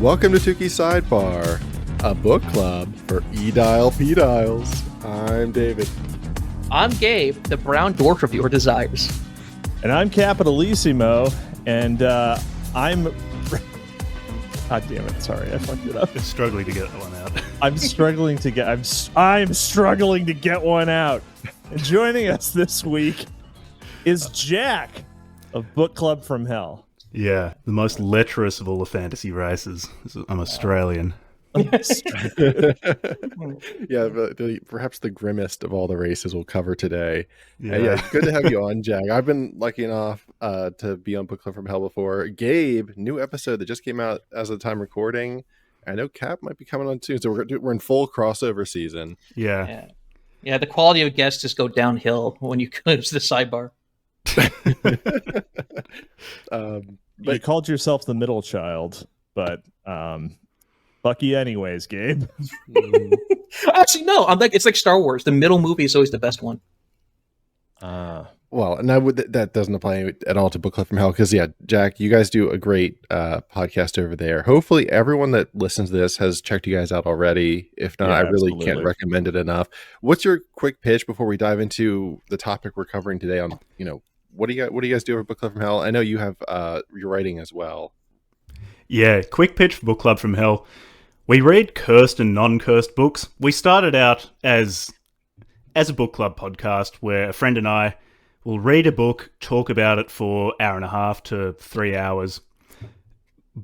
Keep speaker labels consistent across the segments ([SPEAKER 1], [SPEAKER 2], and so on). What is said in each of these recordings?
[SPEAKER 1] Welcome to TOOKY'S Sidebar, a book club for E-Dial P-Dials. I'm David.
[SPEAKER 2] I'm Gabe, the brown dwarf of your desires.
[SPEAKER 3] And I'm Capitalissimo, and I'm... God damn it, sorry, I fucked it up.
[SPEAKER 4] You're struggling to get one out.
[SPEAKER 3] I'm struggling to get one out. And joining us this week is Jack of Book Club from Hell.
[SPEAKER 4] Yeah, the most lecherous of all the fantasy races. I'm Australian.
[SPEAKER 1] Yeah, perhaps the grimmest of all the races we'll cover today. Yeah, good to have you on, Jack. I've been lucky enough to be on Book Club from Hell before. Gabe, new episode that just came out as of the time recording. I know Cap might be coming on soon, so we're in full crossover season.
[SPEAKER 4] Yeah.
[SPEAKER 2] The quality of guests just go downhill when you go to the sidebar.
[SPEAKER 3] You called yourself the middle child, but fuck you anyways, Gabe.
[SPEAKER 2] Actually, no. It's like Star Wars. The middle movie is always the best one.
[SPEAKER 1] Well, and that doesn't apply at all to Book Club from Hell because, Jack, you guys do a great podcast over there. Hopefully, everyone that listens to this has checked you guys out already. If not, I really can't recommend it enough. What's your quick pitch before we dive into the topic we're covering today? On what do you guys do over Book Club from Hell? I know you have your writing as well.
[SPEAKER 4] Yeah, quick pitch for Book Club from Hell. We read cursed and non-cursed books. We started out as a book club podcast where a friend and I will read a book, talk about it for an hour and a half to 3 hours.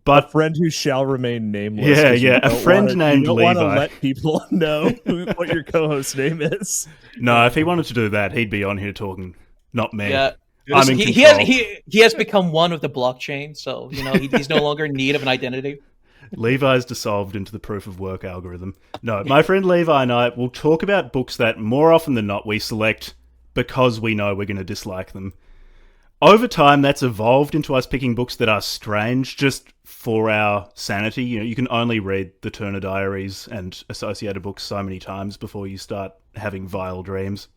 [SPEAKER 3] But a friend who shall remain nameless.
[SPEAKER 4] Yeah, a friend named Levi.
[SPEAKER 3] You don't want to let people know what your co-host's name is.
[SPEAKER 4] No, if he wanted to do that, he'd be on here talking, not me.
[SPEAKER 2] Yeah.
[SPEAKER 4] I'm in
[SPEAKER 2] control. He has become one with the blockchain, so he's no longer in need of an identity.
[SPEAKER 4] Levi's dissolved into the proof of work algorithm. No, my friend Levi and I will talk about books that more often than not we select because we know we're going to dislike them. Over time, that's evolved into us picking books that are strange just for our sanity. You can only read the Turner Diaries and associated books so many times before you start having vile dreams.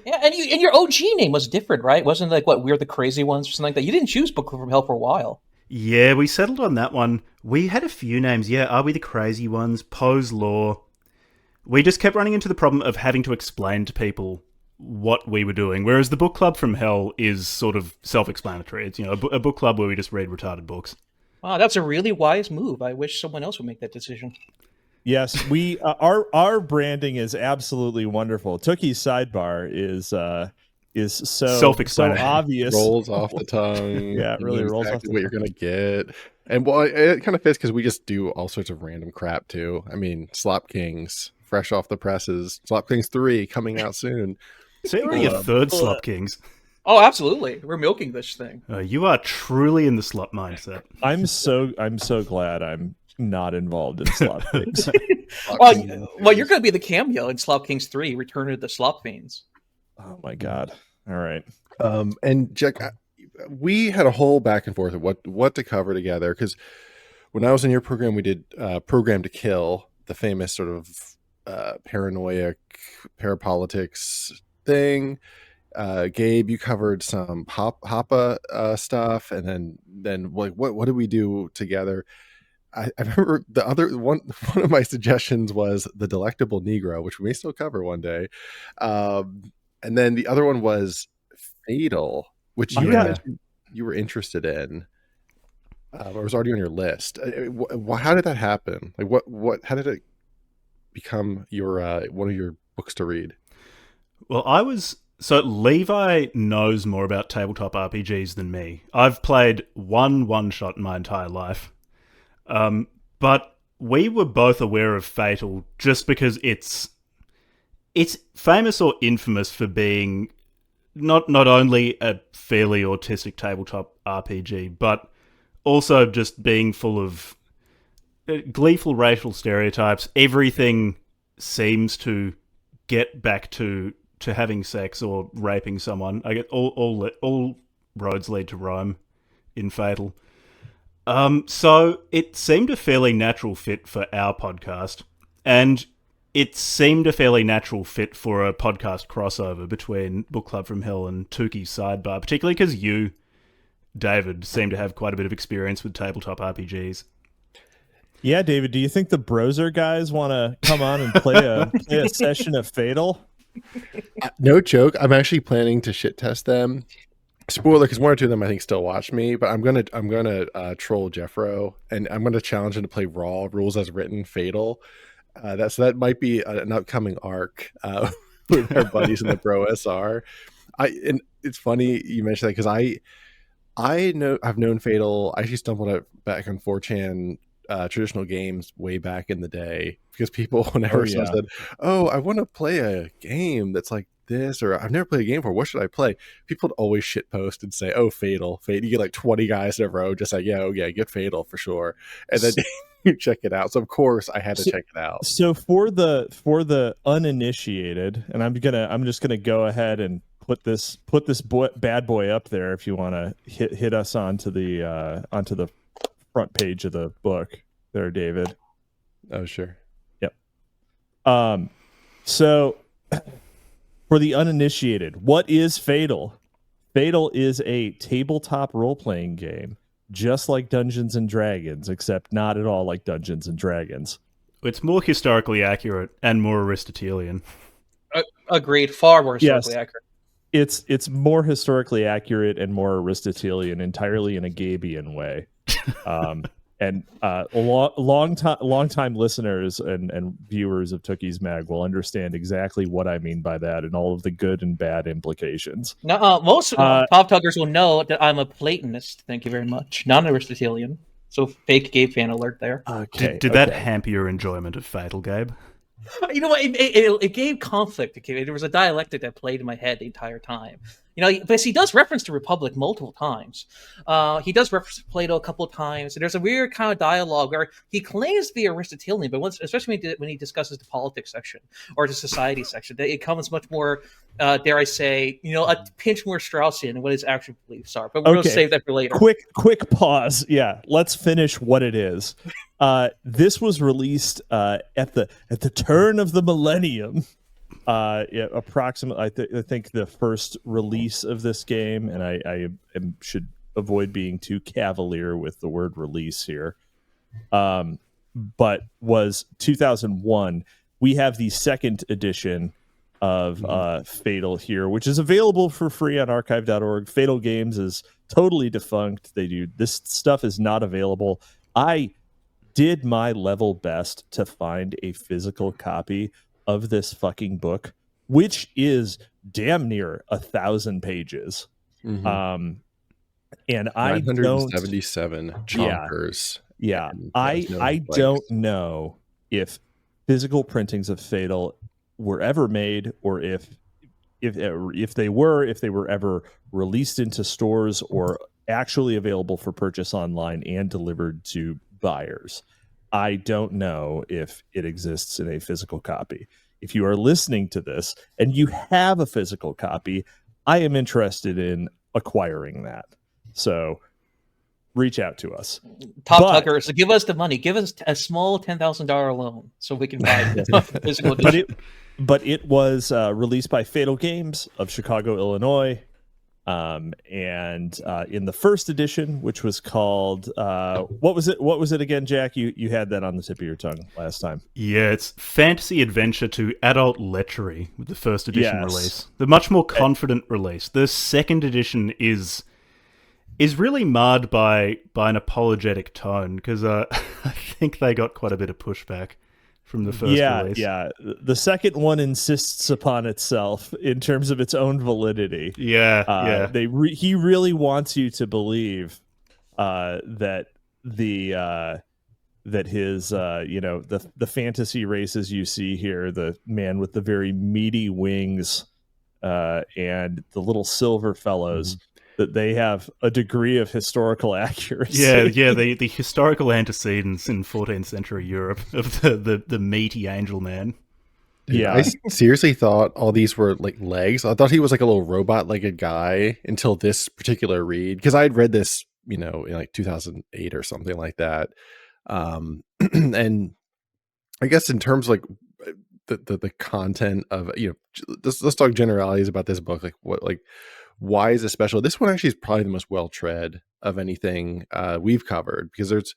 [SPEAKER 2] Yeah, and your OG name was different, right? Wasn't it like We're the Crazy Ones or something like that? You didn't choose Book Club from Hell for a while.
[SPEAKER 4] Yeah, we settled on that one. We had a few names. Yeah, Are We the Crazy Ones? Poe's Law. We just kept running into the problem of having to explain to people what we were doing, whereas the Book Club from Hell is sort of self-explanatory. It's a book club where we just read retarded books. Wow,
[SPEAKER 2] that's a really wise move. I wish someone else would make that decision.
[SPEAKER 3] Yes, we our branding is absolutely wonderful. TOOKY'S Sidebar is so
[SPEAKER 4] self-explanatory,
[SPEAKER 3] so obvious,
[SPEAKER 1] rolls off the tongue.
[SPEAKER 3] Yeah, it really rolls off the tongue.
[SPEAKER 1] What you're gonna get, and it kind of fits because we just do all sorts of random crap too. I mean, Slop Kings, fresh off the presses. Slop Kings 3 coming out soon.
[SPEAKER 4] So already a third Slop Kings.
[SPEAKER 2] Oh, absolutely. We're milking this thing.
[SPEAKER 4] You are truly in the slop mindset.
[SPEAKER 3] I'm so glad I'm not involved in Slop Kings.
[SPEAKER 2] well, you're going to be the cameo in Slop Kings 3, Return of the Slop Fiends.
[SPEAKER 3] Oh my God. All right.
[SPEAKER 1] And Jack, we had a whole back and forth of what to cover together. Because when I was in your program, we did Program to Kill, the famous sort of paranoia parapolitics thing. Gabe, you covered some Hoppa stuff, and then what did we do together? I remember the other one of my suggestions was The Delectable Negro, which we may still cover one day. And then the other one was F.A.T.A.L, which you mentioned you were interested in. Or was already on your list. How did that happen? How did it become your one of your books to read?
[SPEAKER 4] Well, so Levi knows more about tabletop RPGs than me. I've played one shot in my entire life. But we were both aware of F.A.T.A.L just because it's famous or infamous for being not only a fairly autistic tabletop RPG, but also just being full of gleeful racial stereotypes. Everything seems to get back to having sex or raping someone. I get all roads lead to Rome in F.A.T.A.L. So it seemed a fairly natural fit for our podcast, and it seemed a fairly natural fit for a podcast crossover between Book Club from Hell and TOOKY'S Sidebar, particularly because you, David, seem to have quite a bit of experience with tabletop RPGs.
[SPEAKER 3] Yeah, David, do you think the Broser guys want to come on and play a session of Fatal?
[SPEAKER 1] No joke. I'm actually planning to shit test them. Spoiler, because one or two of them I think still watch me, but I'm gonna troll Jeffro, and I'm gonna challenge him to play Raw rules as written Fatal. That might be an upcoming arc with our buddies in the Bro SR. And it's funny you mentioned that, because I've known Fatal. I actually stumbled back on 4chan traditional games way back in the day, because people, whenever someone said, "Oh, I want to play a game that's like this," or "I've never played a game before, what should I play?" People would always shitpost and say, "Oh, Fatal." You get like 20 guys in a row just like, "Yeah, get Fatal for sure," and then you check it out. So of course I had to check it out.
[SPEAKER 3] So for the uninitiated, and I'm just gonna go ahead and put this bad boy up there if you want to hit us onto the front page of the book there, David.
[SPEAKER 1] Oh, sure.
[SPEAKER 3] Yep. So for the uninitiated, what is Fatal? Fatal is a tabletop role-playing game, just like Dungeons and Dragons, except not at all like Dungeons and Dragons.
[SPEAKER 4] It's more historically accurate and more Aristotelian.
[SPEAKER 2] Agreed. Far more historically accurate.
[SPEAKER 3] It's more historically accurate and more Aristotelian, entirely in a Gabian way. And long time listeners and viewers of Tookie's Mag will understand exactly what I mean by that and all of the good and bad implications.
[SPEAKER 2] Now, most Pop Tuggers will know that I'm a Platonist. Thank you very much. Not an Aristotelian. So fake Gabe fan alert there.
[SPEAKER 3] Okay.
[SPEAKER 4] Did that hamper your enjoyment of Fatal, Gabe?
[SPEAKER 2] You know what? It gave conflict. There was a dialectic that played in my head the entire time. But he does reference to Republic multiple times. He does reference to Plato a couple of times. And there's a weird kind of dialogue where he claims to be Aristotelian, but especially when he discusses the politics section or the society section, it comes much more, dare I say, a pinch more Straussian than what his actual beliefs are. But we're going to save that for later.
[SPEAKER 3] Quick pause. Yeah, let's finish what it is. This was released at the turn of the millennium. Approximately, I think the first release of this game, and I should avoid being too cavalier with the word release here, but was 2001. We have the second edition of Fatal here, which is available for free on archive.org. Fatal Games is totally defunct. This stuff is not available. I did my level best to find a physical copy of this fucking book, which is damn near 1,000 pages.
[SPEAKER 1] Mm-hmm.
[SPEAKER 3] And I
[SPEAKER 1] 977 chonkers.
[SPEAKER 3] Yeah. I don't know if physical printings of Fatal were ever made, or if they were ever released into stores or actually available for purchase online and delivered to buyers. I don't know if it exists in a physical copy. If you are listening to this and you have a physical copy, I am interested in acquiring that. So reach out to us.
[SPEAKER 2] Top Tucker, so give us the money. Give us a small $10,000 loan so we can buy the physical edition.
[SPEAKER 3] But it was released by Fatal Games of Chicago, Illinois. And in the first edition, which was called what was it again, Jack? You had that on the tip of your tongue last time.
[SPEAKER 4] Yeah, it's fantasy adventure to adult lechery with the first edition release. The much more confident release. The second edition is really marred by an apologetic tone, because I think they got quite a bit of pushback from the first release. Yeah,
[SPEAKER 3] the second one insists upon itself in terms of its own validity.
[SPEAKER 4] Yeah.
[SPEAKER 3] He really wants you to believe that his the fantasy races you see here, the man with the very meaty wings and the little silver fellows, that they have a degree of historical accuracy.
[SPEAKER 4] Yeah, the historical antecedents in 14th century Europe of the meaty angel man.
[SPEAKER 1] Yeah, I seriously thought all these were like legs. I thought he was like a little robot-legged guy until this particular read, because I had read this, in like 2008 or something like that. And I guess in terms of like the content of let's talk generalities about this book. Why is it special? This one actually is probably the most well-tread of anything we've covered, because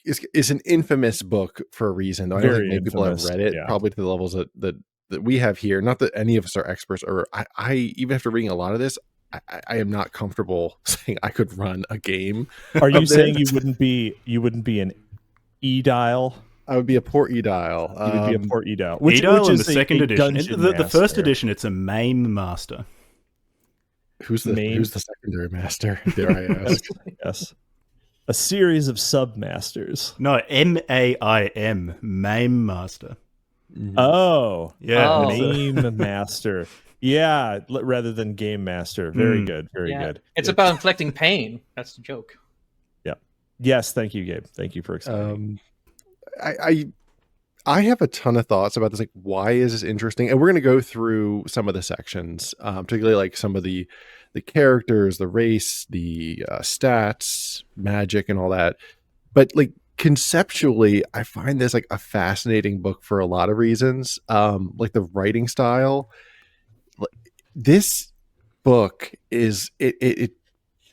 [SPEAKER 1] is an infamous book for a reason. Though I don't think
[SPEAKER 3] Very
[SPEAKER 1] many people have
[SPEAKER 3] infamous,
[SPEAKER 1] read it,
[SPEAKER 3] yeah.
[SPEAKER 1] probably to the levels that we have here. Not that any of us are experts, or I even after reading a lot of this, I am not comfortable saying I could run a game.
[SPEAKER 3] Are you
[SPEAKER 1] of
[SPEAKER 3] saying
[SPEAKER 1] this.
[SPEAKER 3] you wouldn't be an E-dial?
[SPEAKER 1] I would be a poor E-dial.
[SPEAKER 3] You would be a poor E-dial.
[SPEAKER 4] E-dial in
[SPEAKER 3] is
[SPEAKER 4] the second edition.
[SPEAKER 3] dungeon
[SPEAKER 4] The first
[SPEAKER 3] master.
[SPEAKER 4] edition, it's a MAME master.
[SPEAKER 1] Who's the secondary master? Dare I ask?
[SPEAKER 3] Yes. A series of submasters.
[SPEAKER 4] No, MAIM, MAME master.
[SPEAKER 3] Oh.
[SPEAKER 4] Yeah.
[SPEAKER 2] Oh.
[SPEAKER 3] MAME master. Yeah, rather than game master. Very good. Very
[SPEAKER 2] Yeah.
[SPEAKER 3] good.
[SPEAKER 2] It's about inflicting pain. That's the joke.
[SPEAKER 3] Yeah. Yes, thank you, Gabe. Thank you for explaining.
[SPEAKER 1] I have a ton of thoughts about this. Like, why is this interesting? And we're going to go through some of the sections, particularly like some of the characters, the race, the stats, magic, and all that. But like conceptually, I find this like a fascinating book for a lot of reasons. Like the writing style. This book is it it's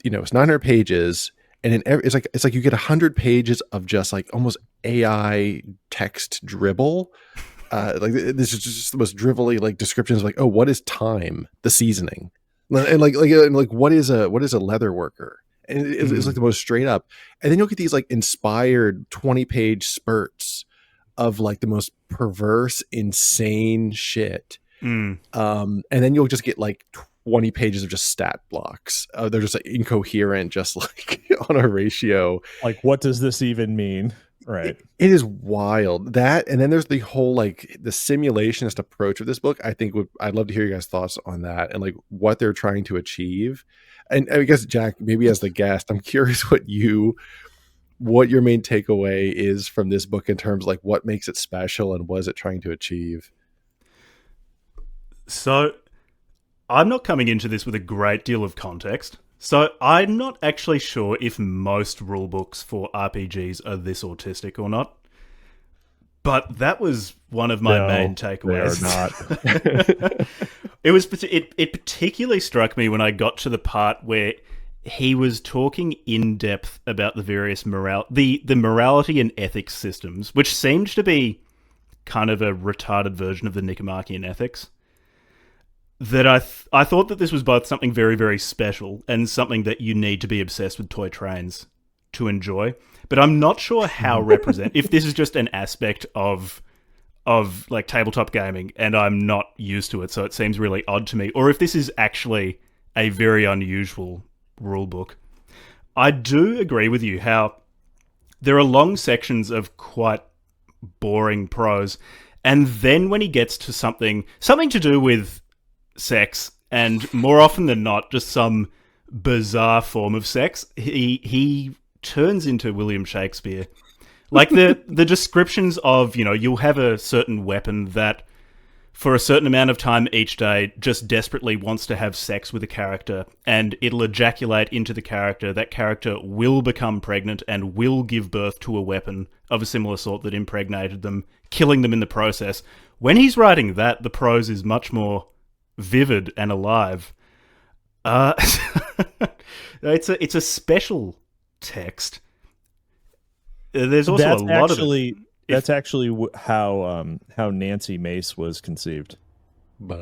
[SPEAKER 1] 900 pages. And it's like you get 100 pages of just like almost AI text dribble. Like this is just the most drivelly like descriptions of like, oh, what is time? The seasoning, and like what is a leather worker? And it's like the most straight up. And then you'll get these like inspired 20-page spurts of like the most perverse, insane shit. And then you'll just get like 20 pages of just stat blocks. They're just like incoherent, just like on a ratio.
[SPEAKER 3] Like, what does this even mean? Right.
[SPEAKER 1] It is wild. That, and then there's the whole like the simulationist approach of this book. I think I'd love to hear you guys' thoughts on that and like what they're trying to achieve. And I guess Jack, maybe as the guest, I'm curious what your main takeaway is from this book in terms of like what makes it special and what is it trying to achieve.
[SPEAKER 4] So I'm not coming into this with a great deal of context, so I'm not actually sure if most rulebooks for RPGs are this autistic or not. But that was one of my main takeaways.
[SPEAKER 3] They are not.
[SPEAKER 4] It particularly struck me when I got to the part where he was talking in depth about the various the morality and ethics systems, which seemed to be kind of a retarded version of the Nicomachean ethics. That I thought that this was both something very, very special and something that you need to be obsessed with toy trains to enjoy. But I'm not sure how if this is just an aspect of like tabletop gaming and I'm not used to it, so it seems really odd to me, or if this is actually a very unusual rule book. I do agree with you how there are long sections of quite boring prose, and then when he gets to something to do with sex, and more often than not just some bizarre form of sex, he turns into William Shakespeare. Like the descriptions of, you'll have a certain weapon that for a certain amount of time each day just desperately wants to have sex with a character, and it'll ejaculate into the character. That character will become pregnant and will give birth to a weapon of a similar sort that impregnated them, killing them in the process. When he's writing that, the prose is much more vivid and alive. It's a special text. There's also a lot of it.
[SPEAKER 3] That's actually how Nancy Mace was conceived.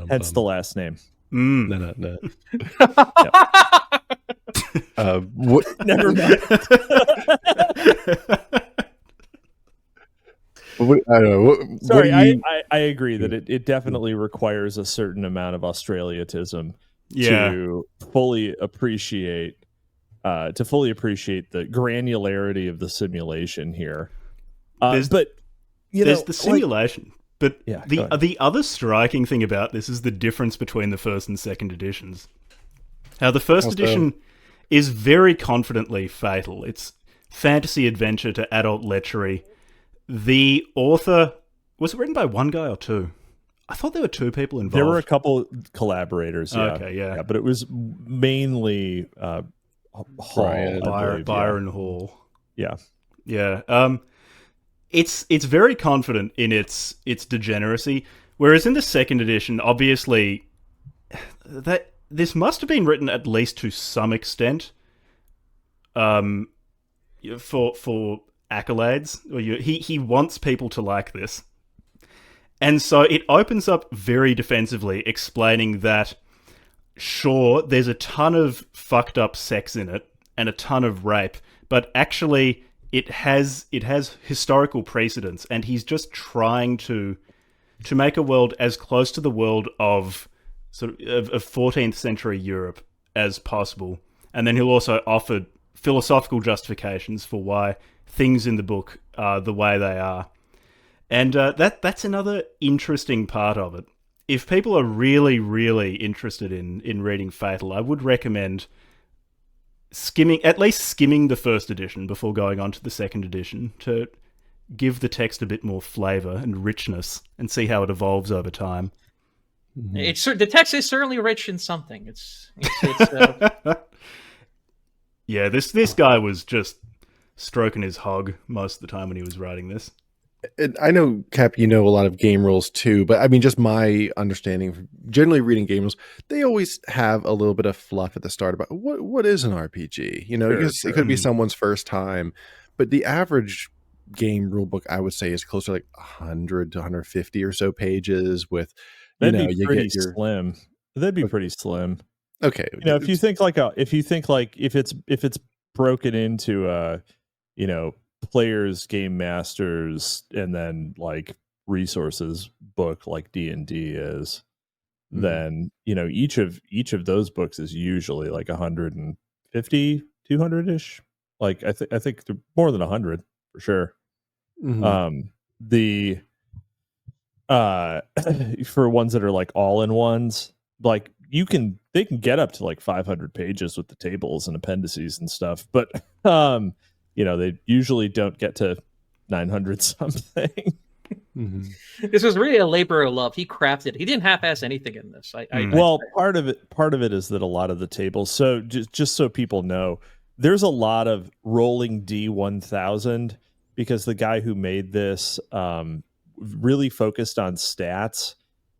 [SPEAKER 3] Hence the last name.
[SPEAKER 1] No.
[SPEAKER 3] Never mind.
[SPEAKER 1] I don't know.
[SPEAKER 3] Sorry, I agree that it definitely requires a certain amount of Australiatism to fully appreciate the granularity of the simulation here.
[SPEAKER 4] There's the simulation, but the other striking thing about this is the difference between the first and second editions. How the first edition is very confidently F.A.T.A.L. It's fantasy adventure to adult lechery. The author, was it written by one guy or two? I thought there were two people involved.
[SPEAKER 3] There were a couple collaborators, yeah.
[SPEAKER 4] Okay, yeah.
[SPEAKER 3] But it was mainly Hall,
[SPEAKER 4] Byron Hall.
[SPEAKER 3] Yeah.
[SPEAKER 4] Yeah. It's very confident in its degeneracy, whereas in the second edition, obviously, that this must have been written at least to some extent, for accolades, or he wants people to like this. And so it opens up very defensively, explaining that, sure, there's a ton of fucked up sex in it and a ton of rape, but actually it has historical precedence, and he's just trying to make a world as close to the world of 14th century Europe as possible. And then he'll also offer philosophical justifications for why things in the book are the way they are. And that's another interesting part of it. If people are really, really interested in reading F.A.T.A.L, I would recommend at least skimming the first edition before going on to the second edition to give the text a bit more flavor and richness and see how it evolves over time.
[SPEAKER 2] Mm-hmm. The text is certainly rich in something. It's
[SPEAKER 4] yeah, this guy was just stroking his hog most of the time when he was writing this.
[SPEAKER 1] And I know, Cap, you know a lot of game rules too, but I mean, just my understanding, generally reading game rules, they always have a little bit of fluff at the start about what is an RPG. You know, it could be someone's first time, but the average game rule book, I would say, is closer to like 100 to 150 or so pages. With
[SPEAKER 3] that'd be pretty slim. That'd be pretty slim.
[SPEAKER 1] Okay,
[SPEAKER 3] you know, if it's broken into players, game masters, and then like resources book like D&D is, then each of those books is usually like 150, 200-ish. Like I think they're more than 100 for sure. The for ones that are like all-in-ones, like they can get up to like 500 pages with the tables and appendices and stuff, but they usually don't get to 900 something.
[SPEAKER 2] This was really a labor of love. He crafted it. He didn't half-ass anything in this.
[SPEAKER 3] Part of it is that a lot of the tables, so just so people know, there's a lot of rolling D1000 because the guy who made this really focused on stats.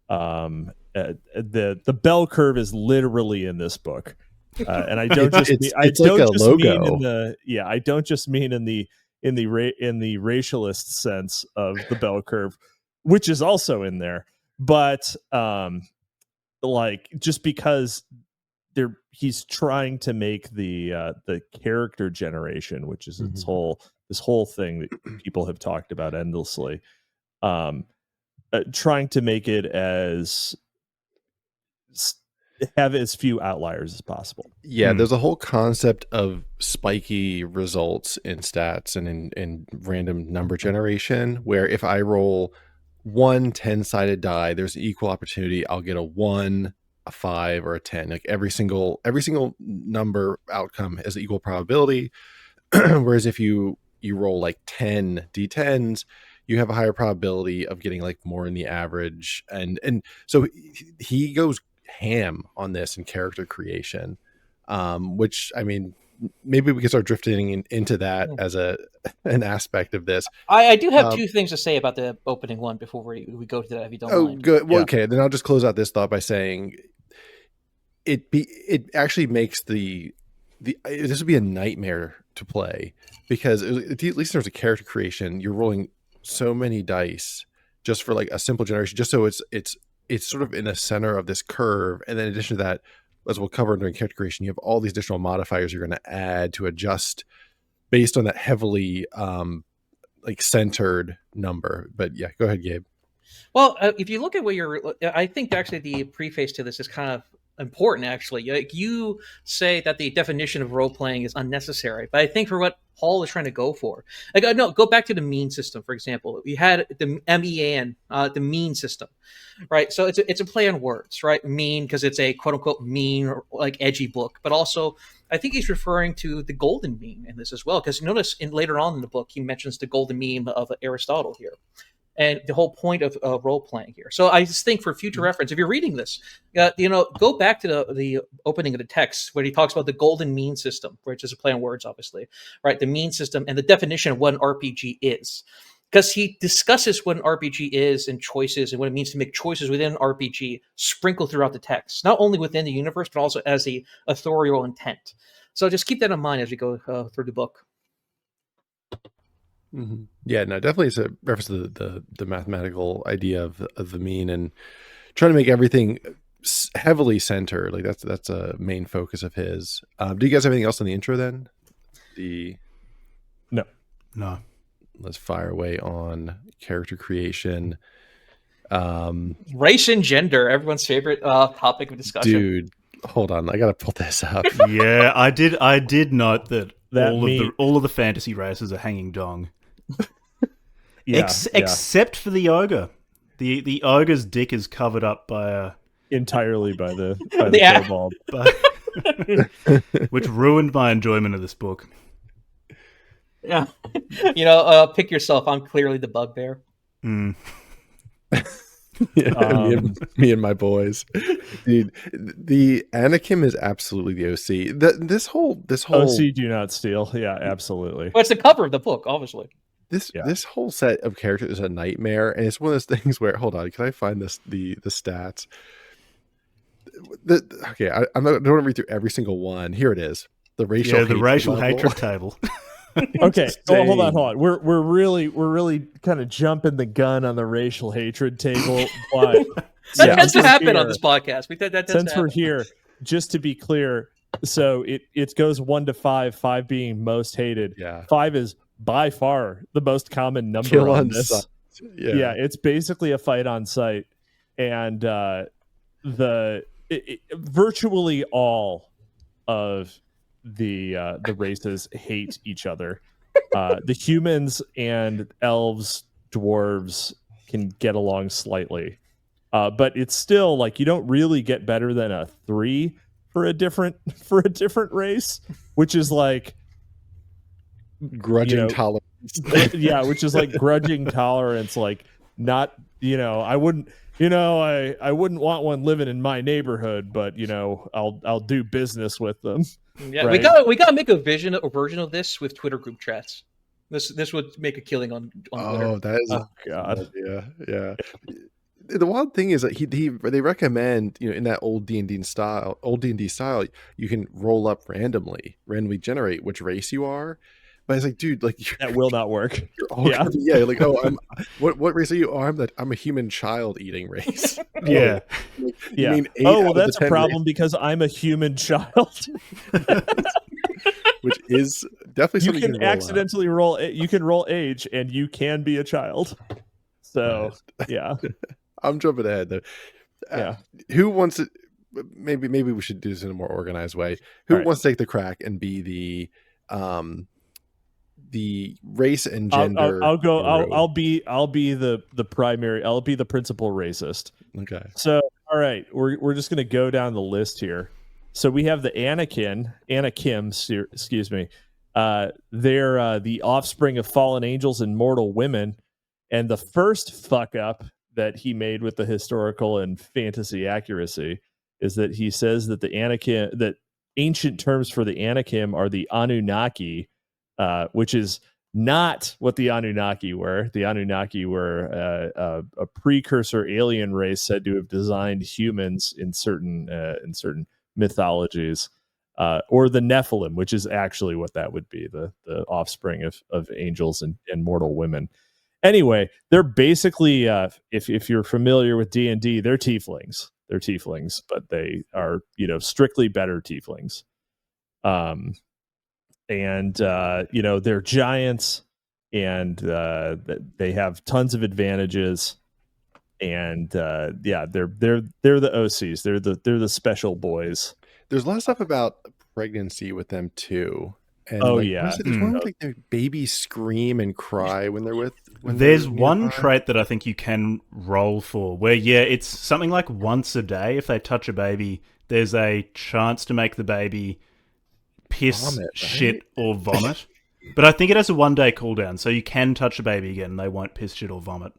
[SPEAKER 3] The bell curve is literally in this book. And I don't just I don't just mean in the racialist sense of the bell curve, which is also in there, but like just because he's trying to make the character generation, which is this whole thing that people have talked about endlessly, trying to make it have as few outliers as possible.
[SPEAKER 1] Yeah, there's a whole concept of spiky results in stats and in random number generation, where if I roll one 10-sided die, there's an equal opportunity I'll get a 1, a 5, or a 10. Like every single number outcome has equal probability. Whereas if you roll like 10 d10s, you have a higher probability of getting like more in the average. And so he goes ham on this in character creation, which, I mean, maybe we can start drifting into that as an aspect of this.
[SPEAKER 2] I do have two things to say about the opening one before we go to that, if you don't mind.
[SPEAKER 1] Good. Well, okay, then I'll just close out this thought by saying it actually makes this would be a nightmare to play, because at least there's a character creation. You're rolling so many dice just for like a simple generation, just so it's sort of in the center of this curve. And then in addition to that, as we'll cover during character creation, you have all these additional modifiers you're going to add to adjust based on that heavily like centered number. But yeah, go ahead, Gabe.
[SPEAKER 2] Well, if you look at I think actually the preface to this is kind of important, actually. Like, you say that the definition of role-playing is unnecessary, but I think for what Paul is trying to go for, like, no, go back to the mean system, for example. We had the MEAN, the mean system, right? So it's a play on words, right? Mean, because it's a quote-unquote mean or like edgy book, but also I think he's referring to the golden mean in this as well, because notice later on in the book he mentions the golden mean of Aristotle here. And the whole point of role-playing here. So I just think for future reference, if you're reading this, go back to the opening of the text where he talks about the golden mean system, which is a play on words, obviously, right? The mean system and the definition of what an RPG is. Because he discusses what an RPG is and choices and what it means to make choices within an RPG sprinkled throughout the text, not only within the universe, but also as the authorial intent. So just keep that in mind as we go through the book.
[SPEAKER 1] Mm-hmm. Yeah, no, definitely it's a reference to the mathematical idea of the mean and trying to make everything heavily centered. Like that's a main focus of his. Do you guys have anything else on the intro then?
[SPEAKER 4] No.
[SPEAKER 1] Let's fire away on character creation.
[SPEAKER 2] Race and gender, everyone's favorite topic of discussion.
[SPEAKER 1] Dude, hold on, I gotta pull this up.
[SPEAKER 4] Yeah, I did note that
[SPEAKER 3] That
[SPEAKER 4] all of the fantasy races are hanging dong.
[SPEAKER 3] Yeah,
[SPEAKER 4] Except for the ogre. The ogre's dick is covered up by
[SPEAKER 3] entirely by the
[SPEAKER 2] Yeah.
[SPEAKER 3] kobold.
[SPEAKER 4] which ruined my enjoyment of this book.
[SPEAKER 2] Yeah. Pick yourself. I'm clearly the bugbear.
[SPEAKER 4] Mm.
[SPEAKER 1] Yeah, me and my boys, dude. The Anakim is absolutely the OC. This whole
[SPEAKER 3] OC do not steal. Yeah, absolutely.
[SPEAKER 2] Well, it's the cover of the book, obviously.
[SPEAKER 1] This whole set of characters is a nightmare, and it's one of those things where, hold on, can I find the stats? Okay, I don't want to read through every single one. Here it is. The racial
[SPEAKER 4] Hatred table.
[SPEAKER 3] Okay, hold on. We're really kind of jumping the gun on the racial hatred table, but
[SPEAKER 2] that tends to happen on this podcast.
[SPEAKER 3] Since we're here, just to be clear, so it goes 1 to 5, 5 being most hated.
[SPEAKER 1] Yeah,
[SPEAKER 3] 5 is by far the most common number
[SPEAKER 1] Kill
[SPEAKER 3] on
[SPEAKER 1] on
[SPEAKER 3] this.
[SPEAKER 1] sight.
[SPEAKER 3] Yeah, it's basically a fight on sight, and virtually all of the races hate each other. The humans and elves, dwarves can get along slightly, but it's still like you don't really get better than a 3 for a different race, which is like
[SPEAKER 1] grudging tolerance.
[SPEAKER 3] Yeah, which is like grudging tolerance. Like not, I wouldn't want one living in my neighborhood, but I'll do business with them.
[SPEAKER 2] Yeah,
[SPEAKER 3] right?
[SPEAKER 2] we gotta make a version of this with Twitter group chats. This would make a killing on Twitter.
[SPEAKER 1] Oh, that is
[SPEAKER 3] God.
[SPEAKER 1] Yeah. The wild thing is that they recommend, in that old D&D style, you can roll up randomly generate which race you are. But it's like, dude, like
[SPEAKER 3] that will not work.
[SPEAKER 1] You're all like, oh, what race are you? Oh, I'm a human child eating race.
[SPEAKER 4] Yeah.
[SPEAKER 3] You mean that's a problem because I'm a human child.
[SPEAKER 1] Which is definitely something
[SPEAKER 3] you can accidentally roll. You can roll age, and you can be a child. So yeah,
[SPEAKER 1] I'm jumping ahead though.
[SPEAKER 3] Yeah,
[SPEAKER 1] who wants to? Maybe we should do this in a more organized way. Who wants to take the crack and be the race and gender?
[SPEAKER 3] I'll go. I'll be the primary. I'll be the principal racist.
[SPEAKER 1] Okay.
[SPEAKER 3] So all right, we're just gonna go down the list here. So we have the Anakim, excuse me. They're the offspring of fallen angels and mortal women. And the first fuck up that he made with the historical and fantasy accuracy is that he says that that ancient terms for the Anakim are the Anunnaki, which is not what the Anunnaki were. The Anunnaki were a precursor alien race said to have designed humans in certain mythologies, or the Nephilim, which is actually what that would be, the offspring of angels and mortal women. Anyway, they're basically, if you're familiar with D&D, they're tieflings. They're tieflings, but they are, strictly better tieflings. They're giants, and they have tons of advantages. And they're the OCs. They're the special boys.
[SPEAKER 1] There's a lot of stuff about pregnancy with them too. And there's one with, like, their babies scream and cry when they're with.
[SPEAKER 4] There's one trait that I think you can roll for, where it's something like once a day. If they touch a baby, there's a chance to make the baby piss, vomit, shit, or vomit. But I think it has a 1-day cooldown, so you can touch a baby again and they won't piss, shit, or vomit.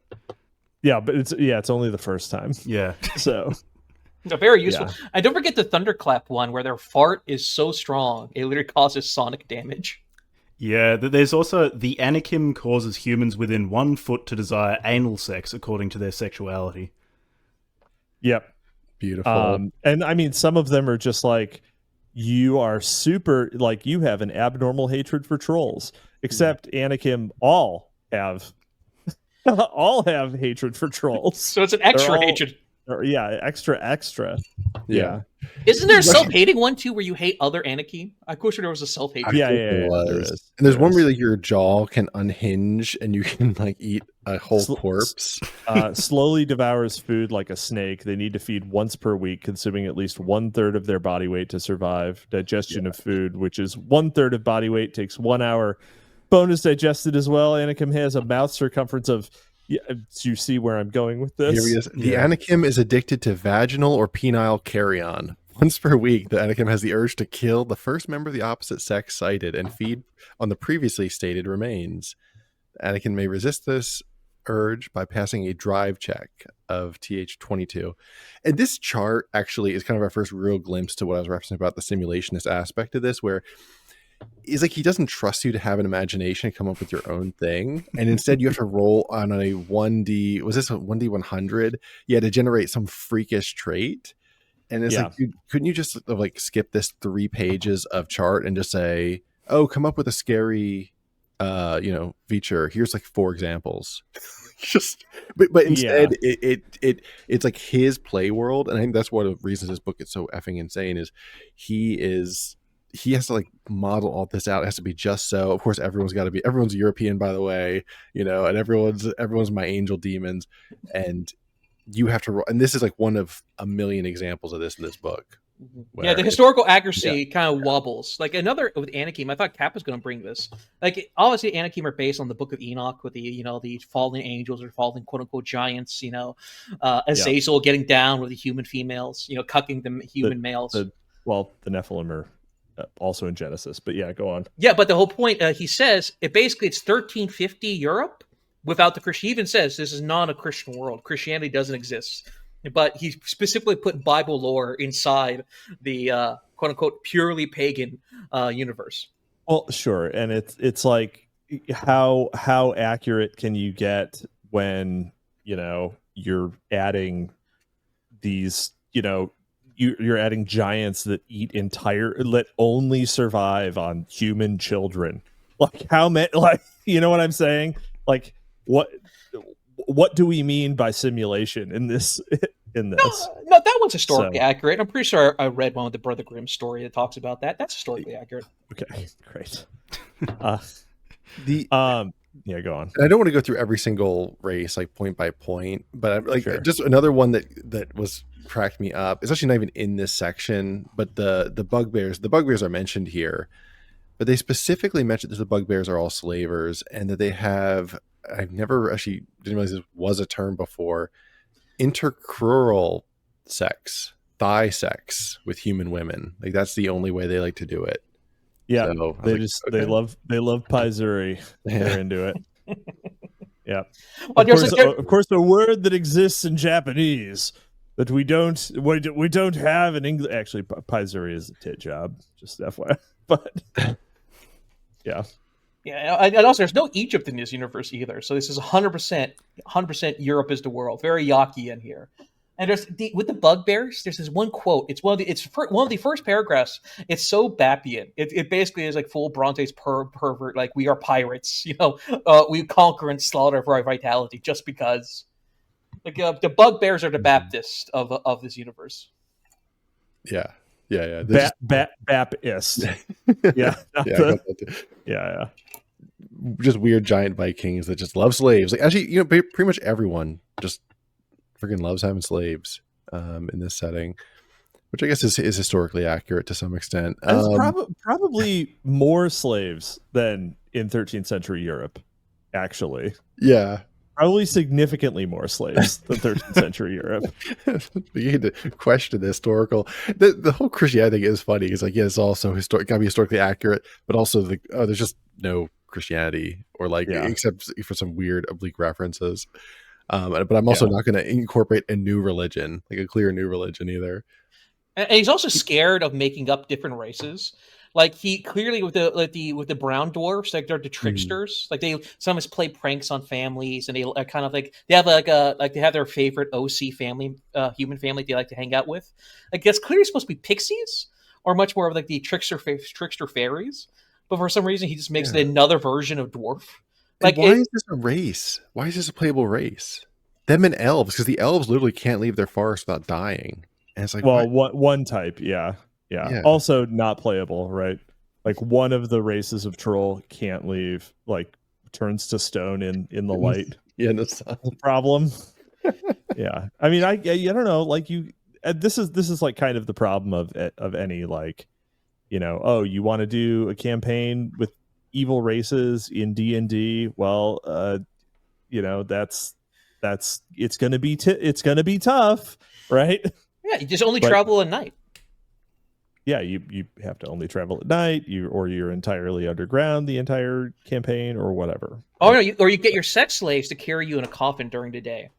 [SPEAKER 3] Yeah, but it's only the first time.
[SPEAKER 4] Yeah.
[SPEAKER 3] So
[SPEAKER 2] they're very useful. Yeah. And don't forget the thunderclap one, where their fart is so strong it literally causes sonic damage.
[SPEAKER 4] Yeah, there's also the Anakim causes humans within 1 foot to desire anal sex according to their sexuality.
[SPEAKER 3] Yep.
[SPEAKER 1] Beautiful.
[SPEAKER 3] And I mean, some of them are just like, you are super, like, you have an abnormal hatred for trolls. except Anakim all have hatred for trolls.
[SPEAKER 2] So it's an extra hatred.
[SPEAKER 3] Extra. Yeah.
[SPEAKER 2] Isn't there a self-hating one too, where you hate other Anakim? I'm quite sure there was a self-hating.
[SPEAKER 3] Yeah. There is.
[SPEAKER 1] And there's one where like your jaw can unhinge and you can like eat a whole corpse.
[SPEAKER 3] Slowly devours food like a snake. They need to feed once per week, consuming at least 1/3 of their body weight to survive. Digestion of food, which is 1/3 of body weight, takes 1 hour. Bone is digested as well. Anakim has a mouth circumference of. Yeah, do you see where I'm going with this?
[SPEAKER 1] Here he is. The Anakim is addicted to vaginal or penile carrion. Once per week, the Anakim has the urge to kill the first member of the opposite sex sighted and feed on the previously stated remains. The Anakim may resist this urge by passing a drive check of TH22. And this chart actually is kind of our first real glimpse to what I was referencing about the simulationist aspect of this, where is like he doesn't trust you to have an imagination and come up with your own thing, and instead you have to roll on a 1D. Was this a 1D 100? Yeah, to generate some freakish trait. And it's like, dude, couldn't you just like skip this 3 pages of chart and just say, "Oh, come up with a scary, feature. Here's like 4 examples." but instead, it's like his play world, and I think that's one of the reasons this book is so effing insane. Is he has to like model all this out. It has to be just so. Of course, everyone's European, by the way, and everyone's my angel demons. And you have to, and this is like one of a million examples of this in this book.
[SPEAKER 2] Yeah, the historical accuracy kind of wobbles. Like another with Anakim, I thought Cap was going to bring this. Like obviously, Anakim are based on the Book of Enoch with the the fallen angels or fallen quote unquote giants. Azazel getting down with the human females. Cucking the human males.
[SPEAKER 3] The Nephilim are also in Genesis, but go on.
[SPEAKER 2] Yeah, but the whole point, he says, it's 1350 Europe without the Christian. He even says this is not a Christian world. Christianity doesn't exist. But he specifically put Bible lore inside the quote-unquote purely pagan universe.
[SPEAKER 3] Well, sure. And it's like, how accurate can you get when, you're adding these, you're adding giants that that only survive on human children. Like how many, like, you know what I'm saying? Like what do we mean by simulation in this? No,
[SPEAKER 2] that one's historically accurate. I'm pretty sure I read one with the Brother Grimm story that talks about that. That's historically accurate.
[SPEAKER 3] Okay, great. Go on.
[SPEAKER 1] I don't want to go through every single race like point by point, but just another one that was cracked me up. It's actually not even in this section, but the bugbears. The bugbears are mentioned here, but they specifically mentioned that the bugbears are all slavers and that they have. I've never actually didn't realize this was a term before. Intercrural sex, thigh sex with human women. Like that's the only way they like to do it.
[SPEAKER 3] Yeah, so they love paizuri. They're into it. Yeah. Well, of course, the word that exists in Japanese that we don't have in English. Actually, paizuri is a tit job. Just FYI, but yeah.
[SPEAKER 2] Yeah, and also there's no Egypt in this universe either. So this is 100% Europe is the world. Very Yachian here. And with the bugbears, there's this one quote. It's one of the first paragraphs. It's so Bappian. It basically is like full Bronte's pervert. Like we are pirates. We conquer and slaughter for our vitality just because. Like the bugbears are the Baptists of this universe.
[SPEAKER 1] Yeah.
[SPEAKER 3] Baptist. Yeah.
[SPEAKER 1] Just weird giant Vikings that just love slaves. Like actually, pretty much everyone just freaking loves having slaves in this setting, which I guess is historically accurate to some extent.
[SPEAKER 3] Probably more slaves than in 13th century Europe, actually.
[SPEAKER 1] Yeah.
[SPEAKER 3] Probably significantly more slaves than 13th century Europe.
[SPEAKER 1] You need to question the historical. The whole Christianity thing is funny. It's like, it's also gotta be historically accurate, but also there's just no Christianity except for some weird oblique references. But I'm also not going to incorporate a new religion, like a clear new religion either.
[SPEAKER 2] And he's also scared of making up different races. Like he clearly with the brown dwarfs, like they're the tricksters. Like they sometimes play pranks on families, and they kind of like they have they have their favorite OC family, human family they like to hang out with. Like that's clearly supposed to be pixies, or much more of like the trickster fairies. but for some reason he just makes it another version of dwarf.
[SPEAKER 1] Like, why is this a race? Why is this a playable race? Them and elves, because the elves literally can't leave their forest without dying. And it's like,
[SPEAKER 3] well, one type, yeah. Also not playable, right? Like one of the races of troll can't leave, like turns to stone in the light.
[SPEAKER 1] Yeah, no sun.
[SPEAKER 3] Problem. Yeah, I mean, I don't know. Like this is like kind of the problem of any, like, oh, you want to do a campaign with evil races in D&D? Well, that's it's gonna be tough, right?
[SPEAKER 2] Yeah, you just only travel at night.
[SPEAKER 3] Yeah, you have to only travel at night, you're entirely underground the entire campaign or whatever.
[SPEAKER 2] Oh, no, or you get your sex slaves to carry you in a coffin during the day.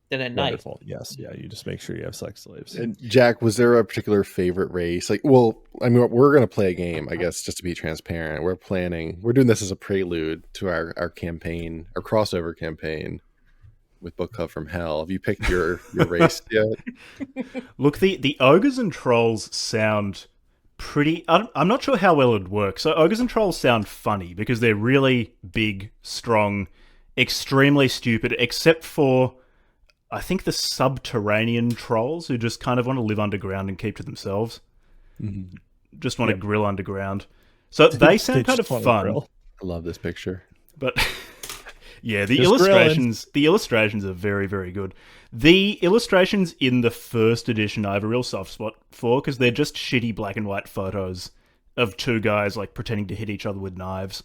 [SPEAKER 2] Then at
[SPEAKER 3] Wonderful.
[SPEAKER 2] night.
[SPEAKER 3] Yes, yeah, you just make sure you have sex slaves.
[SPEAKER 1] And Jack, was there a particular favorite race? Like, well, I mean, we're going to play a game, I guess, just to be transparent. We're doing this as a prelude to our campaign, our crossover campaign with Book Club from Hell. Have you picked your race yet?
[SPEAKER 4] Look, the ogres and trolls sound pretty... I'm not sure how well it would work. So ogres and trolls sound funny because they're really big, strong, extremely stupid, except for, I think, the subterranean trolls who just kind of want to live underground and keep to themselves.
[SPEAKER 1] Mm-hmm.
[SPEAKER 4] Just want to grill underground. So they sound kind of fun.
[SPEAKER 1] I love this picture.
[SPEAKER 4] But... yeah, the illustrations are very, very good. The illustrations in the first edition I have a real soft spot for because they're just shitty black and white photos of two guys like pretending to hit each other with knives.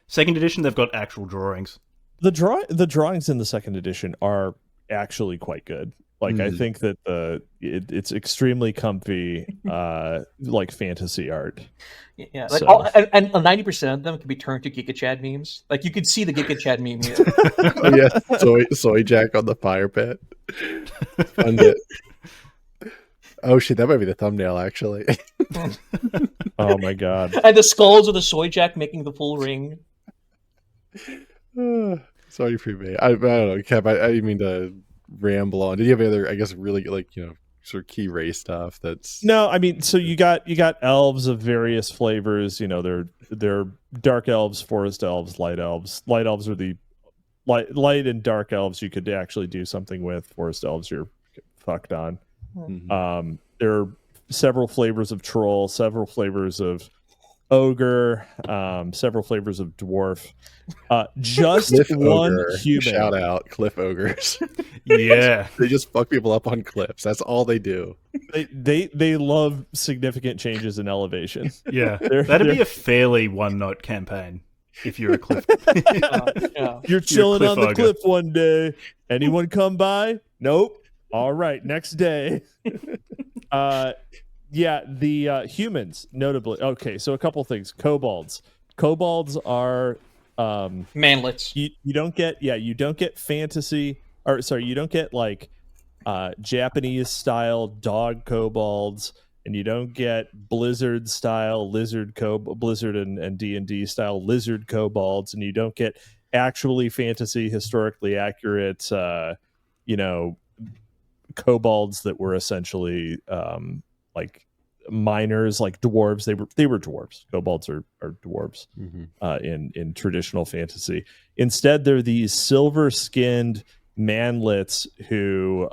[SPEAKER 4] Second edition, they've got actual drawings.
[SPEAKER 3] The drawings in the second edition are actually quite good. Like, I think that it's extremely comfy, like fantasy art.
[SPEAKER 2] Yeah, like so. And 90% of them can be turned to Giga Chad memes. Like, you could see the Giga Chad meme here.
[SPEAKER 1] Oh, yeah, soy Jack on the fire pit. Fund it. Oh shit, that might be the thumbnail actually.
[SPEAKER 3] Oh my god!
[SPEAKER 2] And the skulls of the soy Jack making the full ring.
[SPEAKER 1] Sorry for me. I don't know, Kev. I didn't mean to ramble on. Did you have any other, I guess, really, like, sort of key race stuff? That's
[SPEAKER 3] no, I mean, so you got elves of various flavors. They're dark elves, forest elves, light elves. Light elves are the light and dark elves you could actually do something with. Forest elves you're fucked on. Mm-hmm. There are several flavors of troll, several flavors of ogre, several flavors of dwarf. Just
[SPEAKER 1] Cliff
[SPEAKER 3] one
[SPEAKER 1] ogre.
[SPEAKER 3] human.
[SPEAKER 1] Shout out cliff ogres.
[SPEAKER 4] Yeah,
[SPEAKER 1] they just fuck people up on cliffs. That's all they do.
[SPEAKER 3] They love significant changes in elevation.
[SPEAKER 4] Yeah, that'd be a fairly one-note campaign if you're a cliff.
[SPEAKER 3] You're chilling on the cliff one day. Anyone come by? Nope. All right, next day. Yeah, the humans, notably. Okay, so a couple things. Kobolds are
[SPEAKER 2] manlets.
[SPEAKER 3] You don't get fantasy, or sorry, you don't get like Japanese style dog kobolds, and you don't get Blizzard style Blizzard and D&D style lizard kobolds, and you don't get actually fantasy, historically accurate kobolds that were essentially like miners, like dwarves. They were dwarves. Kobolds are dwarves in traditional fantasy. Instead, they're these silver-skinned manlets who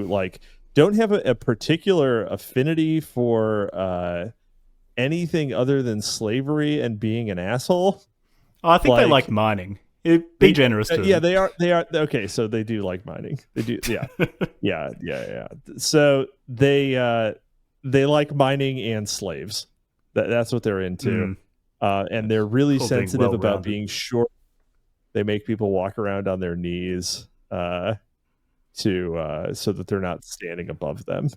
[SPEAKER 3] like don't have a particular affinity for anything other than slavery and being an asshole.
[SPEAKER 4] Oh, I think they like mining. Be generous to them.
[SPEAKER 3] Yeah, they are okay. So they do like mining. They do, yeah, yeah. So they like mining and slaves. That's what they're into, and they're really sensitive about being short. They make people walk around on their knees so that they're not standing above them.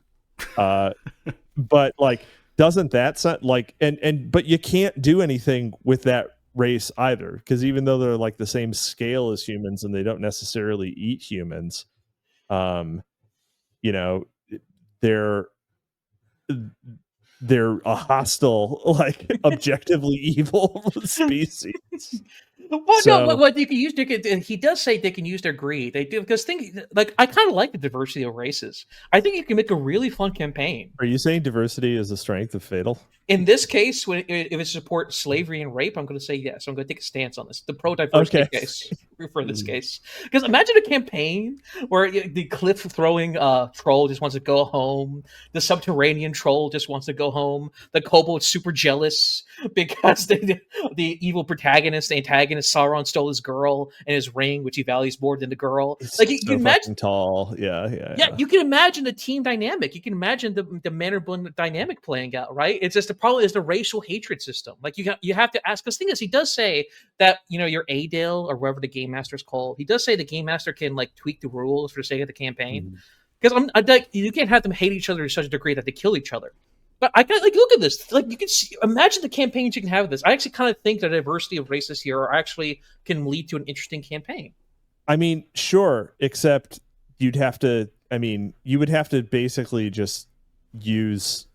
[SPEAKER 3] But like, doesn't that sound like but you can't do anything with that race either, because even though they're like the same scale as humans and they don't necessarily eat humans, they're a hostile, like objectively evil species.
[SPEAKER 2] Well,
[SPEAKER 3] So-
[SPEAKER 2] no, what you can use, he does say they can use their greed. They do, because I kind of like the diversity of races. I think you can make a really fun campaign.
[SPEAKER 3] Are you saying diversity is a strength of Fatal?
[SPEAKER 2] In this case, if it supports slavery and rape, I'm going to say yes. I'm going to take a stance on this. The pro-diversity case for this case. Because imagine a campaign where the cliff-throwing troll just wants to go home. The subterranean troll just wants to go home. The kobold's super jealous because the evil protagonist, the antagonist, Sauron, stole his girl and his ring, which he values more than the girl.
[SPEAKER 3] It's
[SPEAKER 2] Like, you
[SPEAKER 3] so
[SPEAKER 2] imagine
[SPEAKER 3] tall. Yeah.
[SPEAKER 2] you can imagine the team dynamic. You can imagine the man or woman dynamic playing out, right? It's just the problem is the racial hatred system. Like you have to ask. Because the thing is, he does say that your A.T.A.L or whatever the game master is called. He does say the game master can like tweak the rules for the sake of the campaign. Because you can't have them hate each other to such a degree that they kill each other. But I got look at this. Like you can imagine the campaigns you can have with this. I actually kind of think the diversity of races here can lead to an interesting campaign.
[SPEAKER 3] I mean, sure, except you would have to basically just use.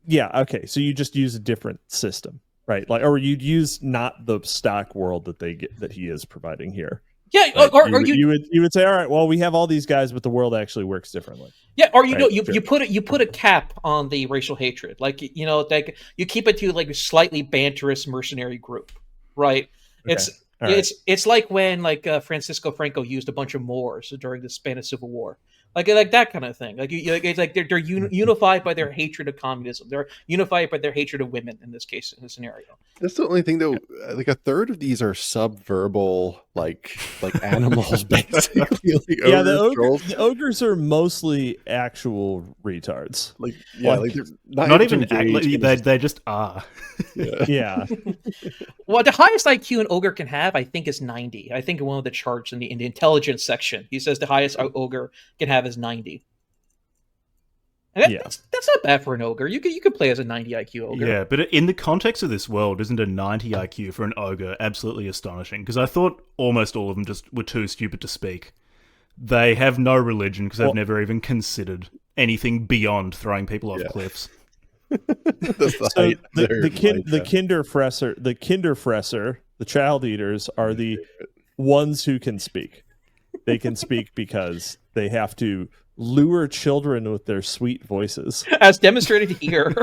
[SPEAKER 3] Yeah, okay. So you just use a different system, right? Like, or you'd use not the stock world that he is providing here.
[SPEAKER 2] Yeah,
[SPEAKER 3] right? You would say, all right, well, we have all these guys, but the world actually works differently.
[SPEAKER 2] Yeah, or you put a cap on the racial hatred, like like you keep it to like a slightly banterous mercenary group, right?
[SPEAKER 3] Okay.
[SPEAKER 2] It's like when Francisco Franco used a bunch of Moors during the Spanish Civil War, like that kind of thing. Like it's like they're unified by their hatred of communism. They're unified by their hatred of women in this case, in this scenario.
[SPEAKER 1] That's the only thing, though. Like a third of these are subverbal, like animals, basically. Like
[SPEAKER 3] the ogres are mostly actual retards.
[SPEAKER 1] They're
[SPEAKER 4] not even they just are.
[SPEAKER 3] Yeah.
[SPEAKER 2] Well, the highest IQ an ogre can have, I think, is 90. I think in one of the charts in the intelligence section, he says the highest ogre can have is 90. And that's not bad for an ogre. You could play as a 90 IQ ogre.
[SPEAKER 4] Yeah, but in the context of this world, isn't a 90 IQ for an ogre absolutely astonishing? Because I thought almost all of them just were too stupid to speak. They have no religion because they've never even considered anything beyond throwing people off cliffs.
[SPEAKER 3] The Kinderfresser, the child eaters, are the ones who can speak. They can speak because they have to lure children with their sweet voices,
[SPEAKER 2] as demonstrated here.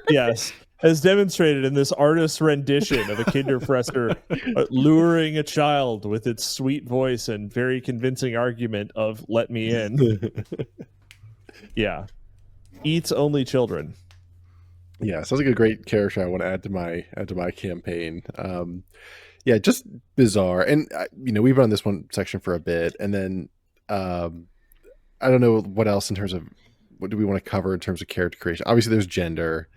[SPEAKER 3] Yes, as demonstrated in this artist's rendition of a Kinderfresser luring a child with its sweet voice and very convincing argument of "let me in." Yeah, eats only children.
[SPEAKER 1] Yeah, sounds like a great character I want to add to my campaign. Yeah, just bizarre, and we've run this one section for a bit, and then I don't know what else in terms of what do we want to cover in terms of character creation. Obviously, there's gender.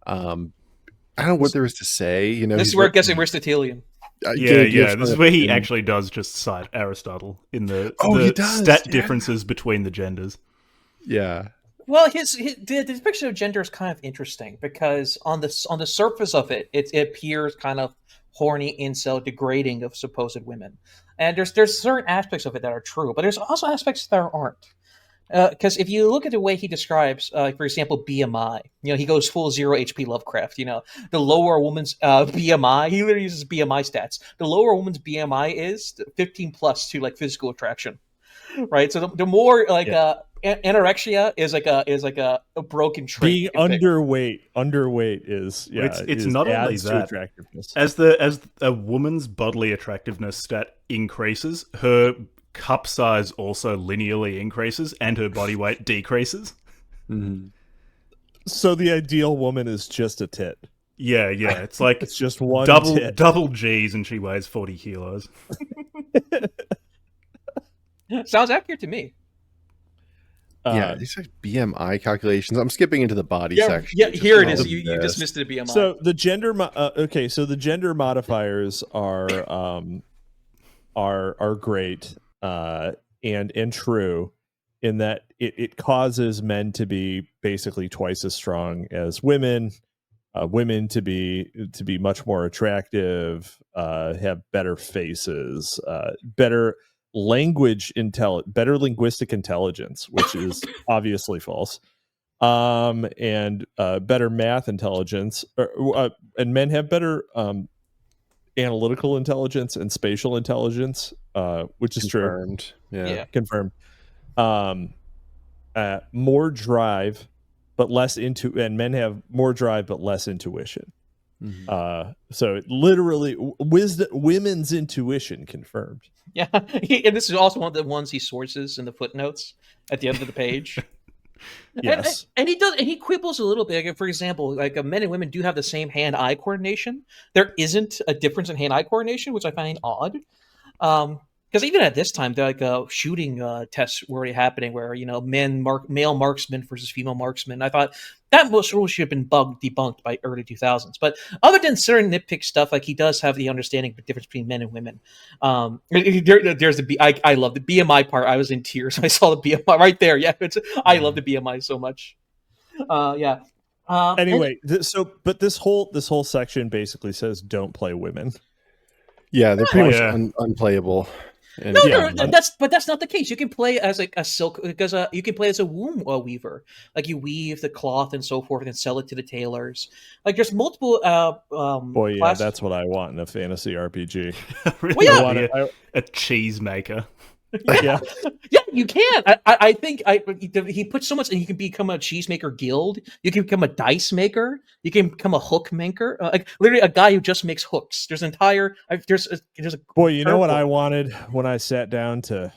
[SPEAKER 1] I don't know what there is to say.
[SPEAKER 2] This is where it gets Aristotelian.
[SPEAKER 4] This is where he actually does just cite Aristotle in the stat differences between the genders.
[SPEAKER 1] Yeah.
[SPEAKER 2] Well, the depiction of gender is kind of interesting because on the surface of it appears kind of horny, incel, degrading of supposed women, and there's certain aspects of it that are true, but there's also aspects that aren't. Because if you look at the way he describes, for example, BMI, he goes full 0 HP Lovecraft. The lower a woman's BMI, he literally uses BMI stats. The lower a woman's BMI is 15 plus to like physical attraction, right? So the more anorexia is like a broken trait.
[SPEAKER 3] Being underweight is
[SPEAKER 4] it's not only that.
[SPEAKER 3] Attractiveness.
[SPEAKER 4] As a woman's bodily attractiveness stat increases, her cup size also linearly increases and her body weight decreases.
[SPEAKER 1] Mm-hmm.
[SPEAKER 3] So the ideal woman is just a tit.
[SPEAKER 4] Yeah. It's like
[SPEAKER 3] it's just one
[SPEAKER 4] double G's and she weighs 40 kilos.
[SPEAKER 2] Sounds accurate to me.
[SPEAKER 1] Yeah, these are BMI calculations. I'm skipping into the body section.
[SPEAKER 2] Yeah, here it is. You just missed the BMI.
[SPEAKER 3] So the gender so the gender modifiers are great and true in that it causes men to be basically twice as strong as women, women to be much more attractive, have better faces, better better linguistic intelligence, which is obviously false, and better math intelligence, and men have better analytical intelligence and spatial intelligence, which is
[SPEAKER 1] Confirmed.
[SPEAKER 3] true.
[SPEAKER 1] Yeah.
[SPEAKER 3] Confirmed. More drive, but less and men have more drive but less intuition.
[SPEAKER 1] Mm-hmm.
[SPEAKER 3] So literally, women's intuition confirmed.
[SPEAKER 2] Yeah, and this is also one of the ones he sources in the footnotes at the end of the page.
[SPEAKER 3] Yes,
[SPEAKER 2] and he quibbles a little bit. Like, for example, like men and women do have the same hand-eye coordination. There isn't a difference in hand-eye coordination, which I find odd. Because even at this time, like shooting tests were already happening, where male marksman versus female marksman. I thought that most rule should have been debunked by early 2000s. But other than certain nitpick stuff, like he does have the understanding of the difference between men and women. There's the I love the BMI part. I was in tears when I saw the BMI right there. Yeah, I love the BMI so much. Yeah.
[SPEAKER 3] Anyway, but this whole section basically says don't play women.
[SPEAKER 1] Yeah, they're pretty much unplayable. And
[SPEAKER 2] that's not the case. You can play as like a silk, because you can play as a womb weaver. Like you weave the cloth and so forth, and sell it to the tailors. Like there's multiple.
[SPEAKER 3] That's what I want in a fantasy RPG.
[SPEAKER 4] Really? Well, a cheese maker.
[SPEAKER 3] Yeah,
[SPEAKER 2] you can. I think he puts so much, and you can become a cheesemaker guild. You can become a dice maker. You can become a hook maker. Like literally a guy who just makes hooks. There's an entire. There's a
[SPEAKER 3] boy. You know what I wanted when I sat down to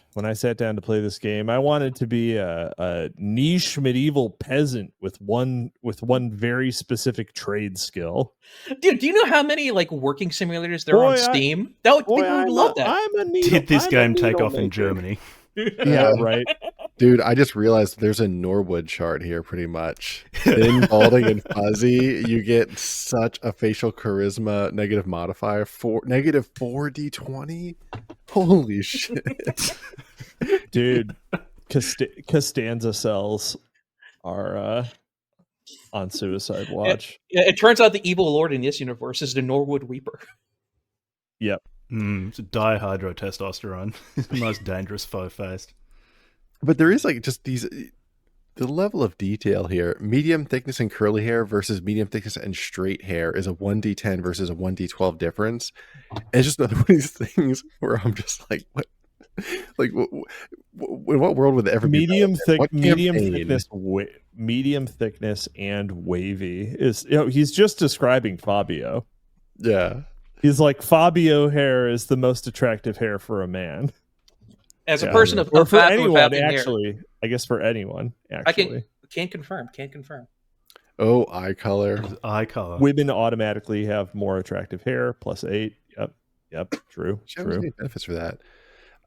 [SPEAKER 3] play this game? I wanted to be a niche medieval peasant with one very specific trade skill.
[SPEAKER 2] Dude, do you know how many like working simulators there are on Steam? People would love that.
[SPEAKER 4] Did this game take off in Germany?
[SPEAKER 3] Yeah, right.
[SPEAKER 1] Dude, I just realized there's a Norwood chart here pretty much. Thin, balding, and fuzzy. You get such a facial charisma negative modifier for negative 4d20. Holy shit.
[SPEAKER 3] Dude, Costanza cells are on suicide watch.
[SPEAKER 2] It turns out the evil lord in this universe is the Norwood Reaper.
[SPEAKER 3] Yep.
[SPEAKER 4] It's a dihydrotestosterone. It's the most dangerous foe-faced.
[SPEAKER 1] But there is like just the level of detail here. Medium thickness and curly hair versus medium thickness and straight hair is a 1d10 versus a 1d12 difference. And it's just another one of these things where I'm just like, what? Like, in what world would it ever be?
[SPEAKER 3] Medium thickness and wavy is. He's just describing Fabio.
[SPEAKER 1] Yeah.
[SPEAKER 3] He's like, Fabio hair is the most attractive hair for a man.
[SPEAKER 2] As a person of
[SPEAKER 3] or for
[SPEAKER 2] fat
[SPEAKER 3] anyone,
[SPEAKER 2] hair.
[SPEAKER 3] actually. I guess for anyone, actually.
[SPEAKER 2] I can't confirm.
[SPEAKER 1] Oh, eye color.
[SPEAKER 3] Women automatically have more attractive hair, +8. Yep. True.
[SPEAKER 1] Any benefits for that?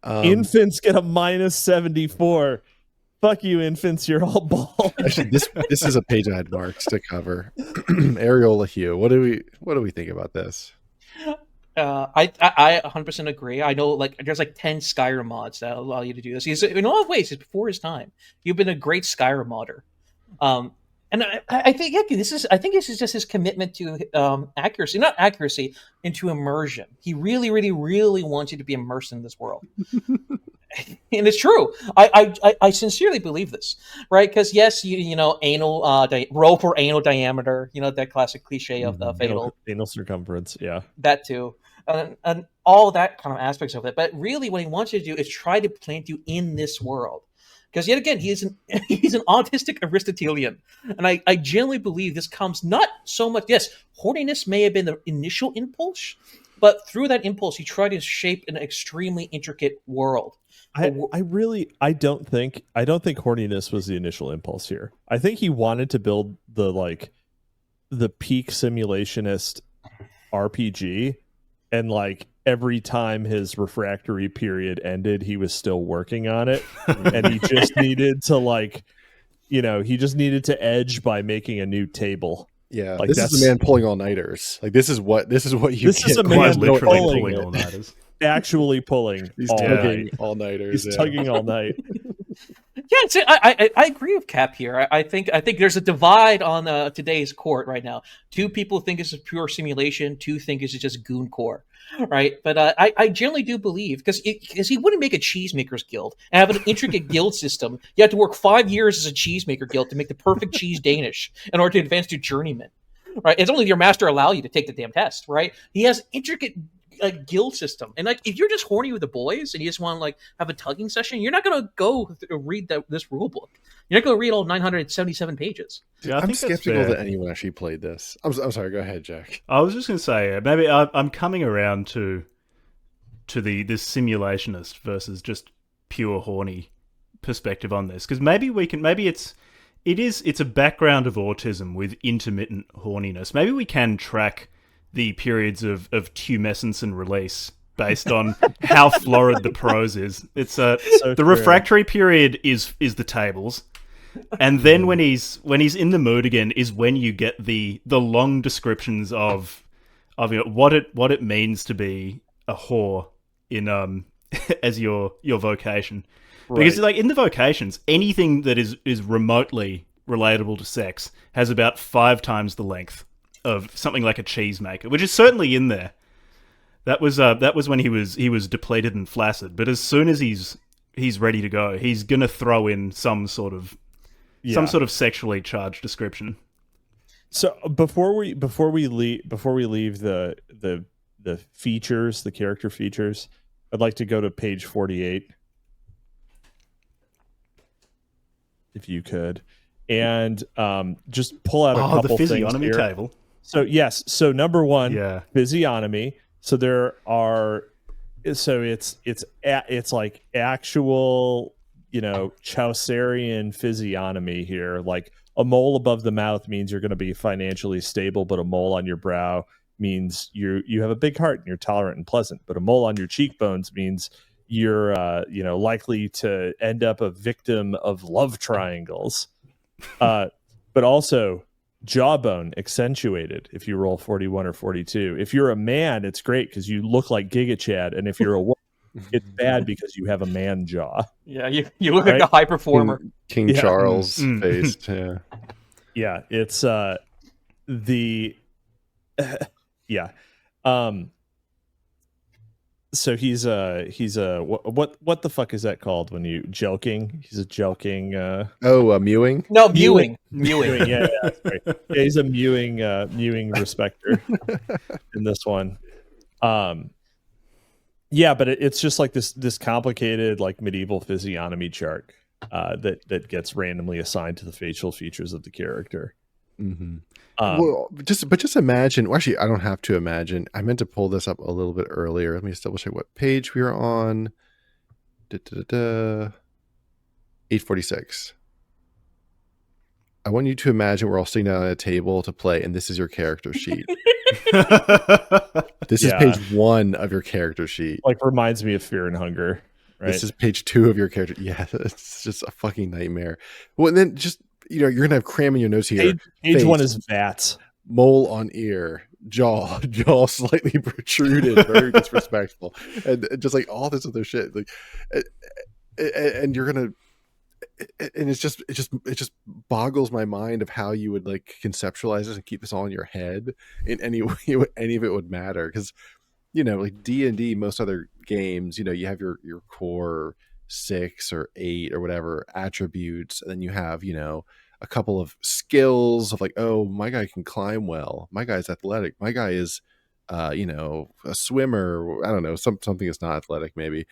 [SPEAKER 3] Infants get a -74. Fuck you, infants. You're all bald.
[SPEAKER 1] Actually, this is a page I had marked to cover. Areola hue. What do we think about this?
[SPEAKER 2] I 100% agree. I know like there's like 10 Skyrim mods that allow you to do this. He's in a lot of ways he's before his time. You've been a great Skyrim modder. And I think this is just his commitment to accuracy, not accuracy, into immersion. He really, really, really wants you to be immersed in this world. And it's true. I sincerely believe this, right? Because yes, anal rope or anal diameter, that classic cliche of the F.A.T.A.L.
[SPEAKER 3] Anal circumference, yeah,
[SPEAKER 2] that too, and all that kind of aspects of it. But really, what he wants you to do is try to plant you in this world. Because yet again, he's an autistic Aristotelian, and I genuinely believe this comes not so much. Yes, horniness may have been the initial impulse, but through that impulse, he tried to shape an extremely intricate world.
[SPEAKER 3] I don't think horniness was the initial impulse here. I think he wanted to build the peak simulationist RPG, and like every time his refractory period ended, he was still working on it, and he just needed to edge by making a new table.
[SPEAKER 1] Yeah, like this is a man pulling all-nighters. Like this is what you.
[SPEAKER 3] This is a man
[SPEAKER 4] literally pulling all-nighters.
[SPEAKER 3] Actually pulling.
[SPEAKER 1] He's tugging all-nighters.
[SPEAKER 3] He's tugging all night.
[SPEAKER 2] Yeah, I agree with Cap here. I think there's a divide on today's court right now. 2 people think it's a pure simulation. 2 think it's just goon core, right? But I generally do believe because he wouldn't make a cheesemakers guild and have an intricate guild system. You have to work 5 years as a cheesemaker guild to make the perfect cheese Danish in order to advance to journeyman, right? It's only your master allow you to take the damn test, right? He has intricate a guild system. And like, if you're just horny with the boys and you just want to like have a tugging session, you're not gonna go read this rule book. You're not gonna read all 977 pages.
[SPEAKER 4] Yeah,
[SPEAKER 1] I'm skeptical that anyone actually played this. I'm sorry. Go ahead, Jack.
[SPEAKER 4] I was just going to say, maybe I'm coming around to this simulationist versus just pure horny perspective on this, because maybe it's a background of autism with intermittent horniness. Maybe we can track the periods of tumescence and release based on how florid the prose is. It's the refractory period is the tables. And then when he's in the mood again is when you get the long descriptions of what it means to be a whore in as your vocation. Because like in the vocations, anything that is remotely relatable to sex has about 5 times the length of something like a cheesemaker, which is certainly in there. That was when he was depleted and flaccid. But as soon as he's ready to go, he's gonna throw in some sort of sexually charged description.
[SPEAKER 3] So before we leave the features, the character features, I'd like to go to page 48, if you could, and just pull out a couple
[SPEAKER 4] the physiognomy
[SPEAKER 3] things here.
[SPEAKER 4] table.
[SPEAKER 3] So yes, so number one, physiognomy. So there are, so it's like actual, Chaucerian physiognomy here. Like a mole above the mouth means you're going to be financially stable, but a mole on your brow means you have a big heart and you're tolerant and pleasant. But a mole on your cheekbones means you're likely to end up a victim of love triangles. But also jawbone accentuated if you roll 41 or 42. If you're a man, it's great because you look like Giga Chad, and if you're a woman, it's bad because you have a man jaw.
[SPEAKER 2] Yeah, you look like a high performer.
[SPEAKER 1] King Charles face. Yeah.
[SPEAKER 3] Yeah, it's so he's what the fuck is that called when you joking? He's a joking
[SPEAKER 1] mewing?
[SPEAKER 2] No, mewing.
[SPEAKER 3] Yeah, sorry. Yeah, he's a mewing respecter in this one. Yeah, but it's just like this complicated like medieval physiognomy chart that gets randomly assigned to the facial features of the character.
[SPEAKER 1] Mm-hmm. Just imagine. Well, actually, I don't have to imagine. I meant to pull this up a little bit earlier. Let me just double check what page we are on. 846. I want you to imagine we're all sitting down at a table to play, and this is your character sheet. This is page 1 of your character sheet.
[SPEAKER 3] Like reminds me of Fear and Hunger. Right?
[SPEAKER 1] This is page 2 of your character. Yeah, it's just a fucking nightmare. Well, and then just you're gonna have cram in your notes here.
[SPEAKER 3] Page 1 is VATS.
[SPEAKER 1] Mole on ear, jaw slightly protruded, very disrespectful, and just like all this other shit. Like, and you're gonna, and it just boggles my mind of how you would like conceptualize this and keep this all in your head in any way any of it would matter, because like D&D, most other games, you have your core 6 or 8 or whatever attributes, and then you have a couple of skills of like, oh, my guy can climb well, my guy's athletic, my guy is a swimmer, I don't know, something that's not athletic maybe,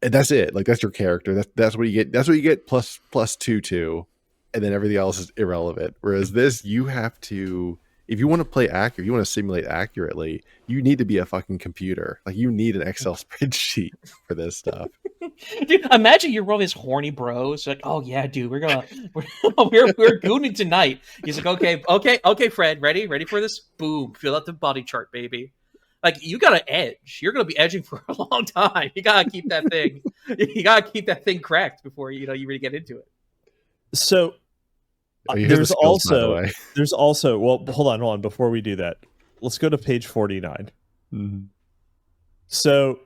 [SPEAKER 1] and that's it. Like that's your character, that's what you get plus 2, and then everything else is irrelevant. Whereas this, you have to, if you want to play accurate, if you want to simulate accurately, you need to be a fucking computer. Like you need an Excel spreadsheet for this stuff.
[SPEAKER 2] Dude, imagine you're one of his horny bros. Like, oh yeah, dude, we're gooning tonight. He's like, okay, Fred, ready for this? Boom, fill out the body chart, baby. Like you got to edge. You're gonna be edging for a long time. You gotta keep that thing. You gotta keep that thing cracked before you really get into it.
[SPEAKER 3] So. There's also well, hold on before we do that, let's go to page 49.
[SPEAKER 1] Mm-hmm.
[SPEAKER 3] So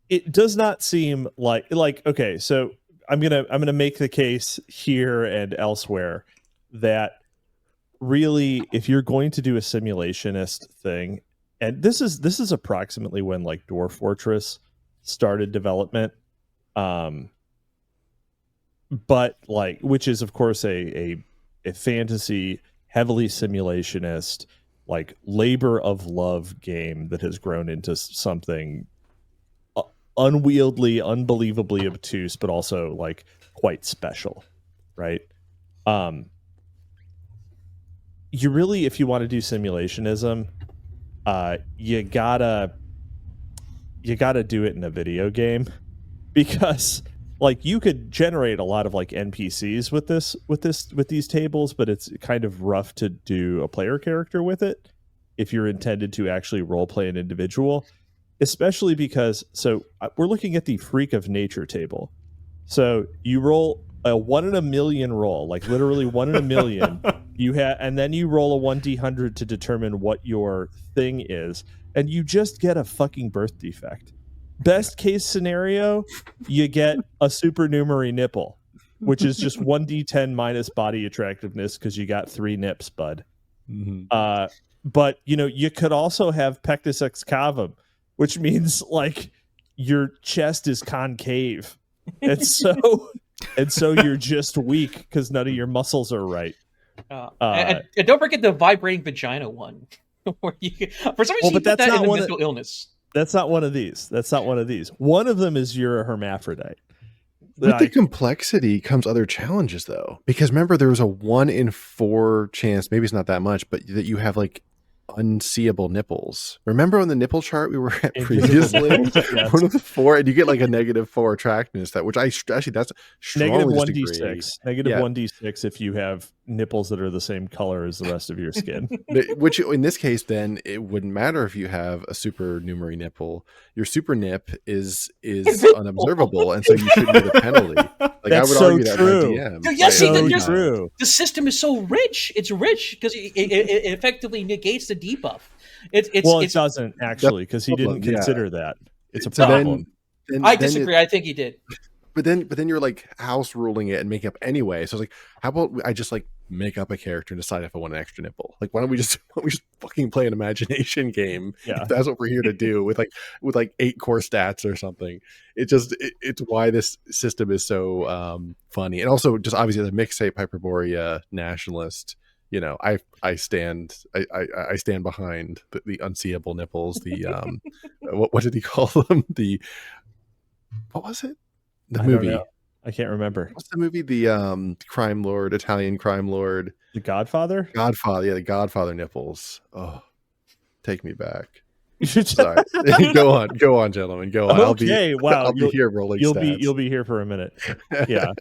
[SPEAKER 3] it does not seem like okay, so I'm gonna make the case here and elsewhere that really, if you're going to do a simulationist thing, and this is approximately when like Dwarf Fortress started development, but like, which is of course a fantasy, heavily simulationist, like labor of love game that has grown into something unwieldy, unbelievably obtuse, but also like quite special, right? You really, if you want to do simulationism, you gotta do it in a video game, because like you could generate a lot of like NPCs with these tables, but it's kind of rough to do a player character with it if you're intended to actually role play an individual, especially because we're looking at the freak of nature table. So you roll a 1 in a million roll, like literally 1 in a million. And then you roll a 1d100 to determine what your thing is, and you just get a fucking birth defect. Best case scenario, you get a supernumerary nipple, which is just 1d10 minus body attractiveness because you got 3 nips, bud. Mm-hmm. But you could also have pectus excavum, which means like your chest is concave, and so you're just weak because none of your muscles are right.
[SPEAKER 2] And don't forget the vibrating vagina one, where for some reason you put that in the mental illness.
[SPEAKER 3] That's not one of these. One of them is you're a hermaphrodite.
[SPEAKER 1] With the complexity comes other challenges, though, because remember there was a 1 in 4 chance, maybe it's not that much, but that you have like unseeable nipples. Remember on the nipple chart we were at previously? Yes. 1 of the 4, and you get like a -4 attractiveness, that's
[SPEAKER 3] negative 1d6. Negative 1d6 if you have nipples that are the same color as the rest of your skin.
[SPEAKER 1] Which in this case, then it wouldn't matter if you have a supernumerary nipple. Your super nip is unobservable, and so you shouldn't get a penalty. Like,
[SPEAKER 3] that's
[SPEAKER 1] I would argue
[SPEAKER 3] true.
[SPEAKER 1] that
[SPEAKER 2] Dude, yes,
[SPEAKER 3] true.
[SPEAKER 2] The system is so rich. It's rich because it effectively negates the debuff.
[SPEAKER 3] It doesn't actually, because he didn't consider that. It's a problem.
[SPEAKER 2] I disagree. I think he did.
[SPEAKER 1] But then you're like house ruling it and making up anyway. So I was like, how about I just like make up a character and decide if I want an extra nipple? Like, why don't we just fucking play an imagination game?
[SPEAKER 3] Yeah,
[SPEAKER 1] if that's what we're here to do with 8 core stats or something. It's why this system is so funny. And also just obviously the mixtape Hyperborea nationalist, I stand behind the unseeable nipples. The what did he call them? What was it? The movie.
[SPEAKER 3] I can't remember.
[SPEAKER 1] What's the movie? The Italian crime lord.
[SPEAKER 3] The Godfather?
[SPEAKER 1] Godfather. Yeah, the Godfather nipples. Oh, take me back. Sorry. Go on, gentlemen. Go on.
[SPEAKER 3] Okay.
[SPEAKER 1] I'll be here rolling stats.
[SPEAKER 3] You'll be here for a minute. Yeah.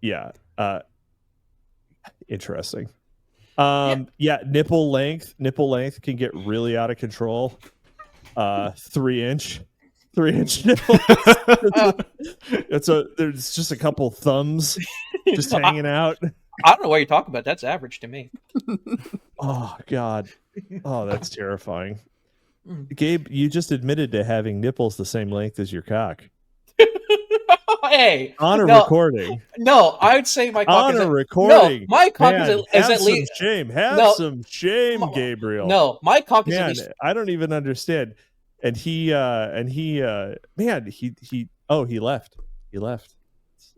[SPEAKER 3] Yeah. Interesting. Nipple length can get really out of control. 3-inch nipples. There's just a couple thumbs just hanging out.
[SPEAKER 2] I don't know what you're talking about. That's average to me.
[SPEAKER 3] Oh God. Oh, that's terrifying. Gabe, you just admitted to having nipples the same length as your cock.
[SPEAKER 2] Hey,
[SPEAKER 3] on a recording.
[SPEAKER 2] No, I would say my cock
[SPEAKER 3] is recording.
[SPEAKER 2] No, my cock is at least
[SPEAKER 3] shame. Some shame, Gabriel.
[SPEAKER 2] No, my cock is at least.
[SPEAKER 3] I don't even understand. And he left. He left.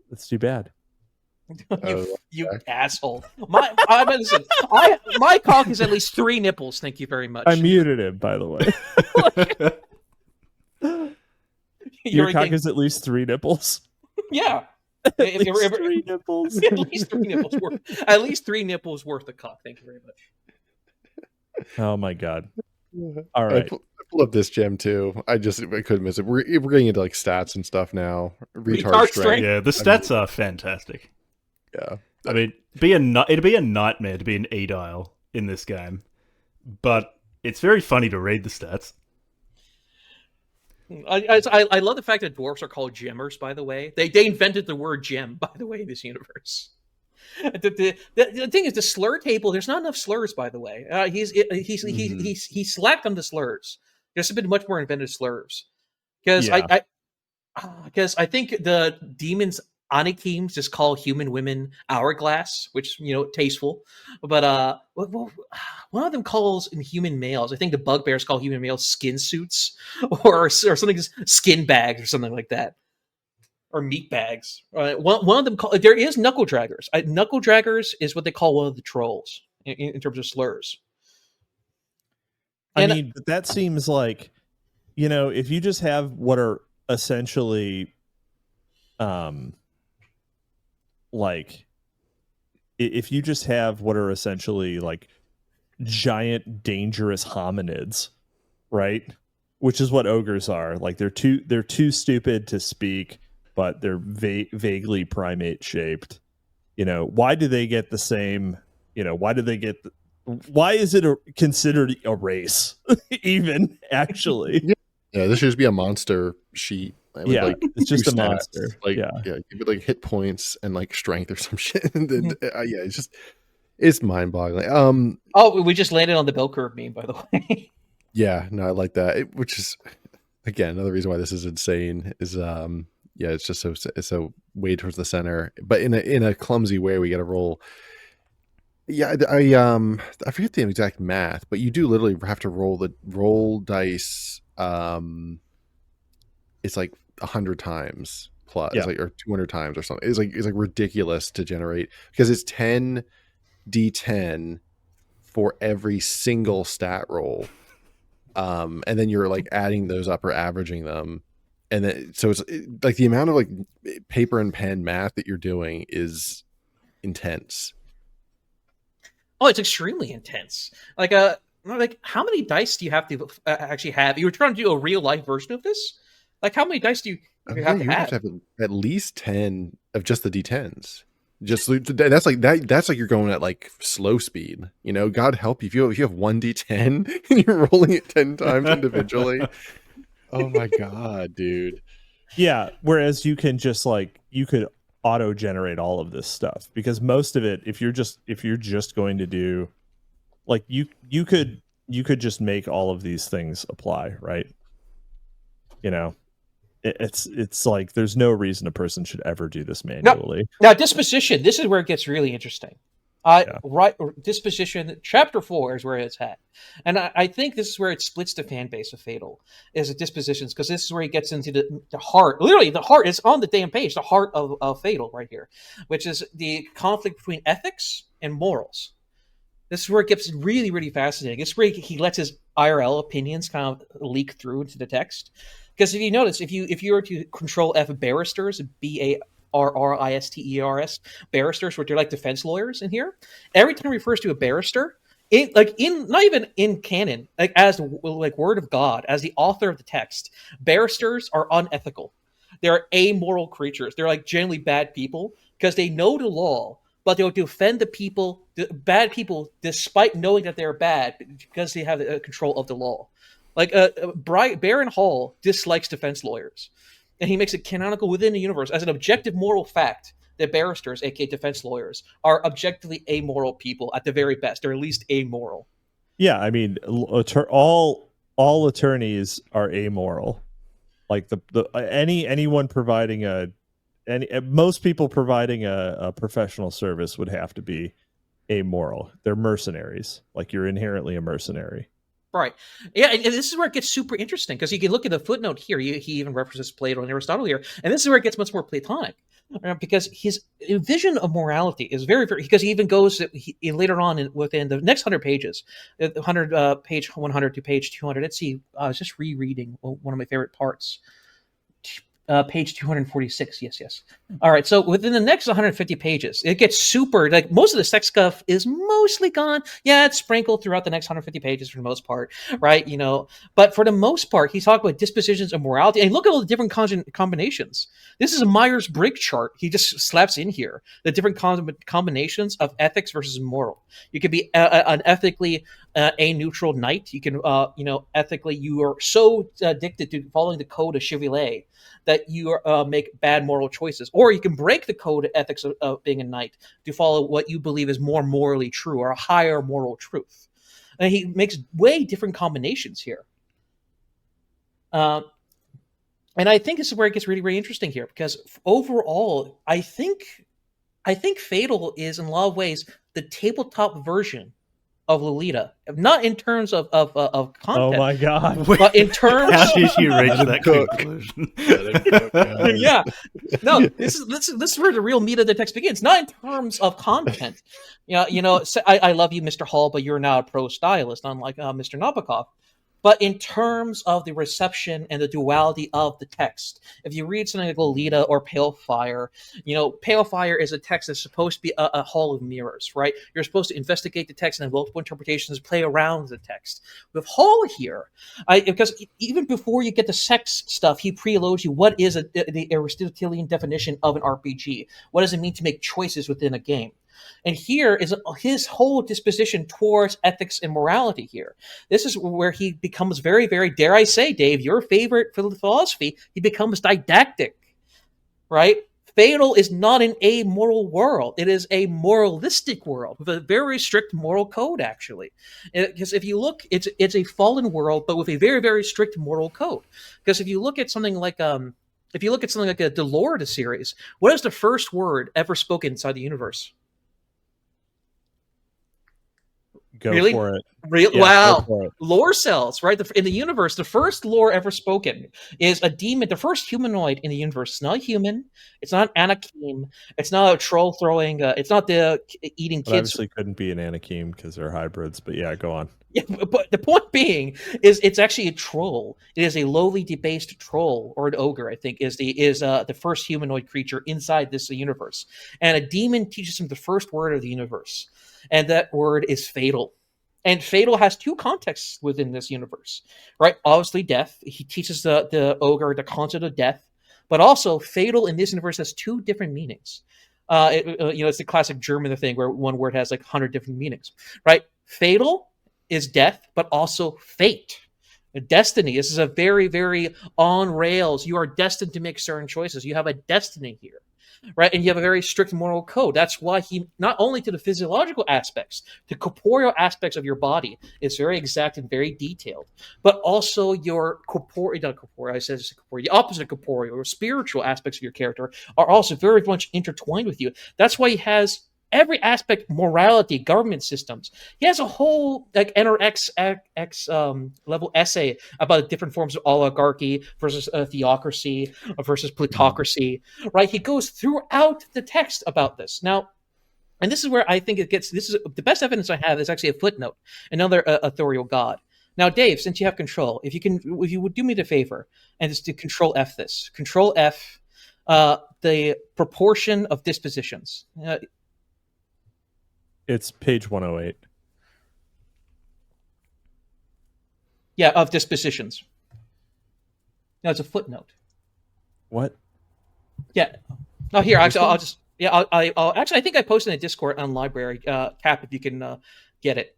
[SPEAKER 3] That's too bad.
[SPEAKER 2] you asshole. My cock is at least 3 nipples. Thank you very much.
[SPEAKER 3] I muted him, by the way. Your cock is at least 3 nipples.
[SPEAKER 2] Yeah.
[SPEAKER 3] At least 3 nipples.
[SPEAKER 2] At least 3 nipples worth. At least 3 nipples worth of cock. Thank you very much.
[SPEAKER 3] Oh my God. All right.
[SPEAKER 1] I pulled up this gem too. I couldn't miss it. We're getting into like stats and stuff now. Retard strength.
[SPEAKER 4] Yeah, the stats are fantastic.
[SPEAKER 1] Yeah.
[SPEAKER 4] I mean, it'd be a nightmare to be an Edile in this game, but it's very funny to read the stats.
[SPEAKER 2] I love the fact that dwarves are called gemmers, by the way. They invented the word gem, by the way, in this universe. The thing is, the slur table, there's not enough slurs, by the way. He's slacked on the slurs. There's been much more invented slurs. Because I think the demons Anakims just call human women hourglass, which, tasteful. But one of them calls human males. I think the bugbears call human males skin suits or something, skin bags or something like that. Or meat bags. One of them there is knuckle draggers. Knuckle draggers is what they call one of the trolls. in terms of slurs.
[SPEAKER 3] I mean, but that seems like, if you just have what are essentially, like, if you just have what are essentially like giant dangerous hominids, right? Which is what ogres are. Like they're too stupid to speak, but they're vaguely primate shaped. Why do they get the same? Why is it considered a race? Even actually,
[SPEAKER 1] yeah, this should just be a monster sheet.
[SPEAKER 3] Like it's just a monster.
[SPEAKER 1] Like with like hit points and like strength or some shit. And then, it's mind boggling.
[SPEAKER 2] We just landed on the bell curve meme, by the way.
[SPEAKER 1] Yeah, no, I like that. Which is again another reason why this is insane. Is it's just so way towards the center, but in a clumsy way. We got to roll. Yeah, I forget the exact math, but you do literally have to roll dice. It's like 100 times plus, or 200 times or something. It's like ridiculous to generate because it's 10 d10 for every single stat roll, and then you're like adding those up or averaging them, and then so it's like the amount of like paper and pen math that you're doing is intense.
[SPEAKER 2] Oh, it's extremely intense. Like how many dice do you have to actually have? You were trying to do a real life version of this. Like, how many dice do you have to have
[SPEAKER 1] at least 10 of just the d10s. Just that's like that. That's like you're going at like slow speed. God help you if you have one d10 and you're rolling it 10 times individually. Oh my god, dude.
[SPEAKER 3] Yeah. Whereas you can just you could auto generate all of this stuff, because most of it, if you're just going to do like you could just make all of these things apply, right? It's like there's no reason a person should ever do this manually.
[SPEAKER 2] Now disposition, this is where it gets really interesting. Right, disposition chapter 4 is where it's at, and I think this is where it splits the fan base of Fatal is the dispositions, because this is where he gets into the heart. Literally, the heart is on the damn page. The heart of Fatal right here, which is the conflict between ethics and morals. This is where it gets really, really fascinating. It's where he lets his IRL opinions kind of leak through into the text. Because if you notice, if you were to control F barristers, BARRISTERS, barristers, which are like defense lawyers in here, every time it refers to a barrister, not even in canon, like as like word of God, as the author of the text, barristers are unethical. They're amoral creatures. They're like generally bad people because they know the law, but they'll defend the bad people, despite knowing that they're bad because they have control of the law. Like Baron Hall dislikes defense lawyers, and he makes it canonical within the universe as an objective moral fact that barristers, aka defense lawyers, are objectively amoral people at the very best. They're at least amoral.
[SPEAKER 3] Yeah, I mean, all attorneys are amoral. Like anyone providing most people providing a professional service would have to be amoral. They're mercenaries. Like, you're inherently a mercenary.
[SPEAKER 2] Right. Yeah, and this is where it gets super interesting, because you can look at the footnote here. He even references Plato and Aristotle here, and this is where it gets much more Platonic, because his vision of morality is very, very. Because he even goes later on within the next 100 pages, page 100 to page 200. Let's see. I was just rereading one of my favorite parts. Page 246. Yes. All right. So within the next 150 pages, it gets super, like, most of the sex stuff is mostly gone. Yeah, it's sprinkled throughout the next 150 pages for the most part, right? But for the most part, he's talking about dispositions of morality. And look at all the different combinations. This is a Myers-Briggs chart. He just slaps in here the different combinations of ethics versus moral. You could be an ethically a neutral knight. You can, ethically, you are so addicted to following the code of chivalry that you make bad moral choices. Or you can break the code of ethics of being a knight to follow what you believe is more morally true or a higher moral truth. And he makes way different combinations here. And I think this is where it gets really, really interesting here, because overall, I think Fatal is, in a lot of ways, the tabletop version of Lolita, not in terms of
[SPEAKER 3] Oh
[SPEAKER 2] content,
[SPEAKER 3] my god!
[SPEAKER 2] but in terms.
[SPEAKER 4] How did you reach that
[SPEAKER 1] Cook.
[SPEAKER 4] conclusion?
[SPEAKER 2] Yeah, no, this is where the real meat of the text begins. Not in terms of content. I love you, Mr. Hall, but you're now a pro stylist, unlike Mr. Nabokov. But in terms of the reception and the duality of the text, if you read something like Lolita or Pale Fire, Pale Fire is a text that's supposed to be a hall of mirrors, right? You're supposed to investigate the text and have multiple interpretations, play around the text. With Hall here, because even before you get the sex stuff, he preloads you what is the Aristotelian definition of an RPG. What does it mean to make choices within a game? And here is his whole disposition towards ethics and morality here. This is where he becomes very, very, dare I say, Dave, your favorite philosophy, he becomes didactic, right? Fatal is not an amoral world. It is a moralistic world with a very strict moral code, actually. Because if you look, it's a fallen world, but with a very, very strict moral code. Because if you look at something like the Lord series, what is the first word ever spoken inside the universe?
[SPEAKER 3] Go
[SPEAKER 2] really?
[SPEAKER 3] for it.
[SPEAKER 2] Yeah, wow. Lore cells, right? In the universe, the first lore ever spoken is a demon, the first humanoid in the universe. It's not a human. It's not an Anakim. It's not a troll throwing. It's not the eating kids.
[SPEAKER 3] Obviously couldn't be an Anakim because they're hybrids, but yeah, go on.
[SPEAKER 2] Yeah, but the point being is it's actually a troll. It is a lowly debased troll, or an ogre, I think, is the first humanoid creature inside this universe. And a demon teaches him the first word of the universe. And that word is fatal. And fatal has two contexts within this universe, right? Obviously, death. He teaches the ogre the concept of death, but also fatal in this universe has two different meanings. It's the classic German thing where one word has like 100 different meanings, right? Fatal is death, but also fate. Destiny. This is a very, very on rails. You are destined to make certain choices. You have a destiny here. Right, and you have a very strict moral code. That's why he, not only to the physiological aspects, the corporeal aspects of your body is very exact and very detailed, but also your the opposite of corporeal, or spiritual aspects of your character are also very much intertwined with you. That's why he has every aspect, morality, government systems. He has a whole NRX level essay about different forms of oligarchy versus theocracy versus plutocracy, right? He goes throughout the text about this. Now, and this is where I think this is the best evidence I have is actually a footnote, another authorial god. Now, Dave, since you have control, if you would do me the favor and just to control F this, control F the proportion of dispositions.
[SPEAKER 3] It's page 108.
[SPEAKER 2] Yeah, of dispositions. No, it's a footnote.
[SPEAKER 3] What?
[SPEAKER 2] Yeah. No, here, actually, I'll just... Yeah, I'll actually, I think I posted in the Discord on Library. Cap, if you can get it.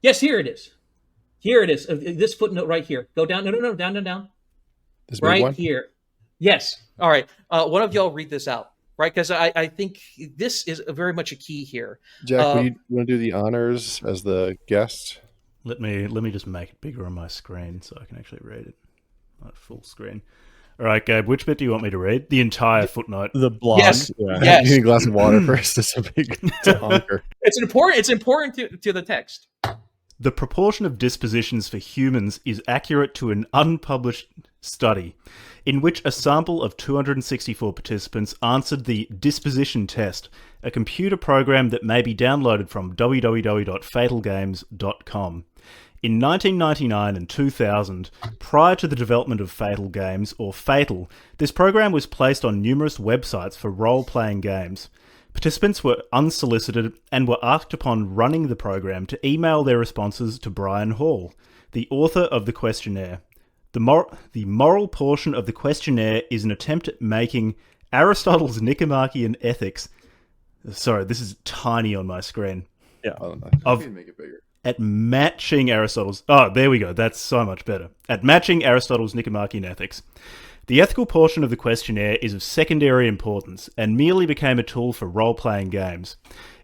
[SPEAKER 2] Yes, here it is. Here it is. This footnote right here. Go down. No, down.
[SPEAKER 1] This
[SPEAKER 2] right
[SPEAKER 1] big one?
[SPEAKER 2] Here. Yes. All right. One of y'all read this out. Right, because I think this is very much a key here.
[SPEAKER 1] Jack, you want to do the honors as the guest?
[SPEAKER 4] Let me just make it bigger on my screen so I can actually read it. Not full screen. All right, Gabe, which bit do you want me to read? The entire footnote.
[SPEAKER 3] The blog.
[SPEAKER 2] Yes.
[SPEAKER 3] Yeah.
[SPEAKER 2] Yes.
[SPEAKER 1] You need a glass of water first. It's a big honker.
[SPEAKER 2] It's important to the text.
[SPEAKER 4] The proportion of dispositions for humans is accurate to an unpublished study in which a sample of 264 participants answered the disposition test, a computer program that may be downloaded from www.fatalgames.com. In 1999 and 2000, prior to the development of Fatal Games, or F.A.T.A.L, this program was placed on numerous websites for role-playing games. Participants were unsolicited and were asked upon running the program to email their responses to Brian Hall, the author of the questionnaire. The moral portion of the questionnaire is an attempt at making Aristotle's Nicomachean Ethics... Sorry, this is tiny on my screen.
[SPEAKER 1] Yeah, I don't know. You can make it bigger.
[SPEAKER 4] At matching Aristotle's... Oh, there we go. That's so much better. At matching Aristotle's Nicomachean Ethics. The ethical portion of the questionnaire is of secondary importance and merely became a tool for role-playing games.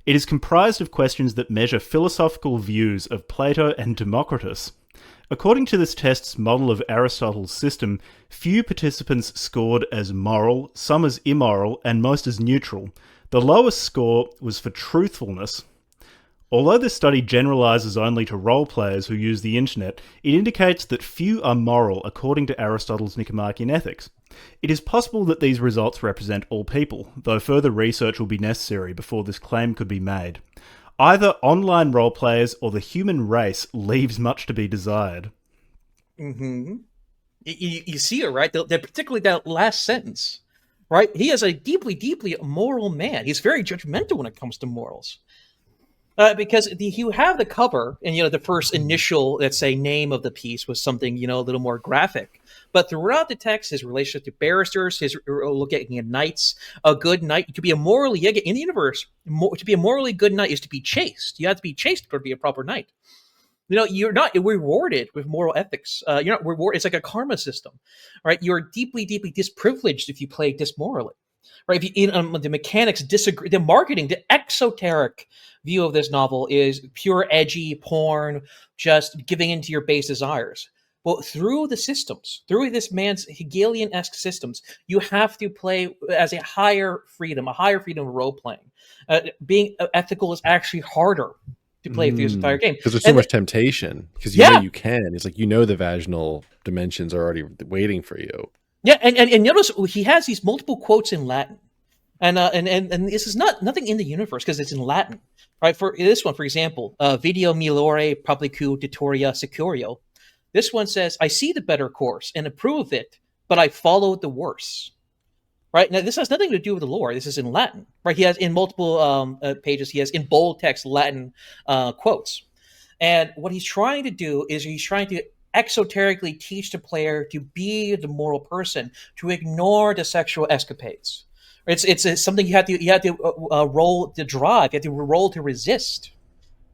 [SPEAKER 4] It is comprised of questions that measure philosophical views of Plato and Democritus. According to this test's model of Aristotle's system, few participants scored as moral, some as immoral, and most as neutral. The lowest score was for truthfulness. Although this study generalizes only to role players who use the internet, it indicates that few are moral according to Aristotle's Nicomachean Ethics. It is possible that these results represent all people, though further research will be necessary before this claim could be made. Either online role players or the human race leaves much to be desired.
[SPEAKER 2] Mm-hmm. You see it, right? Particularly that last sentence, right? He is a deeply, deeply moral man. He's very judgmental when it comes to morals. Because you have the cover, and the first initial, let's say, name of the piece was something a little more graphic. But throughout the text, his relationship to barristers, his looking at knights, a good knight to be a morally in the universe. To be a morally good knight is to be chaste. You have to be chaste to be a proper knight. You're not rewarded with moral ethics. You're not rewarded. It's like a karma system, right? You're deeply, deeply disprivileged if you play dismorally. Right, if you, the mechanics disagree, the marketing, the exoteric view of this novel is pure edgy porn, just giving into your base desires. Well, through the systems, through this man's Hegelian-esque systems, you have to play as a higher freedom of role playing. Being ethical is actually harder to play through this entire game
[SPEAKER 1] because there's so much temptation. Because you know you can. It's like the vaginal dimensions are already waiting for you.
[SPEAKER 2] Yeah, and notice he has these multiple quotes in Latin, and this is nothing in the universe because it's in Latin, right? For this one, for example, "Video milore publicu ditoria securio." This one says, "I see the better course and approve of it, but I followed the worse." Right now, this has nothing to do with the lore. This is in Latin, right? He has in multiple pages. He has in bold text Latin quotes, and what he's trying to do is he's trying to exoterically teach the player to be the moral person, to ignore the sexual escapades. It's something you have to roll to drive. You have to roll to resist,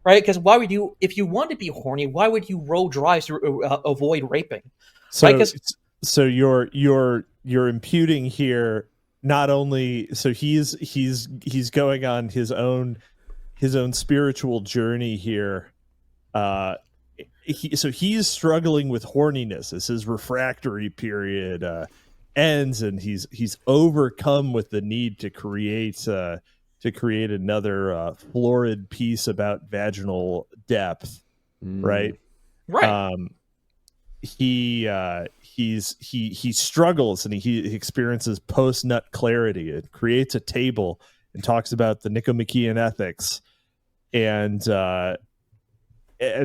[SPEAKER 2] right? Because why would you, if you want to be horny, why would you roll drives to avoid raping?
[SPEAKER 3] So,
[SPEAKER 2] right?
[SPEAKER 3] So you're imputing here not only he's going on his own spiritual journey here. So he's struggling with horniness as his refractory period ends, and he's overcome with the need to create another florid piece about vaginal depth, right?
[SPEAKER 2] Right.
[SPEAKER 3] He struggles, and he experiences post nut clarity. It creates a table and talks about the Nicomachean Ethics, and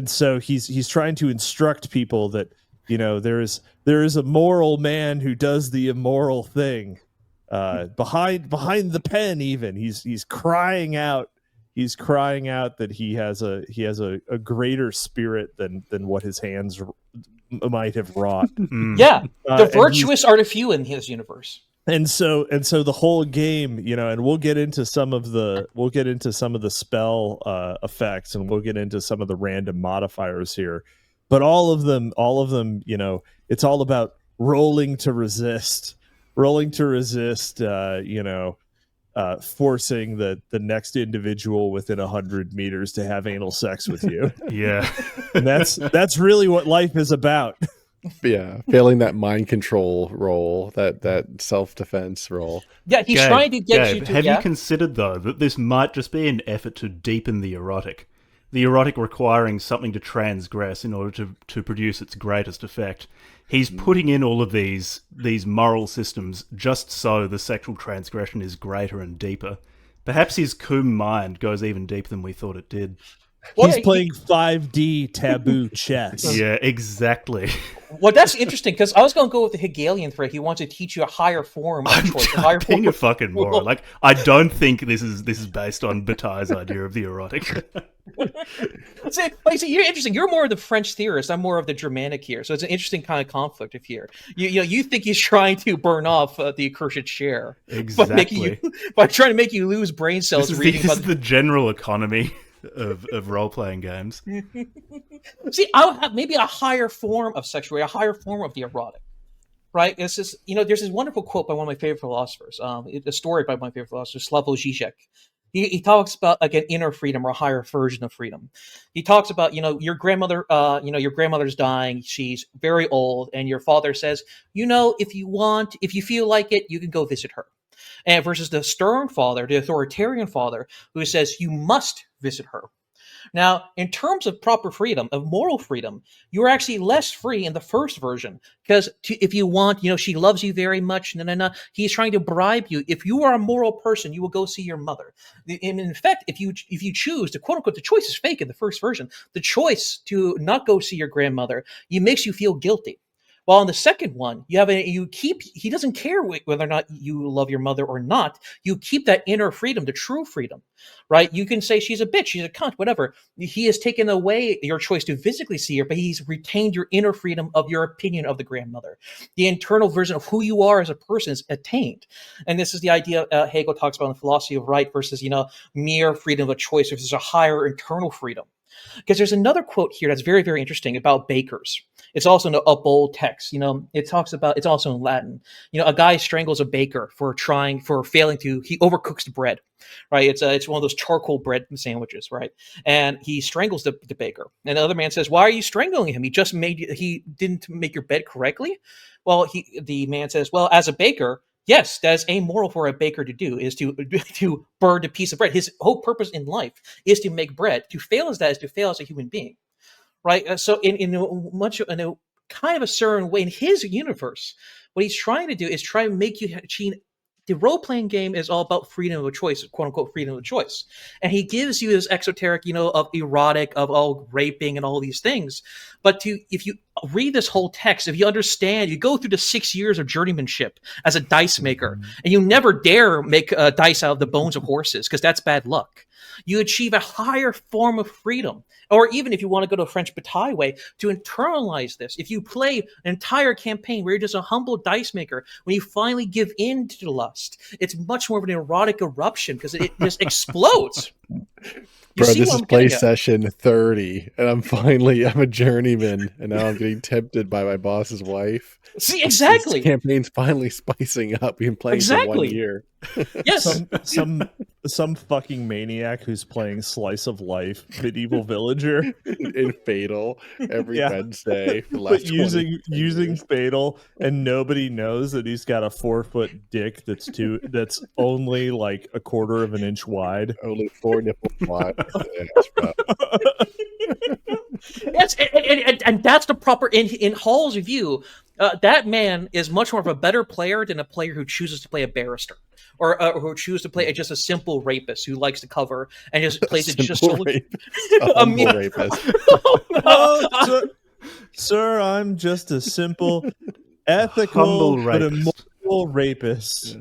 [SPEAKER 3] so he's trying to instruct people that there is a moral man who does the immoral thing behind the pen. Even he's crying out that he has a greater spirit than what his hands might have wrought.
[SPEAKER 2] Yeah, the virtuous are the few in his universe.
[SPEAKER 3] And so the whole game, and we'll get into some of the spell effects, and we'll get into some of the random modifiers here, but all of them, it's all about rolling to resist, forcing the next individual within 100 meters to have anal sex with you.
[SPEAKER 4] Yeah,
[SPEAKER 3] and that's really what life is about.
[SPEAKER 1] Yeah, failing that mind control role, that self-defense role.
[SPEAKER 2] Yeah, he's trying to get you to...
[SPEAKER 4] Have you considered, though, that this might just be an effort to deepen the erotic? The erotic requiring something to transgress in order to produce its greatest effect. He's putting in all of these moral systems just so the sexual transgression is greater and deeper. Perhaps his cum mind goes even deeper than we thought it did.
[SPEAKER 3] He's playing 5D taboo chess.
[SPEAKER 4] Yeah, exactly.
[SPEAKER 2] Well, that's interesting, because I was going to go with the Hegelian thread. He wants to teach you a higher form of choice.
[SPEAKER 4] I'm being a fucking moron. Like, I don't think this is based on Bataille's idea of the erotic.
[SPEAKER 2] See, you're interesting. You're more of the French theorist. I'm more of the Germanic here. So it's an interesting kind of conflict here. You think he's trying to burn off the accursed share.
[SPEAKER 4] Exactly.
[SPEAKER 2] By trying to make you lose brain cells
[SPEAKER 4] This is the general economy of role-playing games.
[SPEAKER 2] See, I'll have maybe a higher form of sexuality, a higher form of the erotic, right? It's just, there's this wonderful quote by one of my favorite philosophers, a story by my favorite philosopher, Slavoj Žižek. He talks about, like, an inner freedom or a higher version of freedom. He talks about, your grandmother, your grandmother's dying. She's very old. And your father says, if you feel like it, you can go visit her. and versus the stern father, the authoritarian father, who says you must visit her. Now, in terms of proper freedom, of moral freedom, you're actually less free in the first version because if you want, she loves you very much. He's trying to bribe you. If you are a moral person, you will go see your mother. And in fact, if you choose to quote unquote, the choice is fake in the first version. The choice to not go see your grandmother, it makes you feel guilty. While in the second one, he doesn't care whether or not you love your mother or not. You keep that inner freedom, the true freedom, right? You can say she's a bitch, she's a cunt, whatever. He has taken away your choice to physically see her, but he's retained your inner freedom of your opinion of the grandmother. The internal version of who you are as a person is attained. And this is the idea Hegel talks about in the philosophy of right versus, mere freedom of choice versus a higher internal freedom. Because there's another quote here that's very, very interesting about bakers. It's also in a bold text. It talks about, it's also in Latin. A guy strangles a baker for failing to, he overcooks the bread, right? It's one of those charcoal bread sandwiches, right? And he strangles the baker. And the other man says, why are you strangling him? He didn't make your bed correctly. Well, the man says, well, as a baker, yes, that is amoral for a baker to do, is to burn a piece of bread. His whole purpose in life is to make bread. To fail as that is to fail as a human being, right? So in a kind of a certain way, in his universe, what he's trying to do is try and make you the role-playing game is all about freedom of choice, quote-unquote freedom of choice. And he gives you this exoteric, of erotic, of all raping and all these things. But if you read this whole text, if you understand, you go through the 6 years of journeymanship as a dice maker, and you never dare make dice out of the bones of horses, because that's bad luck. You achieve a higher form of freedom. Or even if you want to go to a French bataille way, to internalize this. If you play an entire campaign where you're just a humble dice maker, when you finally give in to the lust, it's much more of an erotic eruption because it just explodes.
[SPEAKER 1] Bro, this is play session 30, and I'm a journeyman, and now I'm getting tempted by my boss's wife.
[SPEAKER 2] See, exactly.
[SPEAKER 1] This campaign's finally spicing up. We've been playing for 1 year.
[SPEAKER 2] Yes.
[SPEAKER 3] Some fucking maniac who's playing slice of life medieval villager
[SPEAKER 1] in F.A.T.A.L every Wednesday for the last
[SPEAKER 3] using F.A.T.A.L, and nobody knows that he's got a 4-foot dick that's only like a quarter of an inch wide,
[SPEAKER 1] only 4 nipples wide.
[SPEAKER 2] Yes, and that's the proper in Hall's view. That man is much more of a better player than a player who chooses to play a barrister or who chooses to play just a simple rapist who likes to cover and just plays it just
[SPEAKER 1] a rapist.
[SPEAKER 3] Sir, I'm just a simple, ethical, but immoral rapist.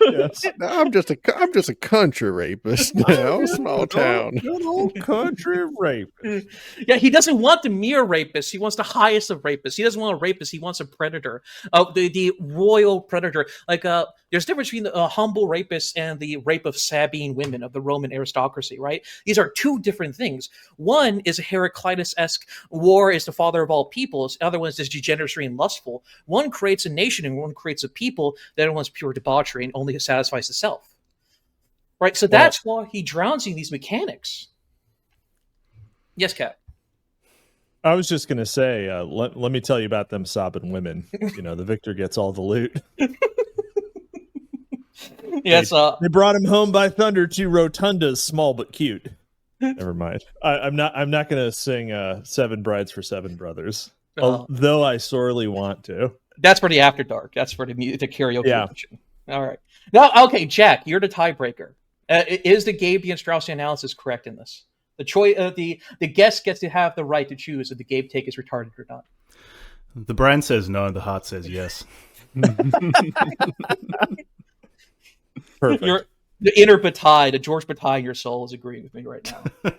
[SPEAKER 3] Yes.
[SPEAKER 1] I'm just a country rapist now, small town.
[SPEAKER 3] Good old country rapist.
[SPEAKER 2] Yeah, he doesn't want the mere rapist. He wants the highest of rapists. He doesn't want a rapist. He wants a predator. The royal predator. Like there's a difference between the humble rapist and the rape of Sabine women of the Roman aristocracy, right? These are two different things. One is a Heraclitus-esque war is the father of all peoples. The other one is just degeneracy and lustful. One creates a nation and one creates a people. The other one's pure debauchery and only satisfies the self. Right? So that's why he drowns in these mechanics. Yes, Cap.
[SPEAKER 3] I was just going to say, let me tell you about them sobbing women. The victor gets all the loot.
[SPEAKER 2] Yes,
[SPEAKER 3] they brought him home by thunder, 2 rotundas, small but cute. Never mind. I'm not going to sing 7 Brides for 7 Brothers, though I sorely want to.
[SPEAKER 2] That's for the After Dark. That's for the karaoke version. All right. Now, okay, Jack, you're the tiebreaker. Is the Gabe and Straussian analysis correct in this? The choice, the guest gets to have the right to choose if the Gabe take is retarded or not.
[SPEAKER 4] The brain says no, the heart says yes.
[SPEAKER 3] Perfect.
[SPEAKER 2] The inner Bataille, the George Bataille in your soul is agreeing with me right now.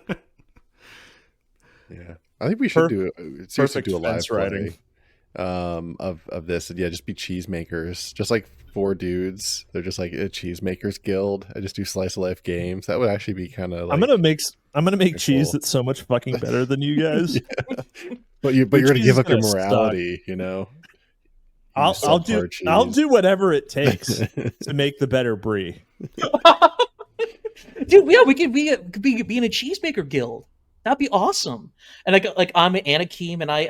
[SPEAKER 1] Yeah, I think we should do a live
[SPEAKER 3] writing
[SPEAKER 1] of this, and just be cheesemakers, just like 4 dudes. They're just like a cheesemakers guild. I just do slice of life games. That would actually be kind of like
[SPEAKER 3] I'm gonna make cheese that's so much fucking better than you guys.
[SPEAKER 1] But you're gonna give up your morality,
[SPEAKER 3] I'll do whatever it takes to make the better brie.
[SPEAKER 2] Dude, yeah, we could be in a cheesemaker guild. That'd be awesome. And like I'm an Anakim, and I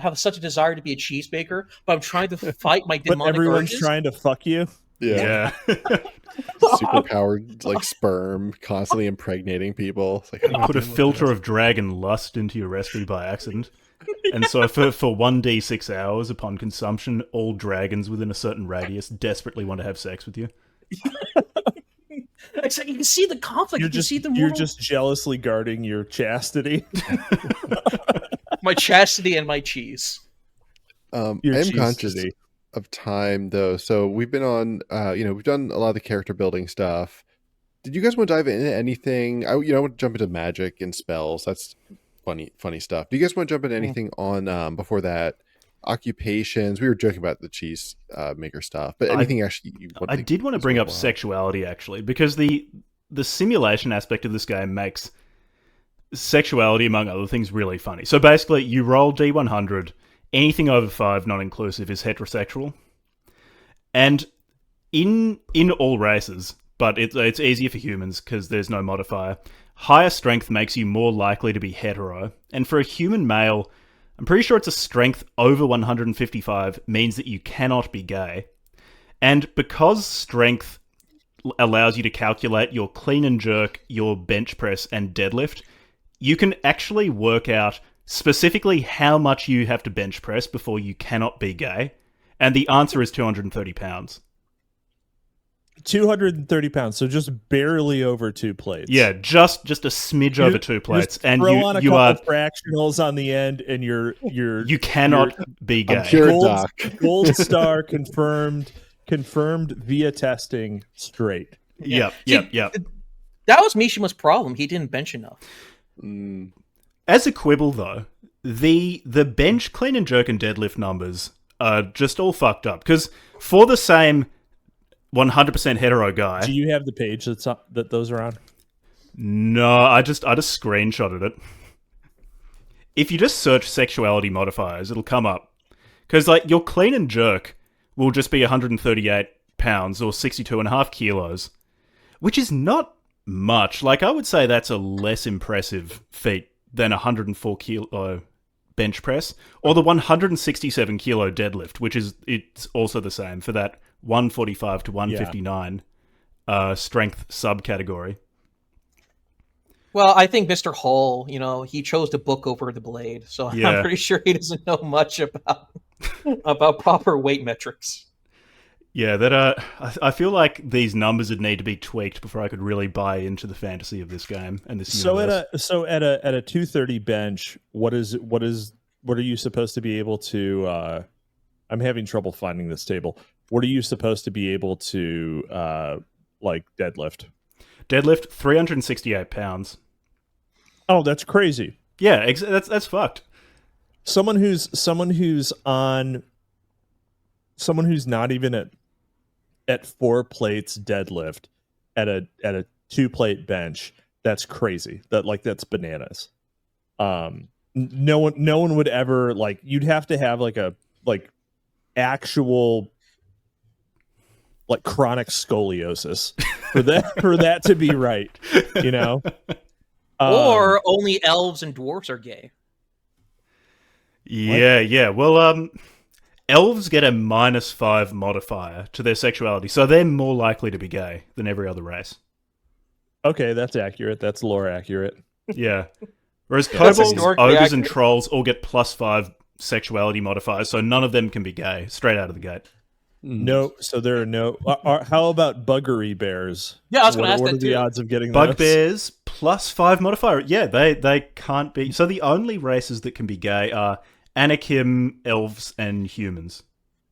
[SPEAKER 2] have such a desire to be a cheesemaker, but I'm trying to fight my demonic
[SPEAKER 3] But everyone's
[SPEAKER 2] urges.
[SPEAKER 3] trying to fuck you.
[SPEAKER 1] Yeah.
[SPEAKER 4] Yeah.
[SPEAKER 1] Super powered like sperm constantly impregnating people. It's like,
[SPEAKER 4] You put a filter of dragon lust into your recipe by accident. And so for 1d6 hours upon consumption, all dragons within a certain radius desperately want to have sex with you.
[SPEAKER 2] It's like you can see the conflict.
[SPEAKER 3] You're just jealously guarding your chastity.
[SPEAKER 2] My chastity and my cheese.
[SPEAKER 1] I
[SPEAKER 3] Your
[SPEAKER 1] am
[SPEAKER 3] cheese
[SPEAKER 1] conscious
[SPEAKER 3] city.
[SPEAKER 1] of time though. So we've been on, we've done a lot of the character building stuff. Did you guys want to dive into anything? I want to jump into magic and spells. That's funny stuff. Do you guys want to jump into anything on before that? Occupations. We were joking about the cheese maker stuff, but anything actually you want
[SPEAKER 4] I did want to bring up sexuality actually, because the simulation aspect of this game makes sexuality, among other things, really funny. So basically, you roll D100. Anything over 5, not inclusive, is heterosexual. And in all races, but it's easier for humans because there's no modifier, higher strength makes you more likely to be hetero. And for a human male, I'm pretty sure it's a strength over 155 means that you cannot be gay. And because strength allows you to calculate your clean and jerk, your bench press, and deadlift, you can actually work out specifically how much you have to bench press before you cannot be gay. And the answer is 230 pounds.
[SPEAKER 3] 230 pounds, so just barely over 2 plates.
[SPEAKER 4] Yeah, just a smidge over 2 plates,
[SPEAKER 3] just
[SPEAKER 4] and
[SPEAKER 3] throw on a
[SPEAKER 4] you
[SPEAKER 3] couple fractionals on the end, and
[SPEAKER 4] you cannot be gay.
[SPEAKER 1] I'm pure doc.
[SPEAKER 3] Gold star confirmed via testing straight.
[SPEAKER 4] Yep.
[SPEAKER 2] That was Mishima's problem. He didn't bench enough.
[SPEAKER 4] As a quibble, though, the bench, clean and jerk, and deadlift numbers are just all fucked up. Because for the same 100% hetero guy...
[SPEAKER 3] Do you have the page that those are on?
[SPEAKER 4] No, I just screenshotted it. If you just search sexuality modifiers, it'll come up. Because like your clean and jerk will just be 138 pounds or 62.5 kilos, which is not much. Like I would say that's a less impressive feat than a 104 kilo bench press, or the 167 kilo deadlift, which is it's also the same for that 145 to 159 strength subcategory.
[SPEAKER 2] Well, I think Mr. Hall, he chose the book over the blade, so
[SPEAKER 4] Yeah.
[SPEAKER 2] I'm pretty sure he doesn't know much about proper weight metrics.
[SPEAKER 4] Yeah, that I feel like these numbers would need to be tweaked before I could really buy into the fantasy of this game and this universe.
[SPEAKER 3] So at a 230 bench, what are you supposed to be able to? I'm having trouble finding this table. What are you supposed to be able to like deadlift?
[SPEAKER 4] Deadlift 368 pounds.
[SPEAKER 3] Oh, that's crazy.
[SPEAKER 4] Yeah, that's fucked.
[SPEAKER 3] Someone who's not even at 4 plates deadlift at a 2-plate bench, that's crazy. That's bananas. No one would ever, like, you'd have to have actual like chronic scoliosis for that to be right,
[SPEAKER 2] Or only elves and dwarves are gay.
[SPEAKER 4] Yeah. Well, elves get a -5 modifier to their sexuality, so they're more likely to be gay than every other race.
[SPEAKER 3] Okay, that's accurate. That's lore accurate.
[SPEAKER 4] Yeah. Whereas kobolds, ogres, and trolls all get +5 sexuality modifiers, so none of them can be gay straight out of the gate.
[SPEAKER 3] No, so there are no. How about buggery bears?
[SPEAKER 2] Yeah, I was going to ask that
[SPEAKER 3] too. What are the odds of getting
[SPEAKER 4] bugbears +5 modifier? Yeah, they can't be. So the only races that can be gay are Anakim, elves, and humans.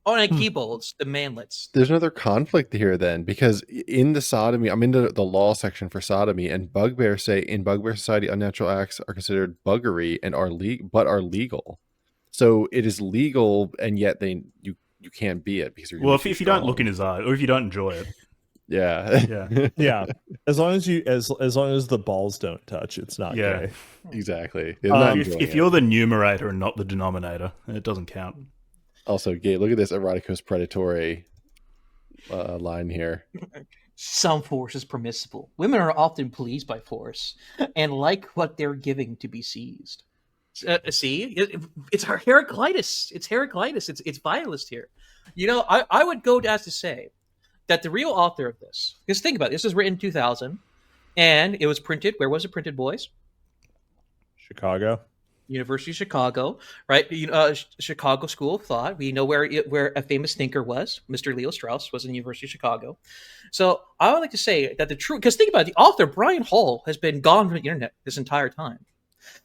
[SPEAKER 2] Oh, and kobolds, the manlets.
[SPEAKER 1] There's another conflict here then, because in the sodomy, I'm into the law section for sodomy, and bugbears say in bugbear society, unnatural acts are considered buggery and are legal. So it is legal, and yet you can't be it because you're.
[SPEAKER 4] Well, if you don't look in his eye, or if you don't enjoy it.
[SPEAKER 3] Yeah. As long as the balls don't touch, it's not gay.
[SPEAKER 1] Exactly.
[SPEAKER 4] If you're the numerator and not the denominator, it doesn't count.
[SPEAKER 1] Also, gay. Look at this eroticus predatory line here.
[SPEAKER 2] Some force is permissible. Women are often pleased by force and like what they're giving to be seized. See, it's Heraclitus. It's Heraclitus. It's violist here. I would go as to say that the real author of this, because think about it, this was written in 2000, and it was printed. Where was it printed, boys?
[SPEAKER 3] Chicago.
[SPEAKER 2] University of Chicago, right? Chicago School of Thought. We know where a famous thinker was. Mr. Leo Strauss was in the University of Chicago. So I would like to say that because think about it, the author, Brian Hall, has been gone from the internet this entire time.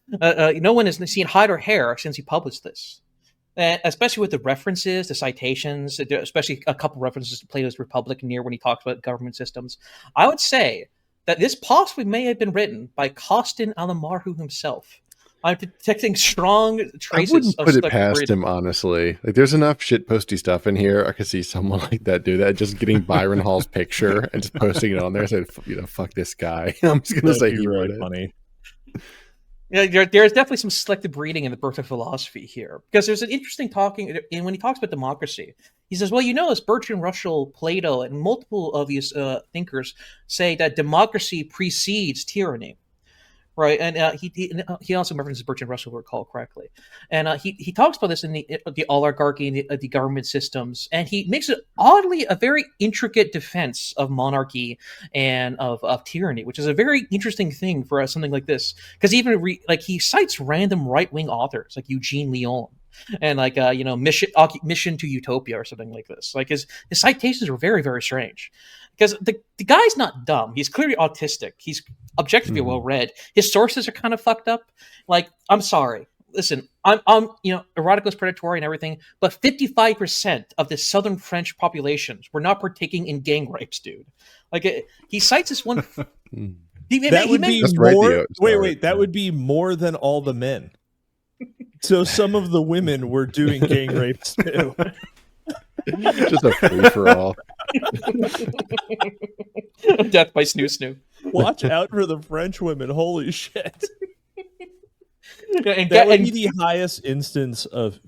[SPEAKER 2] No one has seen hide or hair since he published this. Especially with the references, the citations, especially a couple references to Plato's Republic near when he talks about government systems. I would say that this possibly may have been written by Costin Alamaru himself. I'm detecting strong traces.
[SPEAKER 1] I wouldn't put
[SPEAKER 2] of
[SPEAKER 1] it past him, honestly. Like, there's enough shitposty stuff in here. I could see someone like that do that, just getting Byron Hall's picture and just posting it on there. Saying, fuck this guy. I'm just gonna say he wrote it.
[SPEAKER 3] Funny.
[SPEAKER 2] Yeah, there's definitely some selective reading in the birth of philosophy here, because there's an interesting talking, and when he talks about democracy, he says, well, as Bertrand Russell, Plato, and multiple of these thinkers say that democracy precedes tyranny. Right, and he also references Bertrand Russell, if I recall correctly, and he talks about this in the oligarchy and the government systems, and he makes it oddly a very intricate defense of monarchy and of tyranny, which is a very interesting thing for something like this, because even he cites random right wing authors like Eugene Lyon and Mission to Utopia or something like this. Like his citations are very, very strange. Because the guy's not dumb. He's clearly autistic. He's objectively well read. His sources are kind of fucked up. Like, I'm sorry. Listen, I'm eroticalist, predatory, and everything, but 55% of the southern French populations were not partaking in gang rapes, dude. Like, he cites this one. That
[SPEAKER 3] would be more than all the men. So some of the women were doing gang rapes too.
[SPEAKER 1] Just a free for all.
[SPEAKER 2] Death by snoo.
[SPEAKER 3] Watch out for the French women. Holy shit. That would be the highest instance of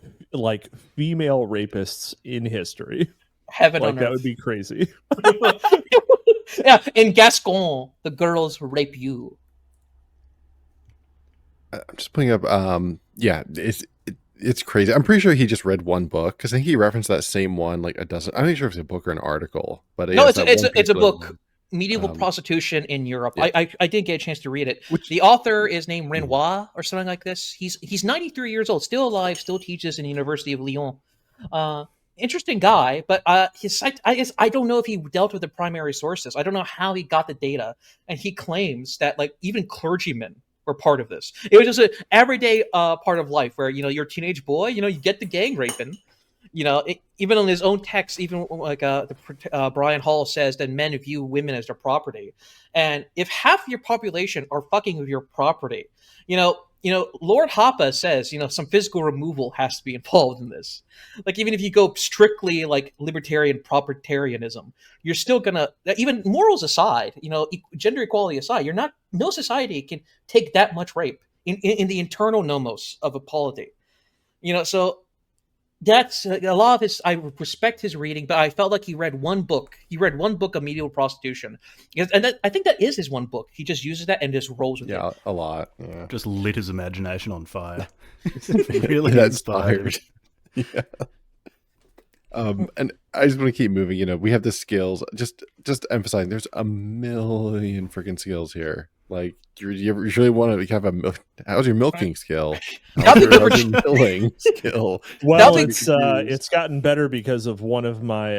[SPEAKER 3] female rapists in history.
[SPEAKER 2] Heaven on
[SPEAKER 3] that
[SPEAKER 2] earth.
[SPEAKER 3] Would be crazy.
[SPEAKER 2] Yeah, in Gascon, the girls rape you.
[SPEAKER 1] I'm just putting up. It's crazy. I'm pretty sure he just read one book, because I think he referenced that same one like a dozen. I'm not sure if it's a book or an article, but
[SPEAKER 2] no, it's a book. Medieval prostitution in Europe. Yeah. I didn't get a chance to read it. The author is named Renoir or something like this. He's 93 years old, still alive, still teaches in the University of Lyon. Interesting guy, but his site. I don't know if he dealt with the primary sources. I don't know how he got the data, and he claims that even clergymen were part of this. It was just an everyday part of life where you're a teenage boy, you get the gang raping. Even on his own text, even Brian Hall says that men view women as their property, and if half of your population are fucking with your property, Lord Hoppe says some physical removal has to be involved in this. Even if you go strictly libertarian propertarianism, you're still gonna, even morals aside, gender equality aside, no society can take that much rape in the internal nomos of a polity. So that's a lot of his. I respect his reading, but I felt like he read one book. He read one book of medieval prostitution, and I think that is his one book. He just uses that and just rolls with it.
[SPEAKER 1] Yeah, a lot. Yeah.
[SPEAKER 4] Just lit his imagination on fire. Really
[SPEAKER 1] inspired. Yeah. And I just want to keep moving. We have the skills. Just emphasizing, there's a million freaking skills here. Like, you really want to have how's your milking skill? How's your milling skill?
[SPEAKER 3] Well, it's gotten better because of one of my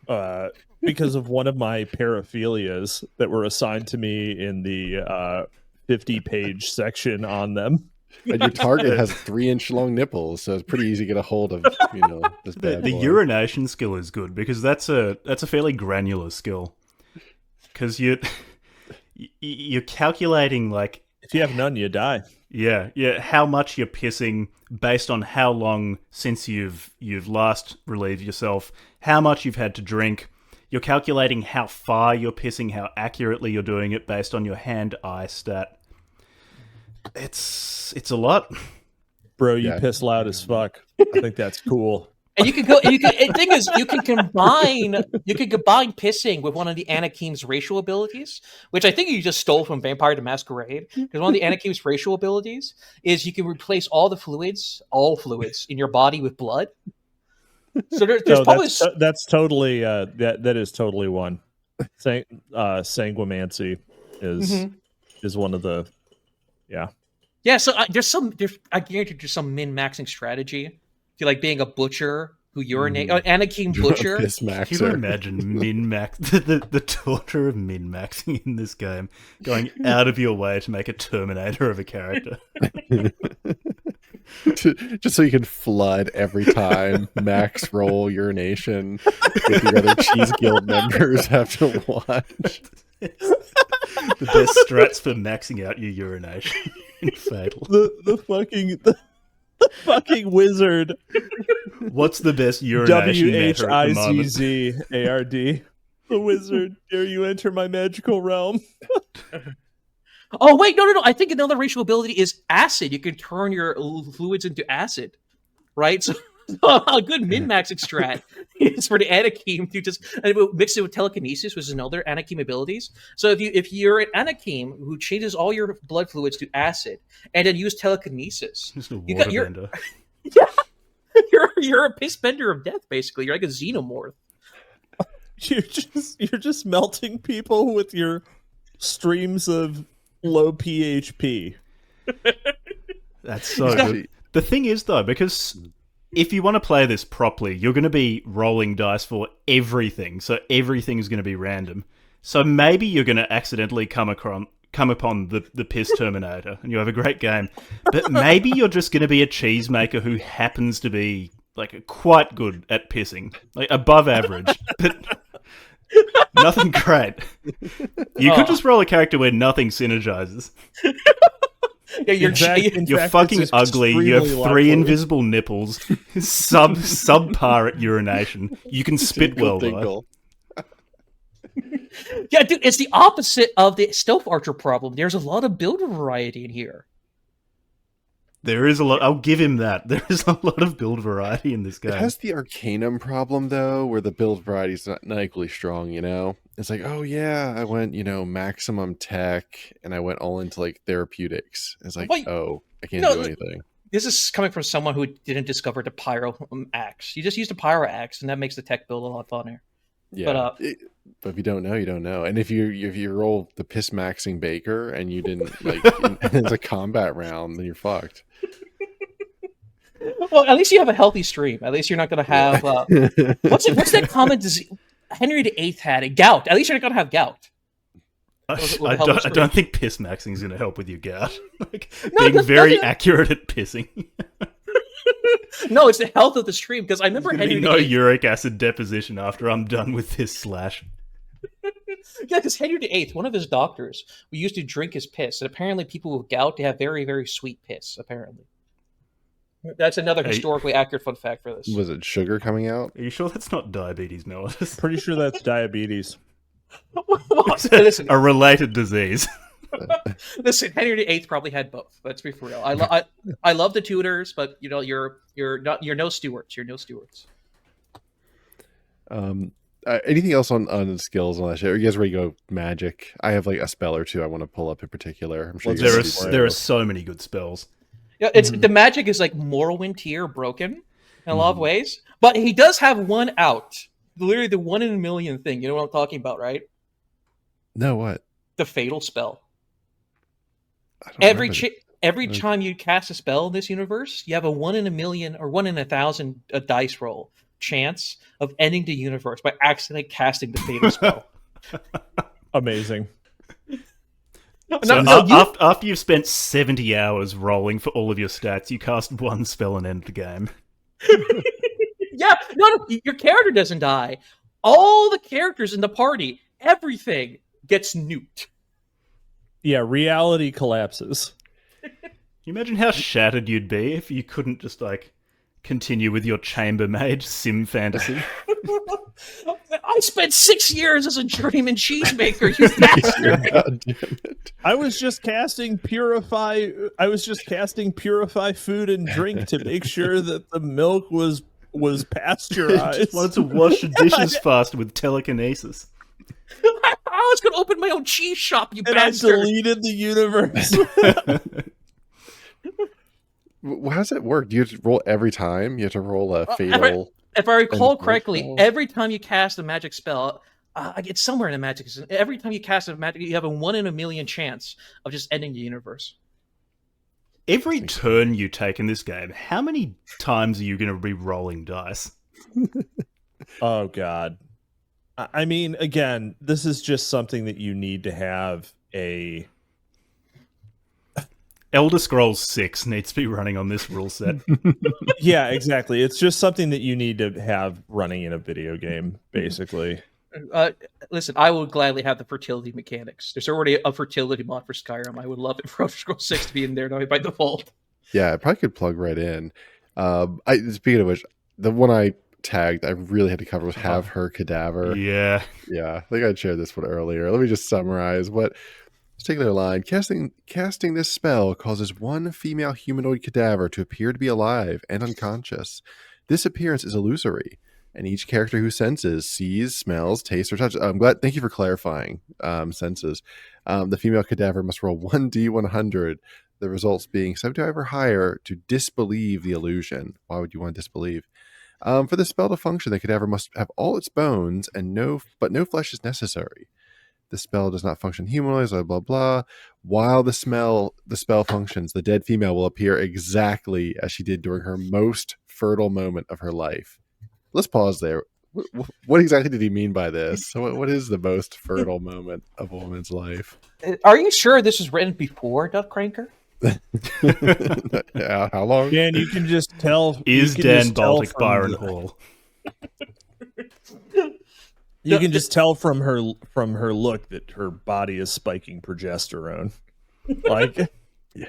[SPEAKER 3] paraphilias that were assigned to me in the 50-page section on them.
[SPEAKER 1] And your target has 3-inch long nipples, so it's pretty easy to get a hold of. This bad
[SPEAKER 4] the
[SPEAKER 1] boy.
[SPEAKER 4] urination skill is good, because that's a fairly granular skill, because you're calculating
[SPEAKER 3] if you have none, you die.
[SPEAKER 4] Yeah, how much you're pissing based on how long since you've last relieved yourself, how much you've had to drink. You're calculating how far you're pissing, how accurately you're doing it based on your hand-eye stat. It's a lot.
[SPEAKER 3] Bro, you piss loud as fuck. I think that's cool.
[SPEAKER 2] And you can go. The thing is, you can combine pissing with one of the Anakin's racial abilities, which I think you just stole from Vampire the Masquerade. Because one of the Anakin's racial abilities is you can replace all fluids in your body with blood. So there's
[SPEAKER 3] No,
[SPEAKER 2] probably
[SPEAKER 3] that's totally that is totally one. Sanguimancy is one of the
[SPEAKER 2] yeah. So there's I guarantee there's some min-maxing strategy to like being a butcher who urinate Anakim butcher.
[SPEAKER 1] Piss
[SPEAKER 4] Can you
[SPEAKER 1] maxer.
[SPEAKER 4] imagine min-max the torture of min-maxing in this game, going out of your way to make a Terminator of a character?
[SPEAKER 1] Just so you can flood every time max roll urination with the other Cheese Guild members have to watch.
[SPEAKER 4] The best strats for maxing out your urination in Fatal.
[SPEAKER 3] The fucking wizard.
[SPEAKER 4] What's the best urination meta at the moment?
[SPEAKER 3] WHIZZARD. The wizard, dare you enter my magical realm?
[SPEAKER 2] Oh wait, no. I think another racial ability is acid. You can turn your fluids into acid, right? So a good min-maxing strat is for the Anakim to just mix it with telekinesis, which is another Anakim abilities. So if you're an Anakim who changes all your blood fluids to acid and then use telekinesis,
[SPEAKER 4] Just a waterbender.
[SPEAKER 2] Yeah, you're a piss bender of death. Basically, you're like a xenomorph.
[SPEAKER 3] You're just melting people with your streams of low PHP.
[SPEAKER 4] That's so good. The thing is, though, because if you want to play this properly, you're going to be rolling dice for everything, so everything's going to be random. So maybe you're going to accidentally come upon the piss Terminator, and you have a great game. But maybe you're just going to be a cheesemaker who happens to be like quite good at pissing, like above average, but nothing great. You could just roll a character where nothing synergizes.
[SPEAKER 2] Yeah, you're
[SPEAKER 4] You're fucking ugly. You have 3 invisible nipples. Subpar at urination. You can spit well, though.
[SPEAKER 2] Yeah, dude, it's the opposite of the stealth archer problem. There's a lot of build variety in here.
[SPEAKER 4] There is a lot. I'll give him that. There is a lot of build variety in this game.
[SPEAKER 1] It has the Arcanum problem, though, where the build variety is not equally strong, you know? It's like, oh, yeah, I went, maximum tech, and I went all into, like, therapeutics. It's like, oh, I can't do anything.
[SPEAKER 2] This is coming from someone who didn't discover the pyro axe. You just used a pyro axe, and that makes the tech build a lot funner.
[SPEAKER 1] Yeah, but if you don't know, you don't know. And if you roll the piss maxing Baker and you didn't it's a combat round, then you're fucked.
[SPEAKER 2] Well, at least you have a healthy stream. At least you're not going to have what's that common disease Henry VIII had? A gout. At least you're not going to have gout.
[SPEAKER 4] I don't think piss maxing is going to help with your gout. Being very accurate at pissing.
[SPEAKER 2] No, it's the health of the stream, because I remember Henry
[SPEAKER 4] no uric acid deposition after I'm done with this slash.
[SPEAKER 2] Yeah, because Henry VIII, one of his doctors, we used to drink his piss, and apparently people with gout, they have very, very sweet piss, apparently. That's another historically accurate fun fact for this.
[SPEAKER 1] Was it sugar coming out?
[SPEAKER 4] Are you sure that's not diabetes mellitus?
[SPEAKER 3] Pretty sure that's diabetes.
[SPEAKER 2] Listen,
[SPEAKER 4] a related disease.
[SPEAKER 2] Listen, Henry VIII probably had both. Let's be for real. I love the Tudors, but you're no Stuarts. You're no Stuarts.
[SPEAKER 1] Anything else on skills and all that shit? Are you guys ready to go magic? I have like a spell or two I want to pull up in particular. I'm sure
[SPEAKER 4] there are so many good spells.
[SPEAKER 2] Yeah, the magic is like Morrowind tier broken in a lot of ways, but he does have one out. Literally the 1 in a million thing. You know what I'm talking about, right?
[SPEAKER 1] No, what?
[SPEAKER 2] The Fatal spell. Every time you cast a spell in this universe, you have a 1 in a million or 1 in 1,000 dice roll chance of ending the universe by accidentally casting the Fatal spell.
[SPEAKER 3] Amazing.
[SPEAKER 4] After you've spent 70 hours rolling for all of your stats, you cast one spell and end the game.
[SPEAKER 2] Yeah, no, your character doesn't die. All the characters in the party, everything gets nuked.
[SPEAKER 3] Yeah, reality collapses.
[SPEAKER 4] Can you imagine how shattered you'd be if you couldn't just continue with your chambermaid sim fantasy?
[SPEAKER 2] I spent 6 years as a journeyman cheesemaker, you bastard.
[SPEAKER 1] God damn it.
[SPEAKER 3] I was just casting purify food and drink to make sure that the milk was pasteurized.
[SPEAKER 4] Just wanted to wash the dishes faster with telekinesis.
[SPEAKER 2] I was going to open my own cheese shop, you bastard.
[SPEAKER 3] I deleted the universe.
[SPEAKER 1] How does it work? Do you have to roll every time? You have to roll a fatal...
[SPEAKER 2] If I recall correctly,
[SPEAKER 1] spells?
[SPEAKER 2] every time you cast a magic spell, it's somewhere in the magic. Every time you cast a magic, you have a 1 in a million chance of just ending the universe.
[SPEAKER 4] Every turn you take in this game, how many times are you going to be rolling dice?
[SPEAKER 3] Oh, God. I mean, again, this is just something that you need to have a...
[SPEAKER 4] Elder Scrolls 6 needs to be running on this rule set.
[SPEAKER 3] Yeah, exactly. It's just something that you need to have running in a video game, basically.
[SPEAKER 2] Listen, I would gladly have the fertility mechanics. There's already a fertility mod for Skyrim. I would love it for Elder Scrolls 6 to be in there by default.
[SPEAKER 1] Yeah, I probably could plug right in. Speaking of which, the one I tagged, I really had to cover was Have Her Cadaver.
[SPEAKER 4] Yeah.
[SPEAKER 1] Yeah, I think I shared this one earlier. Let me just summarize what particular line. Casting this spell causes one female humanoid cadaver to appear to be alive and unconscious. This appearance is illusory, and each character who senses, sees, smells, tastes, or touches. I'm glad. Thank you for clarifying senses. The female cadaver must roll 1d100. The results being 75 or higher to disbelieve the illusion. Why would you want to disbelieve? For the spell to function, the cadaver must have all its bones, but no flesh is necessary. The spell does not function humanoid, blah, blah, blah. While the spell functions, the dead female will appear exactly as she did during her most fertile moment of her life. Let's pause there. What exactly did he mean by this? What is the most fertile moment of a woman's life?
[SPEAKER 2] Are you sure this was written before Duck Cranker?
[SPEAKER 1] Yeah, how long?
[SPEAKER 3] Dan, you can just tell.
[SPEAKER 4] Is Dan Baltic Byron Hall?
[SPEAKER 3] You can just tell from her look that her body is spiking progesterone. Like,
[SPEAKER 1] Yeah.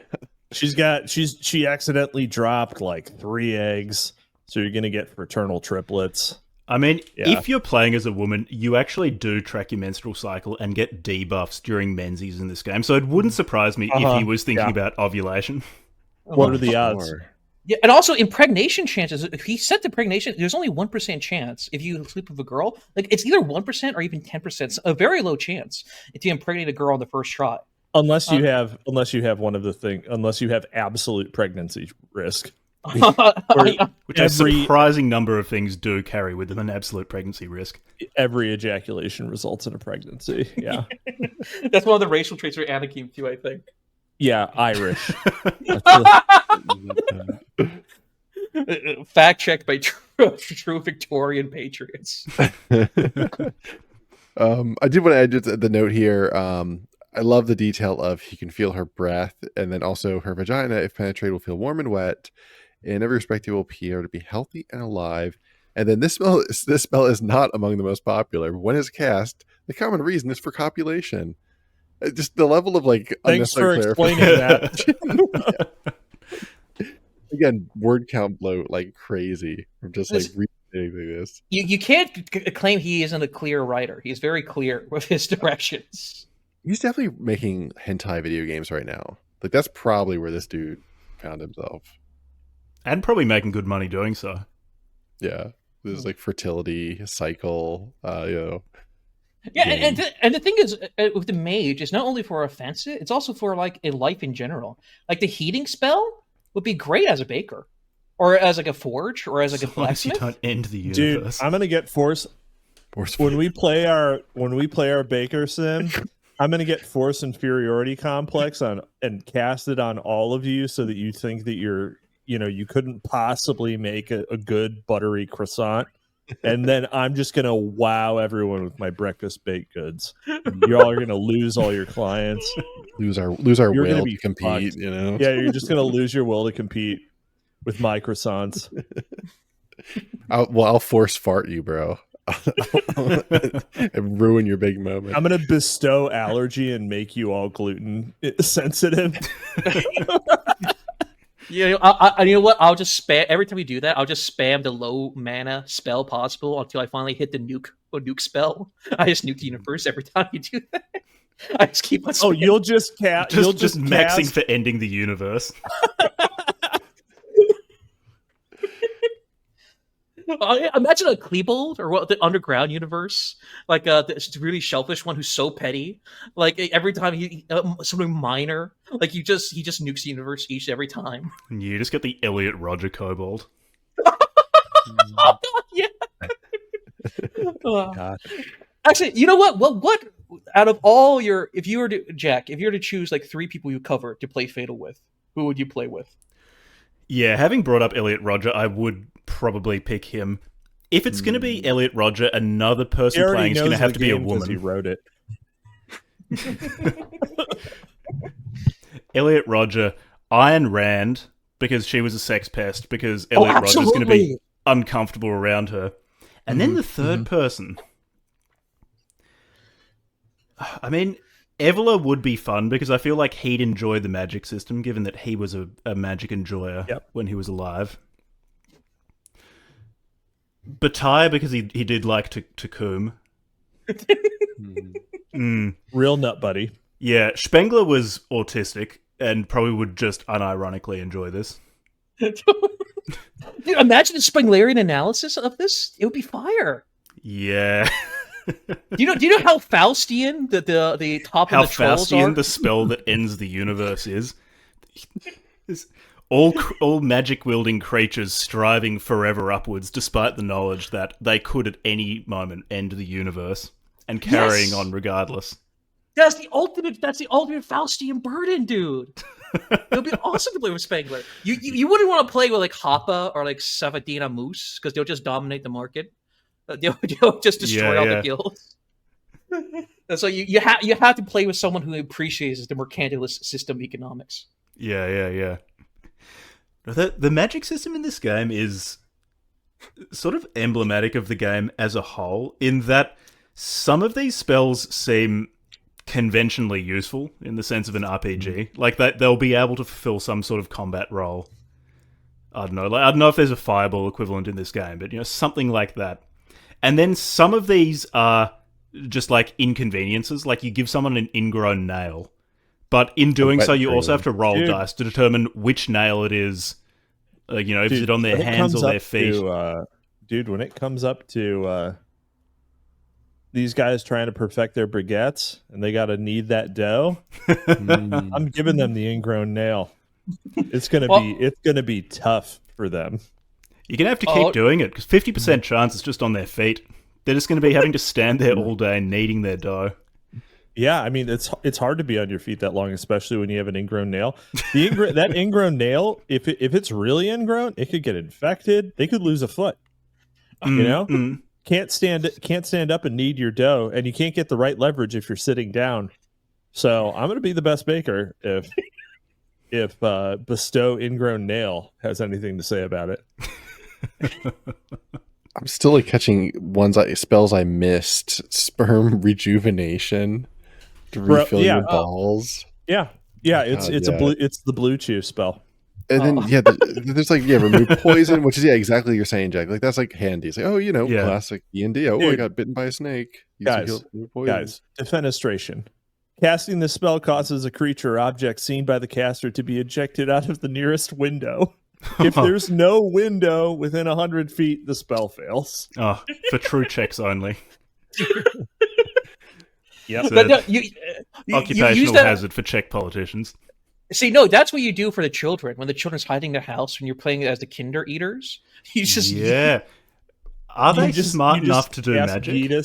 [SPEAKER 3] she accidentally dropped like 3 eggs, so you're gonna get fraternal triplets.
[SPEAKER 4] I mean,
[SPEAKER 3] Yeah.
[SPEAKER 4] if you're playing as a woman, you actually do track your menstrual cycle and get debuffs during menses in this game. So it wouldn't surprise me if he was thinking about ovulation.
[SPEAKER 3] What are the odds?
[SPEAKER 1] Sure.
[SPEAKER 2] Yeah, and also impregnation chances. If he set the impregnation, there's only 1% chance if you sleep with a girl. Like it's either 1% or even 10%. A very low chance if you impregnate a girl on the first try.
[SPEAKER 3] Unless you have one of the thing. Unless you have absolute pregnancy risk.
[SPEAKER 4] Which a surprising number of things do carry with them an absolute pregnancy risk.
[SPEAKER 3] Every ejaculation results in a pregnancy. Yeah.
[SPEAKER 2] That's one of the racial traits for Anakim too, I think.
[SPEAKER 3] Yeah, Irish.
[SPEAKER 2] Fact checked by true Victorian patriots.
[SPEAKER 1] I did want to add just the note here. I love the detail of he can feel her breath, and then also her vagina, if penetrated, will feel warm and wet. In every respect, it will appear to be healthy and alive. And then this spell is not among the most popular. When it's cast, the common reason is for copulation. Just the level of like.
[SPEAKER 3] Thanks for explaining that.
[SPEAKER 1] Again, word count bloat like crazy. I'm just like reading this.
[SPEAKER 2] You can't claim he isn't a clear writer. He's very clear with his directions.
[SPEAKER 1] He's definitely making hentai video games right now. Like that's probably where this dude found himself.
[SPEAKER 4] And probably making good money doing so.
[SPEAKER 1] Yeah, there's like fertility cycle.
[SPEAKER 2] Yeah, and the thing is, with the mage, it's not only for offensive; it's also for like a life in general. Like the heating spell would be great as a baker, or as like a forge, or as like a blacksmith.
[SPEAKER 4] You don't end the universe.
[SPEAKER 3] Dude, I'm gonna get force when we play our baker sim. I'm gonna get force inferiority complex on and cast it on all of you, so that you think that you couldn't possibly make a good buttery croissant. And then I'm just gonna wow everyone with my breakfast baked goods. Y'all are gonna lose all your clients,
[SPEAKER 1] lose our
[SPEAKER 3] You're
[SPEAKER 1] will
[SPEAKER 3] gonna
[SPEAKER 1] to
[SPEAKER 3] be
[SPEAKER 1] compete.
[SPEAKER 3] fucked.
[SPEAKER 1] You know,
[SPEAKER 3] Yeah, you're just gonna lose your will to compete with my croissants.
[SPEAKER 1] I'll force fart you, bro, and ruin your big moment.
[SPEAKER 3] I'm gonna bestow allergy and make you all gluten sensitive.
[SPEAKER 2] You know, you know what? I'll just spam every time we do that. I'll just spam the low mana spell possible until I finally hit the nuke spell. I just nuke the universe every time you do that. I just keep on.
[SPEAKER 3] Oh, you'll just cast.
[SPEAKER 4] You'll just maxing for ending the universe.
[SPEAKER 2] Imagine a Klebold or what the underground universe, like this really shellfish one who's so petty. Like every time he something minor, like he just nukes the universe every time.
[SPEAKER 4] And you just get the Elliot Roger kobold.
[SPEAKER 2] Yeah.
[SPEAKER 3] God.
[SPEAKER 2] Actually, you know what? Well, what out of all your, if you were to choose like 3 people you cover to play Fatal with, who would you play with?
[SPEAKER 4] Yeah, having brought up Elliot Rodger, I would probably pick him. If it's going to be Elliot Rodger, another person playing is going to have to be a woman.
[SPEAKER 3] He wrote it.
[SPEAKER 4] Elliot Rodger, Ayn Rand, because she was a sex pest, because Elliot Rodger's going to be uncomfortable around her. And then the third person. I mean, Evola would be fun because I feel like he'd enjoy the magic system, given that he was a magic enjoyer when he was alive. Bataille, because he did like to coom.
[SPEAKER 3] Real nut buddy.
[SPEAKER 4] Yeah, Spengler was autistic and probably would just unironically enjoy this.
[SPEAKER 2] Dude, imagine a Spenglerian analysis of this. It would be fire.
[SPEAKER 4] Yeah.
[SPEAKER 2] Do you know how Faustian the top
[SPEAKER 4] how
[SPEAKER 2] of the trolls
[SPEAKER 4] Faustian
[SPEAKER 2] are?
[SPEAKER 4] the spell that ends the universe is? All magic-wielding creatures striving forever upwards, despite the knowledge that they could at any moment end the universe, and carrying on regardless.
[SPEAKER 2] That's the ultimate Faustian burden, dude. It would be awesome to play with Spengler. You wouldn't want to play with like Hoppa or like Savadina Moose because they'll just dominate the market. They'll just destroy all the guilds. And so you have to play with someone who appreciates the mercantilist system economics.
[SPEAKER 4] Yeah. The magic system in this game is sort of emblematic of the game as a whole, in that some of these spells seem conventionally useful in the sense of an RPG. Like that they'll be able to fulfill some sort of combat role. I don't know if there's a fireball equivalent in this game, but something like that. And then some of these are just like inconveniences, like you give someone an ingrown nail, but in doing so you also have to roll dice to determine which nail it is. If it's on their hands or their feet.
[SPEAKER 3] When it comes up to these guys trying to perfect their baguettes and they got to knead that dough, I'm giving them the ingrown nail. It's gonna be tough for them.
[SPEAKER 4] You're gonna have to keep doing it because 50% chance it's just on their feet. They're just gonna be having to stand there all day kneading their dough.
[SPEAKER 3] Yeah, I mean it's hard to be on your feet that long, especially when you have an ingrown nail. That ingrown nail, if it's really ingrown, it could get infected. They could lose a foot. Can't stand up and knead your dough, and you can't get the right leverage if you're sitting down. So I'm going to be the best baker if Bestow Ingrown Nail has anything to say about it.
[SPEAKER 1] I'm still catching spells I missed. Sperm rejuvenation to refill your balls.
[SPEAKER 3] Yeah. It's the blue chew spell.
[SPEAKER 1] And then there's remove poison, which is exactly what you're saying, Jack. Like that's handy. It's like, classic D&D. I got bitten by a snake.
[SPEAKER 3] Guys, defenestration. Casting this spell causes a creature or object seen by the caster to be ejected out of the nearest window. If there's no window within 100 feet, the spell fails.
[SPEAKER 4] Oh, for true checks only.
[SPEAKER 3] Yep.
[SPEAKER 2] But no,
[SPEAKER 4] occupational hazard for Czech politicians.
[SPEAKER 2] See, no, that's what you do for the children. When the children's hiding in their house, when you're playing as the Kinder Eaters, you just
[SPEAKER 4] Are they smart enough to do magic?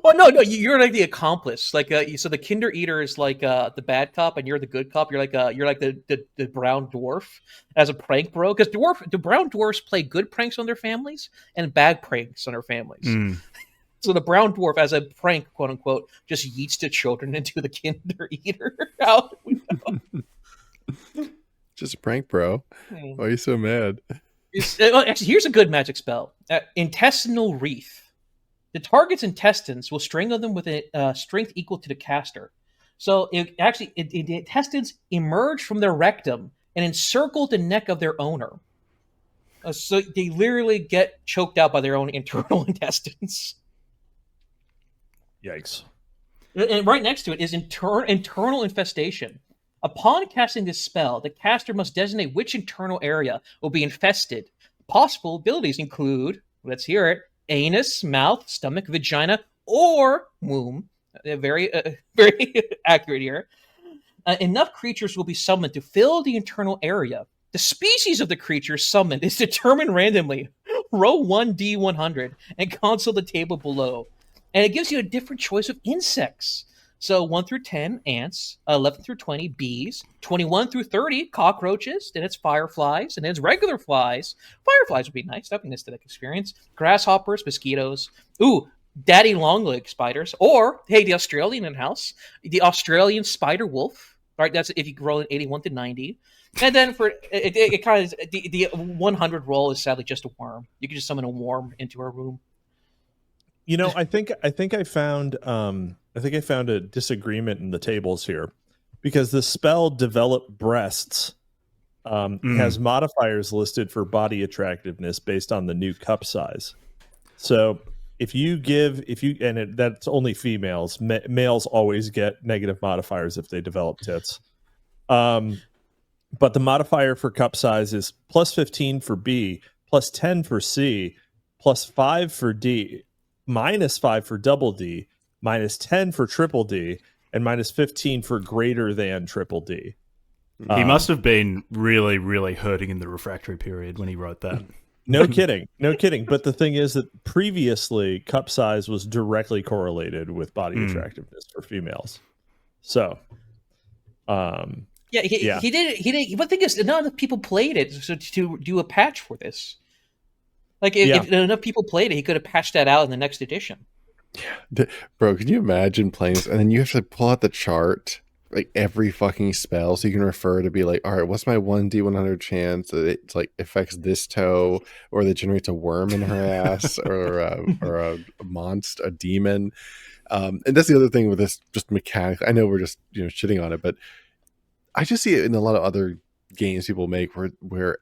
[SPEAKER 2] Well, no, you're like the accomplice. Like, so the Kinder Eater is like the bad cop, and you're the good cop. You're like the brown dwarf as a prank bro, because the brown dwarfs play good pranks on their families and bad pranks on their families. So the brown dwarf, as a prank, quote unquote, just yeets the children into the Kinder Eater out.
[SPEAKER 1] Just a prank, bro. Why are you so mad?
[SPEAKER 2] Actually, here's a good magic spell: Intestinal Wreath. The target's intestines will strangle them with a strength equal to the caster. So the intestines emerge from their rectum and encircle the neck of their owner. So they literally get choked out by their own internal intestines.
[SPEAKER 3] Yikes.
[SPEAKER 2] And right next to it is internal infestation. Upon casting this spell, the caster must designate which internal area will be infested. Possible abilities include, let's hear it, anus, mouth, stomach, vagina, or womb. Very accurate here. Enough creatures will be summoned to fill the internal area. The species of the creature summoned is determined randomly. Roll 1d100 and console the table below. And it gives you a different choice of insects. So 1 through 10, ants. 11 through 20, bees. 21 through 30, cockroaches. Then it's fireflies. And then it's regular flies. Fireflies would be nice. That'd be an aesthetic experience. Grasshoppers, mosquitoes. Ooh, daddy long-leg spiders. Or, hey, the Australian in-house. The Australian spider wolf. All right, that's if you roll an 81 to 90. And then for it kind of the 100 roll is sadly just a worm. You can just summon a worm into our room.
[SPEAKER 3] You know, I think I found a disagreement in the tables here, because the spell Develop Breasts has modifiers listed for body attractiveness based on the new cup size. So that's only females. Males always get negative modifiers if they develop tits. But the modifier for cup size is plus 15 for B, plus 10 for C, plus 5 for D, minus 5 for double D, minus 10 for triple D, and minus 15 for greater than triple D.
[SPEAKER 4] He must have been really, really hurting in the refractory period when he wrote that.
[SPEAKER 3] No kidding. No kidding. But the thing is that previously cup size was directly correlated with body attractiveness for females. So,
[SPEAKER 2] he did. But the thing is, not enough people played it to do a patch for this. Like, if enough people played it, he could have patched that out in the next edition.
[SPEAKER 1] Yeah. Bro, can you imagine playing this? And then you have to pull out the chart, like every fucking spell, so you can refer to be like, all right, what's my 1d100 chance that it like affects this toe, or that generates a worm in her ass, or a monster, a demon. And that's the other thing with this, just mechanics. I know we're just shitting on it, but I just see it in a lot of other games people make where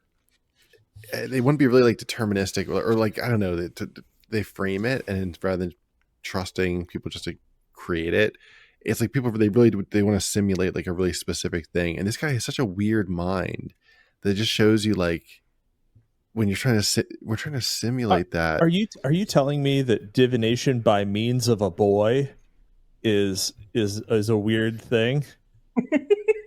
[SPEAKER 1] they want to be really like deterministic, or like, I don't know, they frame it, and rather than trusting people just to create it, it's like people they want to simulate like a really specific thing. And this guy has such a weird mind that it just shows you, like, when you're we're trying to simulate that.
[SPEAKER 3] Are you telling me that divination by means of a boy is a weird thing?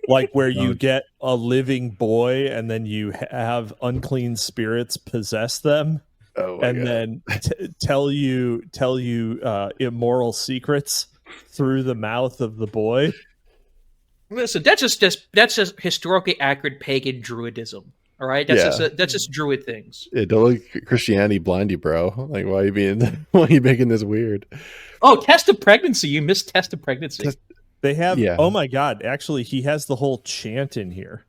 [SPEAKER 3] Like where you get a living boy and then you have unclean spirits possess them, and then tell you immoral secrets through the mouth of the boy.
[SPEAKER 2] Listen, that's just historically accurate pagan druidism. All right, that's just druid things.
[SPEAKER 1] Yeah, don't let Christianity blind you, bro. Like, why are you making this weird?
[SPEAKER 2] Oh, test of pregnancy. You missed test of pregnancy.
[SPEAKER 3] They have. Yeah. Oh my God! Actually, he has the whole chant in here.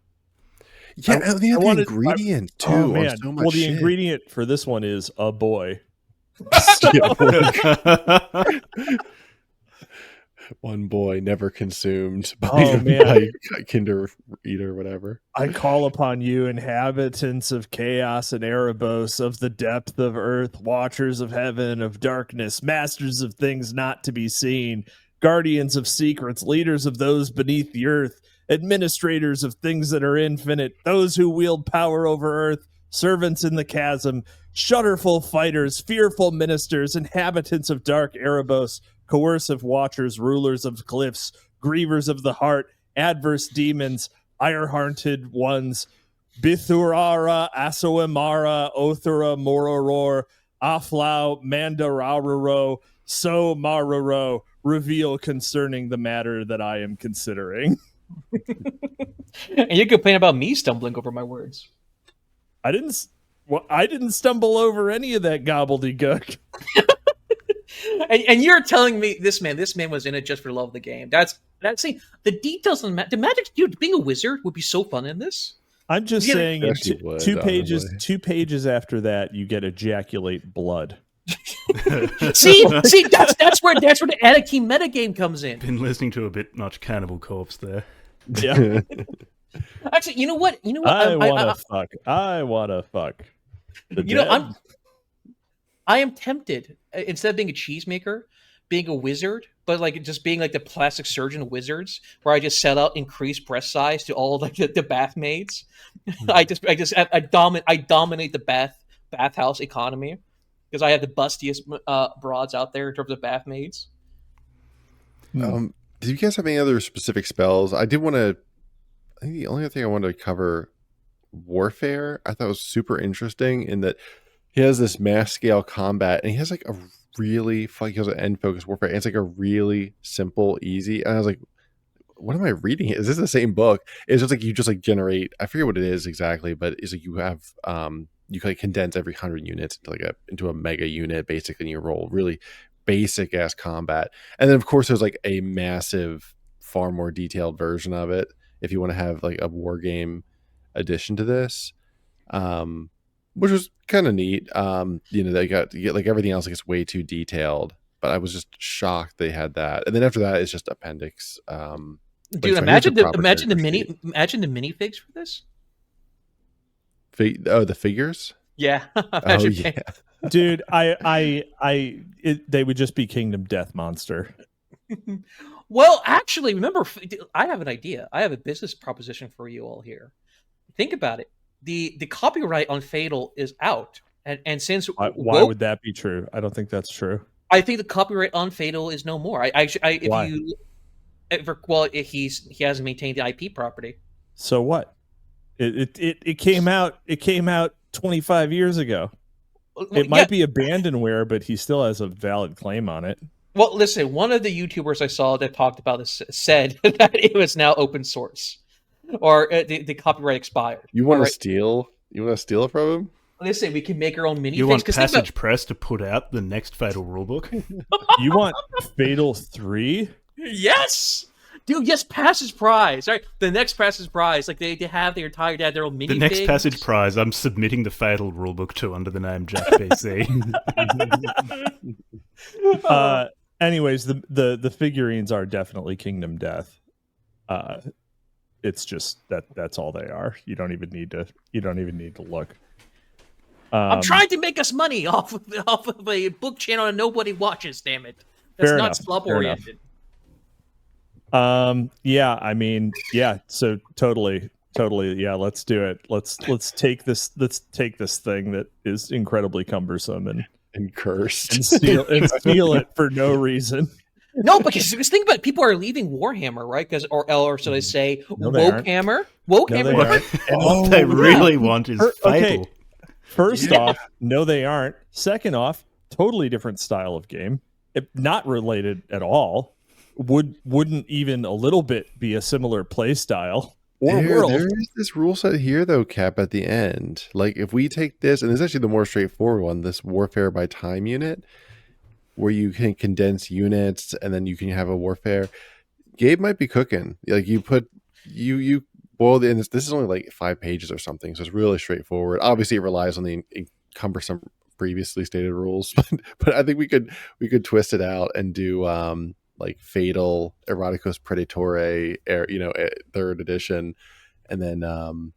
[SPEAKER 1] Yeah, they have the ingredient too.
[SPEAKER 3] Oh man! So much the ingredient for this one is a boy.
[SPEAKER 1] One boy never consumed by Kinder Eater, whatever.
[SPEAKER 3] I call upon you, inhabitants of chaos and Erebos, of the depth of earth, watchers of heaven, of darkness, masters of things not to be seen, guardians of secrets, leaders of those beneath the earth, administrators of things that are infinite, those who wield power over earth, servants in the chasm, shudderful fighters, fearful ministers, inhabitants of dark Erebos, coercive watchers, rulers of cliffs, grievers of the heart, adverse demons, ire-hearted ones, Bithurara, Asoemara, Othura, Mororor, Aflau, Mandarararo, So Mararo, reveal concerning the matter that I am considering.
[SPEAKER 2] And you complain about me stumbling over my words.
[SPEAKER 3] I didn't stumble over any of that gobbledygook.
[SPEAKER 2] And you're telling me this man was in it just for love of the game. That's see, the details on the magic. Dude, being a wizard would be so fun in this.
[SPEAKER 3] I'm just saying, two pages after that, you get ejaculate blood.
[SPEAKER 2] see, that's where the anarchy metagame comes in.
[SPEAKER 4] Been listening to a bit much Cannibal Corpse there.
[SPEAKER 3] Yeah.
[SPEAKER 2] Actually, you know what?
[SPEAKER 3] I want to fuck.
[SPEAKER 2] I am tempted, instead of being a cheesemaker, being a wizard, but like just being like the plastic surgeon of wizards, where I just set out increased breast size to all like the bath maids. I dominate the bathhouse economy because I have the bustiest broads out there in terms of bath maids.
[SPEAKER 1] Do you guys have any other specific spells? I think the only other thing I wanted to cover warfare I thought was super interesting in that he has this mass scale combat, and he has like a really he has an end focus warfare, and it's like a really simple, easy. And I was like, what am I reading? Is this the same book? It's just like you just like generate. I forget what it is exactly, but it's like you have you can like condense every 100 units into a mega unit basically, and you roll really basic ass combat. And then of course there's like a massive, far more detailed version of it if you want to have like a war game addition to this, which was kind of neat. They get like everything else like it's way too detailed, but I was just shocked they had that. And then after that it's just appendix.
[SPEAKER 2] Dude, imagine the minifigs for this.
[SPEAKER 1] The figures.
[SPEAKER 2] Yeah.
[SPEAKER 1] Oh yeah.
[SPEAKER 3] Dude, they would just be Kingdom Death Monster.
[SPEAKER 2] Well, actually, remember, I have an idea. I have a business proposition for you all here. Think about it. The copyright on F.A.T.A.L is out, and since
[SPEAKER 3] why would that be true? I don't think that's true.
[SPEAKER 2] I think the copyright on F.A.T.A.L is no more.
[SPEAKER 3] Why?
[SPEAKER 2] He hasn't maintained the IP property.
[SPEAKER 3] So what? It came out 25 years ago. It might be abandonware, but he still has a valid claim on it.
[SPEAKER 2] Well, listen, one of the YouTubers I saw that talked about this said that it was now open source, or the copyright expired.
[SPEAKER 1] You want to steal? You want to steal it from him?
[SPEAKER 2] Listen, we can make our own mini.
[SPEAKER 4] You want Passage Press to put out the next F.A.T.A.L rulebook?
[SPEAKER 3] You want F.A.T.A.L 3?
[SPEAKER 2] Yes, dude. Yes, Passage Prize. Right, the next Passage Prize. Like they have their own mini.
[SPEAKER 4] The next Passage Prize, I'm submitting the F.A.T.A.L rulebook to under the name Jack B.C.
[SPEAKER 3] Anyways, the figurines are definitely Kingdom Death. It's just that's all they are. You don't even need to look.
[SPEAKER 2] I'm trying to make us money off of a book channel that nobody watches. Damn it, that's not slub oriented.
[SPEAKER 3] Yeah, I mean, yeah. So totally, yeah. Let's do it. Let's take this thing that is incredibly cumbersome and
[SPEAKER 1] cursed
[SPEAKER 3] and steal it for no reason.
[SPEAKER 2] No, because think about it, people are leaving Warhammer, right? Because or should I say Wokehammer? Wokehammer.
[SPEAKER 4] And what they really want is F.A.T.A.L.
[SPEAKER 3] Okay. First off, no, they aren't. Second off, totally different style of game. Not related at all. Wouldn't even a little bit be a similar play style or world.
[SPEAKER 1] There's this rule set here, though, Cap, at the end. Like, if we take this, and this is actually the more straightforward one, this Warfare by Time unit, where you can condense units and then you can have a warfare. Gabe might be cooking. Like, you boil the, and this is only like 5 pages or something, so it's really straightforward. Obviously, it relies on the cumbersome previously stated rules, but I think we could twist it out and do like F.A.T.A.L, Eroticus Predatore, 3rd edition, and then and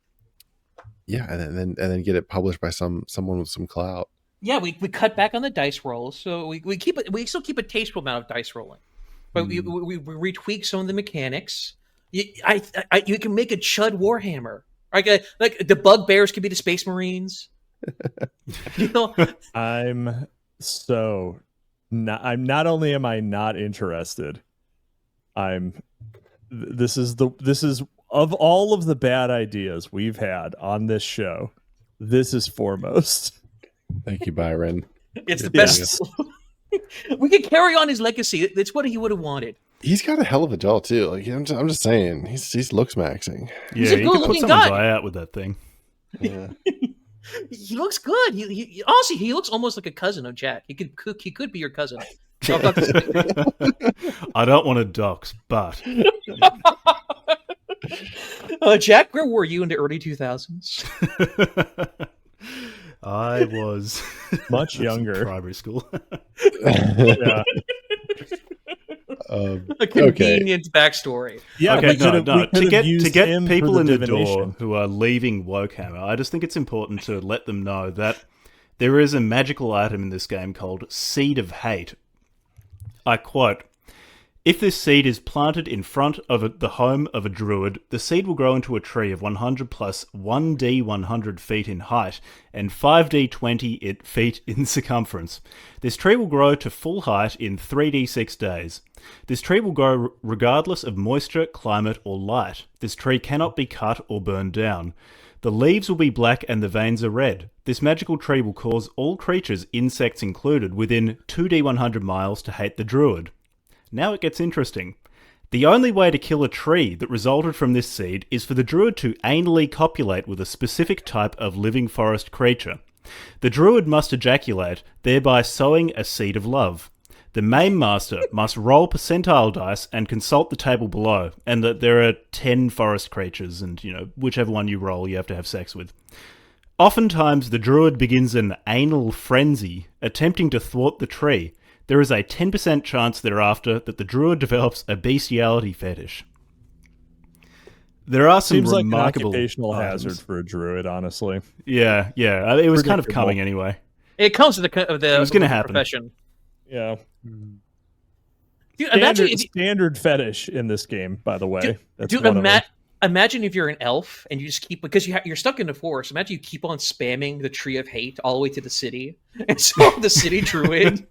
[SPEAKER 1] then get it published by someone with some clout.
[SPEAKER 2] Yeah, we cut back on the dice rolls, so we still keep a tasteful amount of dice rolling, but we retweak some of the mechanics. You can make a Chud Warhammer, like the Bugbears could be the Space Marines.
[SPEAKER 3] I'm not only am I not interested, this is of all of the bad ideas we've had on this show, this is foremost.
[SPEAKER 1] Thank you, Byron.
[SPEAKER 2] It's the best. We could carry on his legacy. It's what he would have wanted.
[SPEAKER 1] He's got a hell of a jaw too. Like I'm just saying, he's looks maxing.
[SPEAKER 2] He's a good
[SPEAKER 4] you could put
[SPEAKER 2] looking
[SPEAKER 4] someone's
[SPEAKER 2] guy.
[SPEAKER 4] eye out with that thing.
[SPEAKER 1] Yeah.
[SPEAKER 2] He looks good. He honestly, he looks almost like a cousin of Jack. He could be your cousin.
[SPEAKER 4] I don't want to dox, but
[SPEAKER 2] Jack, where were you in the early 2000s?
[SPEAKER 4] I was
[SPEAKER 3] much younger.
[SPEAKER 4] Primary school.
[SPEAKER 3] Yeah.
[SPEAKER 2] A convenient backstory.
[SPEAKER 3] Yeah,
[SPEAKER 4] okay, no. To get people in the
[SPEAKER 3] divination
[SPEAKER 4] door who are leaving Wokehammer, I just think it's important to let them know that there is a magical item in this game called Seed of Hate. I quote, If this seed is planted in front of the home of a druid, the seed will grow into a tree of 100 plus 1d 100 feet in height and 5d 20 feet in circumference. This tree will grow to full height in 3d6 days. This tree will grow regardless of moisture, climate, or light. This tree cannot be cut or burned down. The leaves will be black and the veins are red. This magical tree will cause all creatures, insects included, within 2d 100 miles to hate the druid. Now it gets interesting. The only way to kill a tree that resulted from this seed is for the druid to anally copulate with a specific type of living forest creature. The druid must ejaculate, thereby sowing a seed of love. The Maim Master must roll percentile dice and consult the table below, and that there are 10 forest creatures, and whichever one you roll you have to have sex with. Oftentimes the druid begins an anal frenzy, attempting to thwart the tree. There is a 10% chance thereafter that the druid develops a bestiality fetish. There are some
[SPEAKER 3] Seems
[SPEAKER 4] remarkable
[SPEAKER 3] like an occupational
[SPEAKER 4] items.
[SPEAKER 3] hazard for a druid, honestly.
[SPEAKER 4] Yeah. It was kind of coming anyway.
[SPEAKER 2] It comes with the
[SPEAKER 4] It was going to happen.
[SPEAKER 2] profession.
[SPEAKER 3] Yeah.
[SPEAKER 2] Dude,
[SPEAKER 3] Standard fetish in this game, by the way.
[SPEAKER 2] Imagine if you're an elf and you just keep, because you're stuck in the forest. Imagine you keep on spamming the Tree of Hate all the way to the city, and so the city druid.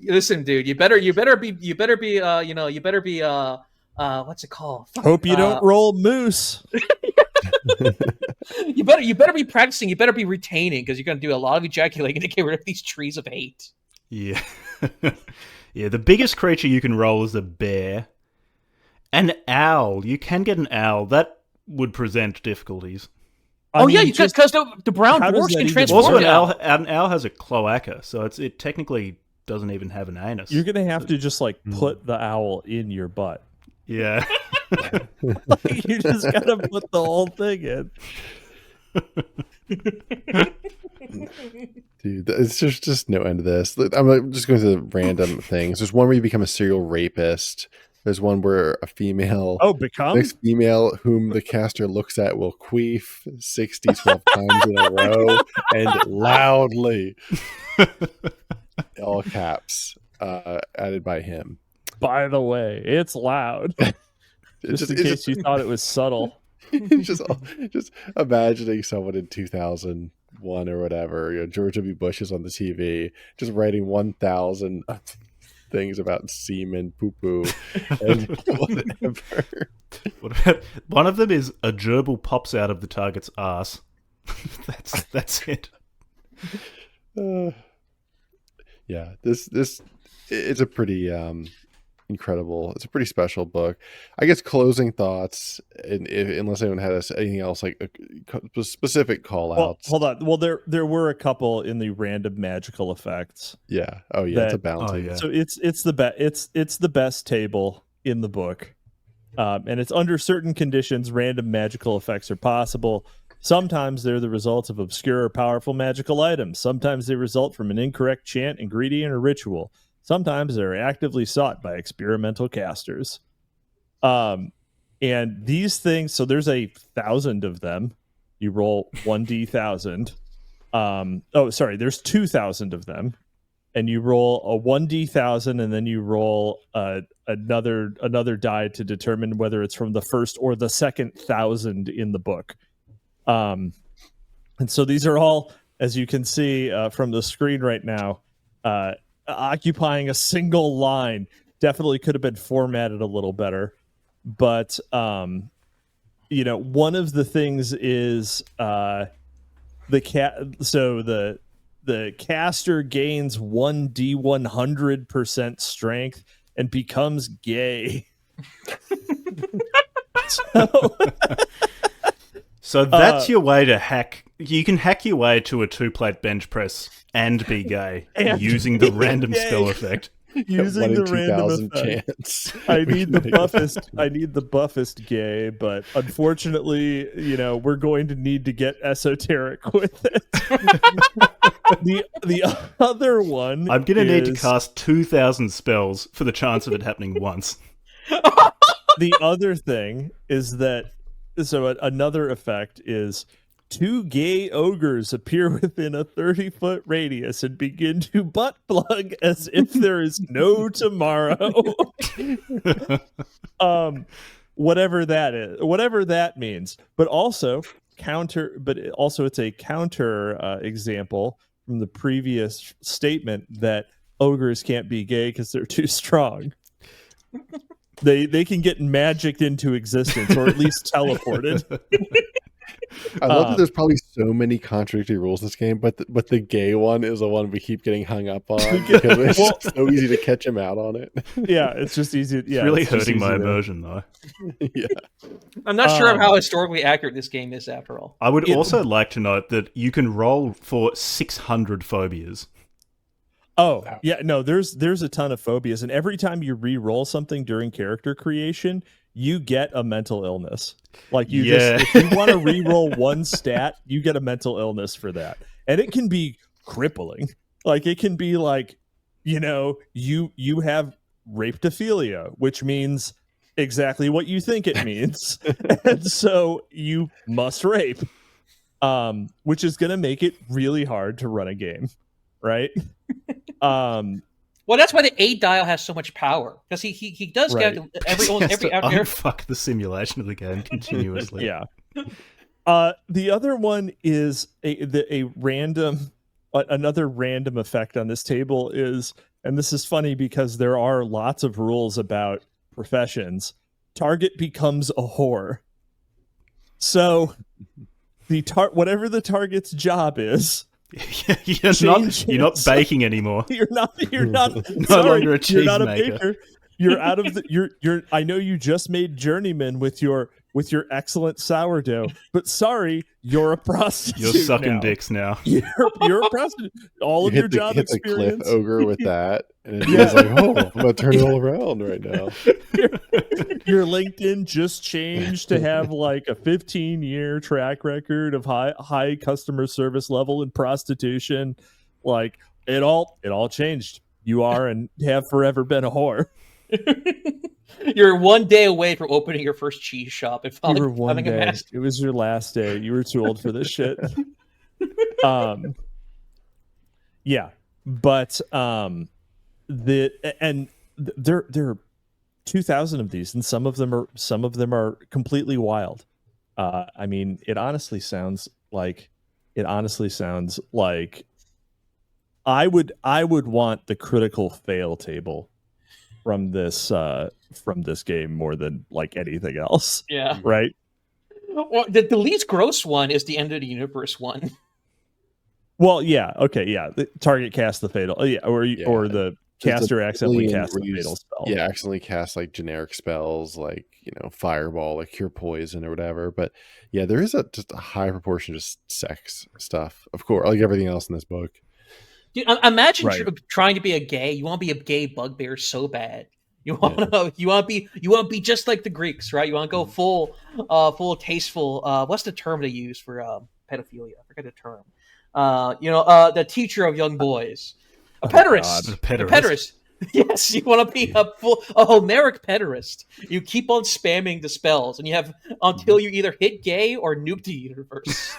[SPEAKER 2] Listen, dude. You better be. What's it called?
[SPEAKER 3] Hope you don't roll moose.
[SPEAKER 2] You better be practicing. You better be retaining, because you're going to do a lot of ejaculating to get rid of these trees of hate.
[SPEAKER 4] Yeah. Yeah, the biggest creature you can roll is a bear. An owl. You can get an owl. That would present difficulties.
[SPEAKER 2] Because the brown dwarfs can transform.
[SPEAKER 4] Also, an owl has a cloaca, so it technically doesn't even have an anus.
[SPEAKER 3] You're going to have to just put the owl in your butt.
[SPEAKER 4] Yeah.
[SPEAKER 3] You just got to put the whole thing in.
[SPEAKER 1] Dude, there's just no end to this. I'm just going to random things. There's one where you become a serial rapist. There's one where a female, next female whom the caster looks at will queef 12 times in a row and loudly. All caps, added by him.
[SPEAKER 3] By the way, it's loud. Just in case you thought it was subtle.
[SPEAKER 1] just imagining someone in 2001 or whatever, George W. Bush is on the TV, just writing 1,000 things about semen, poo-poo, and whatever.
[SPEAKER 4] What about, one of them is a gerbil pops out of the target's ass. That's it.
[SPEAKER 1] Yeah, this it's a pretty incredible. It's a pretty special book. I guess closing thoughts, unless anyone has anything else like specific call outs.
[SPEAKER 3] Hold on. Well, there were a couple in the random magical effects.
[SPEAKER 1] Yeah. Oh yeah. It's a bounty.
[SPEAKER 4] Oh, yeah.
[SPEAKER 3] So it's the best table in the book, and it's under certain conditions random magical effects are possible. Sometimes they're the results of obscure or powerful magical items. Sometimes they result from an incorrect chant, ingredient, or ritual. Sometimes they're actively sought by experimental casters. And these things, so there's 1,000 of them. You roll 1d1000. There's 2,000 of them. And you roll a 1d1000, and then you roll another die to determine whether it's from the first or the second 1,000 in the book. And so these are all, as you can see from the screen right now, occupying a single line. Definitely could have been formatted a little better, but one of the things is the caster gains 1d100% strength and becomes gay.
[SPEAKER 4] So that's your way to hack. You can hack your way to a 2-plate bench press and be gay using the random spell effect.
[SPEAKER 3] Using the random effect.
[SPEAKER 1] Chance.
[SPEAKER 3] I need the buffest gay, but unfortunately, we're going to need to get esoteric with it. The other one,
[SPEAKER 4] I'm going to need to cast 2,000 spells for the chance of it happening once.
[SPEAKER 3] The other thing is that, so another effect is two gay ogres appear within a 30-foot radius and begin to butt plug as if there is no tomorrow. Whatever that is, whatever that means. But also it's a counter example from the previous statement that ogres can't be gay because they're too strong. They can get magicked into existence, or at least teleported.
[SPEAKER 1] I love that there's probably so many contradictory rules in this game, but the gay one is the one we keep getting hung up on because it's just so easy to catch him out on it.
[SPEAKER 3] Yeah, it's just easy. Yeah,
[SPEAKER 4] it's really hurting my immersion, though.
[SPEAKER 1] Yeah,
[SPEAKER 2] I'm not sure of how historically accurate this game is, after all.
[SPEAKER 4] I would also like to note that you can roll for 600 phobias.
[SPEAKER 3] Oh, yeah, no, there's a ton of phobias, and every time you re-roll something during character creation, you get a mental illness. Like if you want to re-roll one stat, you get a mental illness for that. And it can be crippling. Like it can be like, you have raptophilia, which means exactly what you think it means. And so you must rape. Which is going to make it really hard to run a game, right?
[SPEAKER 2] Well, that's why the A dial has so much power, because he does get every
[SPEAKER 4] fuck the simulation of the game continuously.
[SPEAKER 3] Yeah. The other one is another random effect on this table is, and this is funny because there are lots of rules about professions. Target becomes a whore. So whatever the target's job is.
[SPEAKER 4] You're not baking anymore.
[SPEAKER 3] You're not
[SPEAKER 4] no longer a cheese
[SPEAKER 3] you're not
[SPEAKER 4] maker.
[SPEAKER 3] A baker. You're out of the you're I know you just made journeyman with your excellent sourdough, but sorry, you're a prostitute.
[SPEAKER 4] You're sucking
[SPEAKER 3] now.
[SPEAKER 4] Dicks now.
[SPEAKER 3] You're a prostitute. All of your job experience.
[SPEAKER 1] Hit the cliff ogre with that, and it's like, oh, I'm gonna turn it all around right now.
[SPEAKER 3] Your LinkedIn just changed to have like a 15-year track record of high customer service level in prostitution. Like it all changed. You are and have forever been a whore.
[SPEAKER 2] You're one day away from opening your first cheese shop and finally becoming a master.
[SPEAKER 3] It was your last day. You were too old for this shit. Yeah, but there are 2,000 of these, and some of them are completely wild. I mean, it honestly sounds like I would want the critical fail table from this game more than like anything else.
[SPEAKER 2] Yeah.
[SPEAKER 3] Right.
[SPEAKER 2] Well, the least gross one is the end of the universe one.
[SPEAKER 3] Well, yeah. Okay. Yeah. The target cast the fatal. Or the caster accidentally cast the fatal spell.
[SPEAKER 1] Yeah, accidentally cast like generic spells, like fireball, like cure poison or whatever. But yeah, there is just a high proportion of just sex stuff, of course, like everything else in this book.
[SPEAKER 2] Dude, imagine trying to be a gay. You want to be a gay bugbear so bad. You want to be just like the Greeks, right? You want to go full tasteful. What's the term they use for pedophilia? I forget the term. The teacher of young boys, a pederast. A pederast. Yes, you want to be a Homeric pederast. You keep on spamming the spells, and you have until you either hit gay or nuke the universe.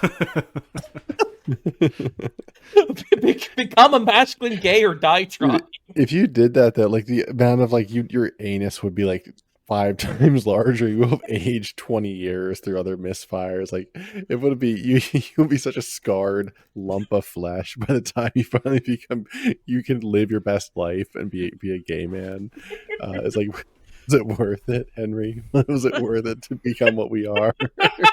[SPEAKER 2] Become a masculine gay or die trying.
[SPEAKER 1] If you did that, like the amount of like your anus would be like 5 times larger. You will have aged 20 years through other misfires. Like it would be you'll be such a scarred lump of flesh by the time you finally you can live your best life and be a gay man. It's like, is it worth it, Henry? Was it worth it to become what we are?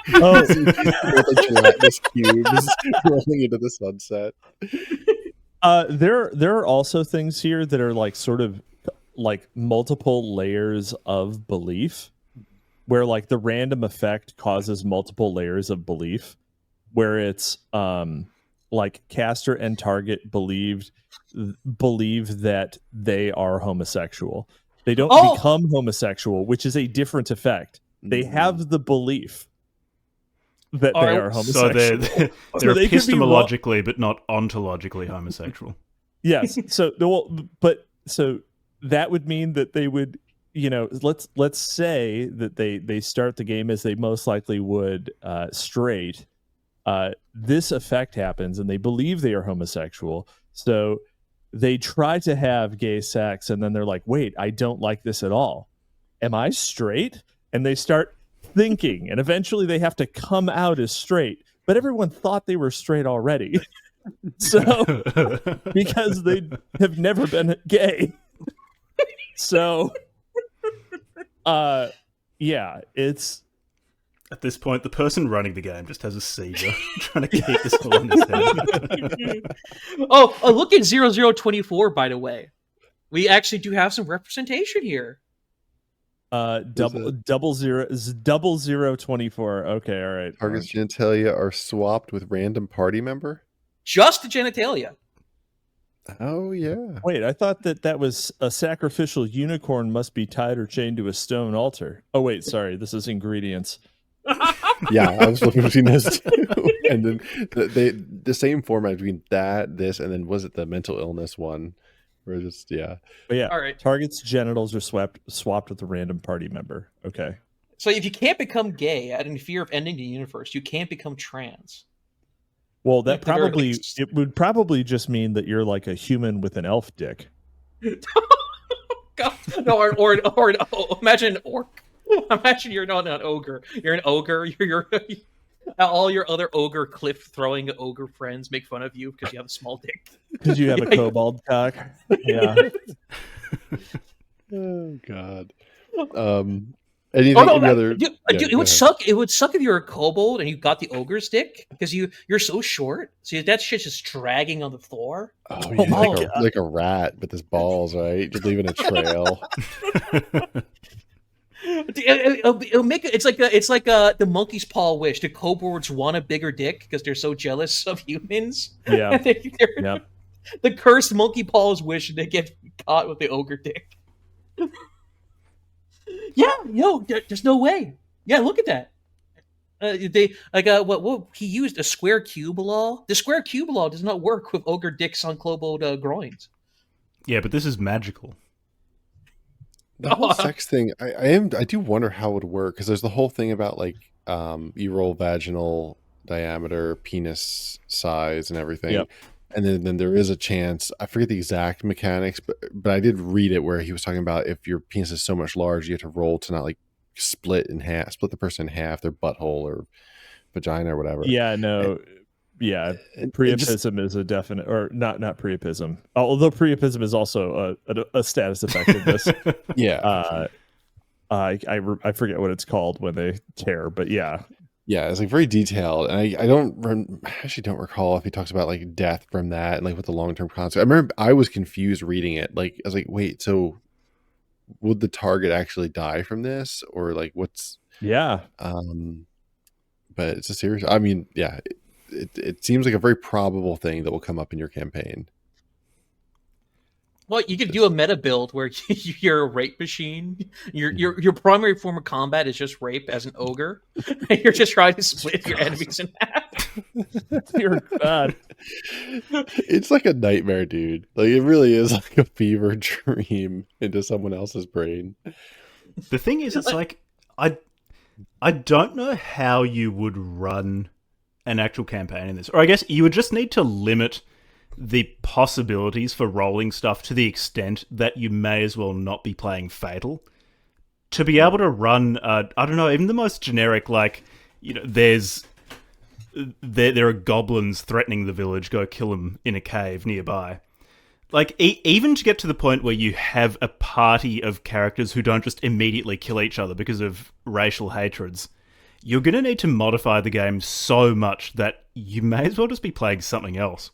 [SPEAKER 1] Gelatinous cubes rolling into the sunset.
[SPEAKER 3] There are also things here that are like sort of like multiple layers of belief, where like the random effect causes multiple layers of belief, where it's like caster and target believe that they are homosexual. They don't become homosexual, which is a different effect. They have the belief that they are homosexual.
[SPEAKER 4] So they're epistemologically, but not ontologically homosexual.
[SPEAKER 3] Yes. So that would mean that they would, let's say that they start the game as they most likely would straight, this effect happens, and they believe they are homosexual. So they try to have gay sex, and then they're like, wait, I don't like this at all. Am I straight? And they start thinking, and eventually they have to come out as straight. But everyone thought they were straight already. So, because they have never been gay. So, yeah, it's...
[SPEAKER 4] At this point, the person running the game just has a seizure, trying to keep this all in his head.
[SPEAKER 2] Oh, look at 0024, by the way. We actually do have some representation here.
[SPEAKER 3] Double zero 24. Okay, all right.
[SPEAKER 1] Target's genitalia are swapped with random party member?
[SPEAKER 2] Just the genitalia.
[SPEAKER 1] Oh, yeah.
[SPEAKER 3] Wait, I thought that was a sacrificial unicorn must be tied or chained to a stone altar. Oh, wait, sorry. This is ingredients.
[SPEAKER 1] Yeah, I was looking between those two. And then the same format between this, and then was it the mental illness one? Or just, yeah.
[SPEAKER 3] But yeah,
[SPEAKER 2] all right.
[SPEAKER 3] Target's genitals are swapped with a random party member. Okay.
[SPEAKER 2] So if you can't become gay out of fear of ending the universe, you can't become trans.
[SPEAKER 3] Well, it would probably just mean that you're like a human with an elf dick.
[SPEAKER 2] God. No, or imagine an orc. Imagine you're not an ogre. You're an ogre. You're all your other ogre cliff throwing ogre friends make fun of you because you have a small dick.
[SPEAKER 3] Because you have a kobold cock. Yeah.
[SPEAKER 1] Oh God. Anything? Any other?
[SPEAKER 2] It would suck. It would suck if you're a kobold and you got the ogre's dick because you're so short. So that shit's just dragging on the floor.
[SPEAKER 1] Oh, yeah, like a rat with his balls, right? Just leaving a trail.
[SPEAKER 2] It'll make it. It's like the monkey's paw wish. The kobolds want a bigger dick because they're so jealous of humans.
[SPEAKER 3] Yeah.
[SPEAKER 2] Yep. The cursed monkey paw's wish, and they get caught with the ogre dick. Yeah, there's no way. Yeah, look at that. What he used a square cube law. The square cube law does not work with ogre dicks on kobold groins.
[SPEAKER 4] Yeah, but this is magical.
[SPEAKER 1] The whole sex thing, I do wonder how it would work, because there's the whole thing about like you roll vaginal diameter, penis size, and everything.
[SPEAKER 3] Yep.
[SPEAKER 1] And then there is a chance, I forget the exact mechanics, but I did read it where he was talking about if your penis is so much large, you have to roll to not like split the person in half, their butthole or vagina or whatever.
[SPEAKER 3] Yeah, no. Yeah, priapism is a definite, or not priapism. Although priapism is also a status effectiveness.
[SPEAKER 1] Yeah.
[SPEAKER 3] I forget what it's called when they tear, but yeah.
[SPEAKER 1] Yeah, it's like very detailed, and I actually don't recall if he talks about like death from that and like what the long-term consequences. I remember I was confused reading it. Like I was like, wait, so would the target actually die from this, or like what's?
[SPEAKER 3] Yeah.
[SPEAKER 1] But it's a serious. I mean, yeah, it seems like a very probable thing that will come up in your campaign.
[SPEAKER 2] Well, you could do a meta build where you're a rape machine. Your primary form of combat is just rape as an ogre. And you're just trying to split your enemies in half.
[SPEAKER 3] Dear God.
[SPEAKER 1] It's like a nightmare, dude. Like it really is like a fever dream into someone else's brain.
[SPEAKER 4] The thing is, it's like I don't know how you would run an actual campaign in this. Or I guess you would just need to limit the possibilities for rolling stuff to the extent that you may as well not be playing Fatal. To be able to run, I don't know, even the most generic, like, you know, there are goblins threatening the village, go kill them in a cave nearby. Like, even to get to the point where you have a party of characters who don't just immediately kill each other because of racial hatreds, you're going to need to modify the game so much that you may as well just be playing something else.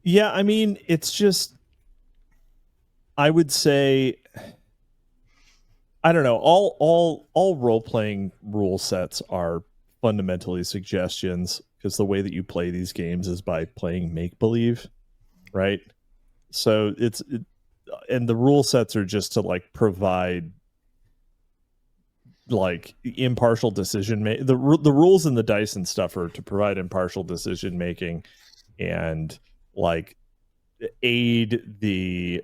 [SPEAKER 3] Yeah, I mean, it's just, I would say, I don't know, all role-playing rule sets are fundamentally suggestions, because the way that you play these games is by playing make-believe, right? So and the rule sets are just to like provide like impartial decision making. The rules and the dice and stuff are to provide impartial decision making and like aid the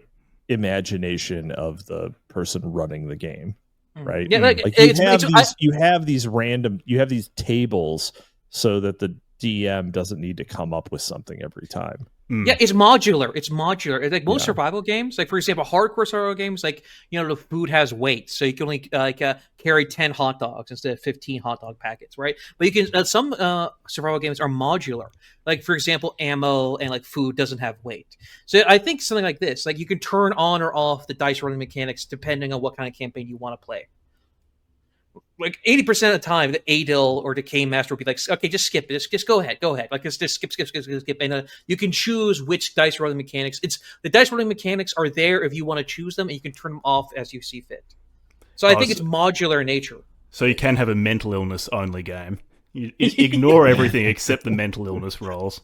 [SPEAKER 3] imagination of the person running the game, right?
[SPEAKER 2] Yeah,
[SPEAKER 3] like you have these tables so that the DM doesn't need to come up with something every time.
[SPEAKER 2] Yeah, it's modular. It's modular. Like most survival games, like for example, hardcore survival games, like the food has weight, so you can only carry 10 hot dogs instead of 15 hot dog packets, right? But you can some survival games are modular. Like for example, ammo and like food doesn't have weight. So I think something like this, like you can turn on or off the dice rolling mechanics depending on what kind of campaign you want to play. Like 80% of the time, the A.T.A.L or the K Master will be like, okay, just skip it. Just go ahead. Like, just skip. And you can choose which dice rolling mechanics. The dice rolling mechanics are there if you want to choose them, and you can turn them off as you see fit. So I think it's modular in nature.
[SPEAKER 4] So you can have a mental illness only game. You ignore everything except the mental illness rolls.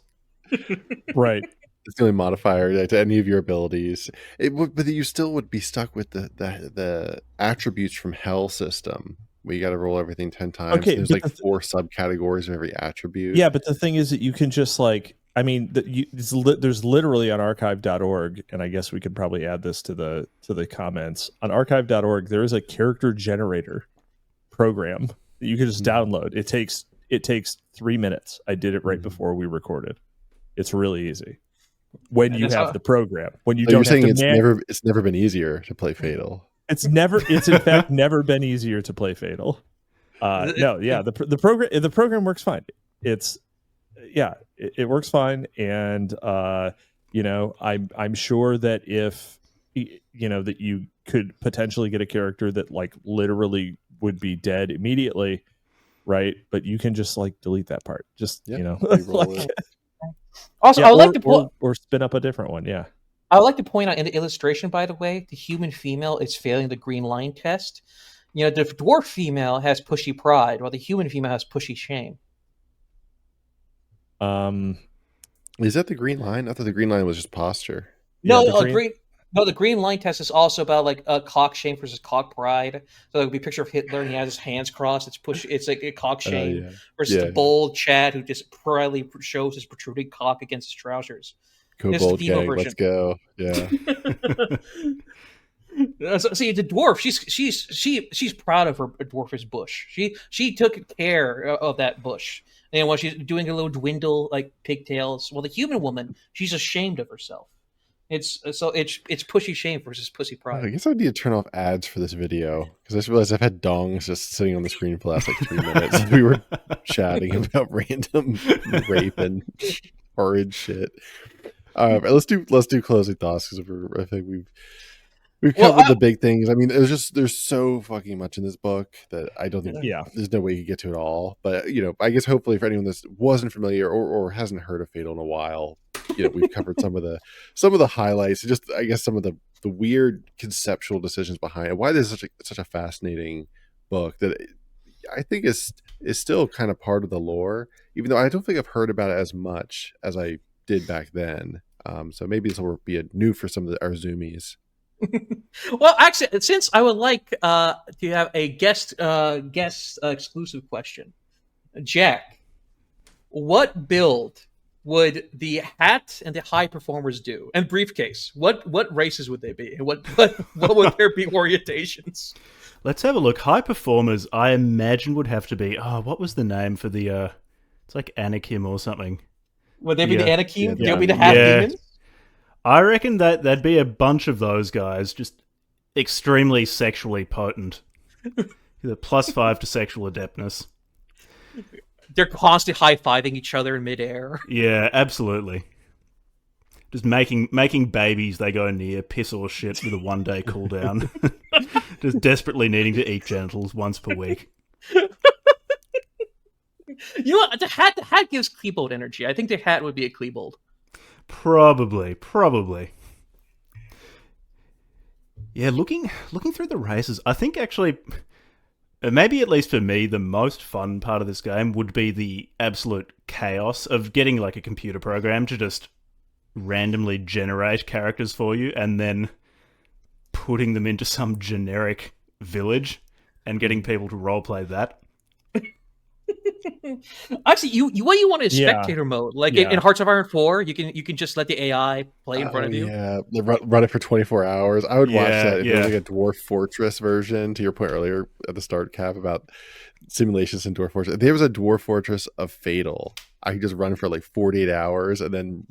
[SPEAKER 3] Right.
[SPEAKER 1] It's the only modifier to any of your abilities. But you still would be stuck with the attributes from Hell system. We got to roll everything 10 times.
[SPEAKER 3] Okay,
[SPEAKER 1] there's like 4 subcategories of every attribute.
[SPEAKER 3] Yeah, but the thing is that you can just like, I mean, there's literally on archive.org, and I guess we could probably add this to the comments. On archive.org, there is a character generator program that you can just download. It takes 3 minutes. I did it right before we recorded. It's really easy when you have the program. When you don't.
[SPEAKER 1] You're saying it's never been easier to play F.A.T.A.L.
[SPEAKER 3] It's in fact never been easier to play F.A.T.A.L. The program works fine. It works fine, and I'm sure that if that you could potentially get a character that like literally would be dead immediately, right? But you can just like delete that part.
[SPEAKER 2] Also, I would like to
[SPEAKER 3] or spin up a different one. Yeah.
[SPEAKER 2] I would like to point out in the illustration, by the way, the human female is failing the green line test. The dwarf female has pushy pride, while the human female has pushy shame.
[SPEAKER 1] Is that the green line? I thought the green line was just posture.
[SPEAKER 2] The green line test is also about like cock shame versus cock pride. So it would be a picture of Hitler and he has his hands crossed. It's like a cock shame versus the bold Chad who just proudly shows his protruding cock against his trousers.
[SPEAKER 1] Kobold gang, let's go. Yeah.
[SPEAKER 2] See, the dwarf, she's proud of her dwarfish bush. She took care of that bush. And while she's doing a little dwindle like pigtails, well, the human woman, she's ashamed of herself. It's pushy shame versus pussy pride.
[SPEAKER 1] I guess I need to turn off ads for this video because I just realized I've had dongs just sitting on the screen for the last like 3 minutes. We were chatting about random rape and horrid shit. Let's do closing thoughts because I think we've covered the big things. I mean, there's so fucking much in this book that I don't think there's no way you can get to it all. But I guess hopefully for anyone that wasn't familiar or hasn't heard of F.A.T.A.L in a while, we've covered some of the highlights, just I guess some of the weird conceptual decisions behind it. Why this is such a fascinating book that I think is still kind of part of the lore, even though I don't think I've heard about it as much as I did back then. So maybe this will be new for some of our Zoomies.
[SPEAKER 2] Well, actually, since I would like to have a guest exclusive question, Jack, what build would the hat and the high performers do? And briefcase, what races would they be? And what would their be orientations?
[SPEAKER 4] Let's have a look. High performers, I imagine, would have to be. What was the name for the? It's like Anakim or something.
[SPEAKER 2] Would they be the Anakim? They'll be the half demons.
[SPEAKER 4] I reckon that there'd be a bunch of those guys, just extremely sexually potent. Either +5 to sexual adeptness.
[SPEAKER 2] They're constantly high-fiving each other in midair.
[SPEAKER 4] Yeah, absolutely. Just making babies they go near, piss or shit with a 1-day cooldown. Just desperately needing to eat genitals once per week.
[SPEAKER 2] You know what? The hat gives Klebold energy. I think the hat would be a Klebold.
[SPEAKER 4] Probably. Yeah, looking through the races, I think actually, maybe at least for me, the most fun part of this game would be the absolute chaos of getting like a computer program to just randomly generate characters for you and then putting them into some generic village and getting people to roleplay that.
[SPEAKER 2] Actually, what you want is
[SPEAKER 3] Yeah.
[SPEAKER 2] spectator mode. Like
[SPEAKER 3] Yeah.
[SPEAKER 2] in Hearts of Iron 4, you can just let the AI play in front of you.
[SPEAKER 1] Yeah, run it for 24 hours. I would watch
[SPEAKER 4] Yeah,
[SPEAKER 1] that if it was like a Dwarf Fortress version. To your point earlier at the start, Cap, about simulations in Dwarf Fortress. If there was a Dwarf Fortress of Fatal, I could just run for like 48 hours and then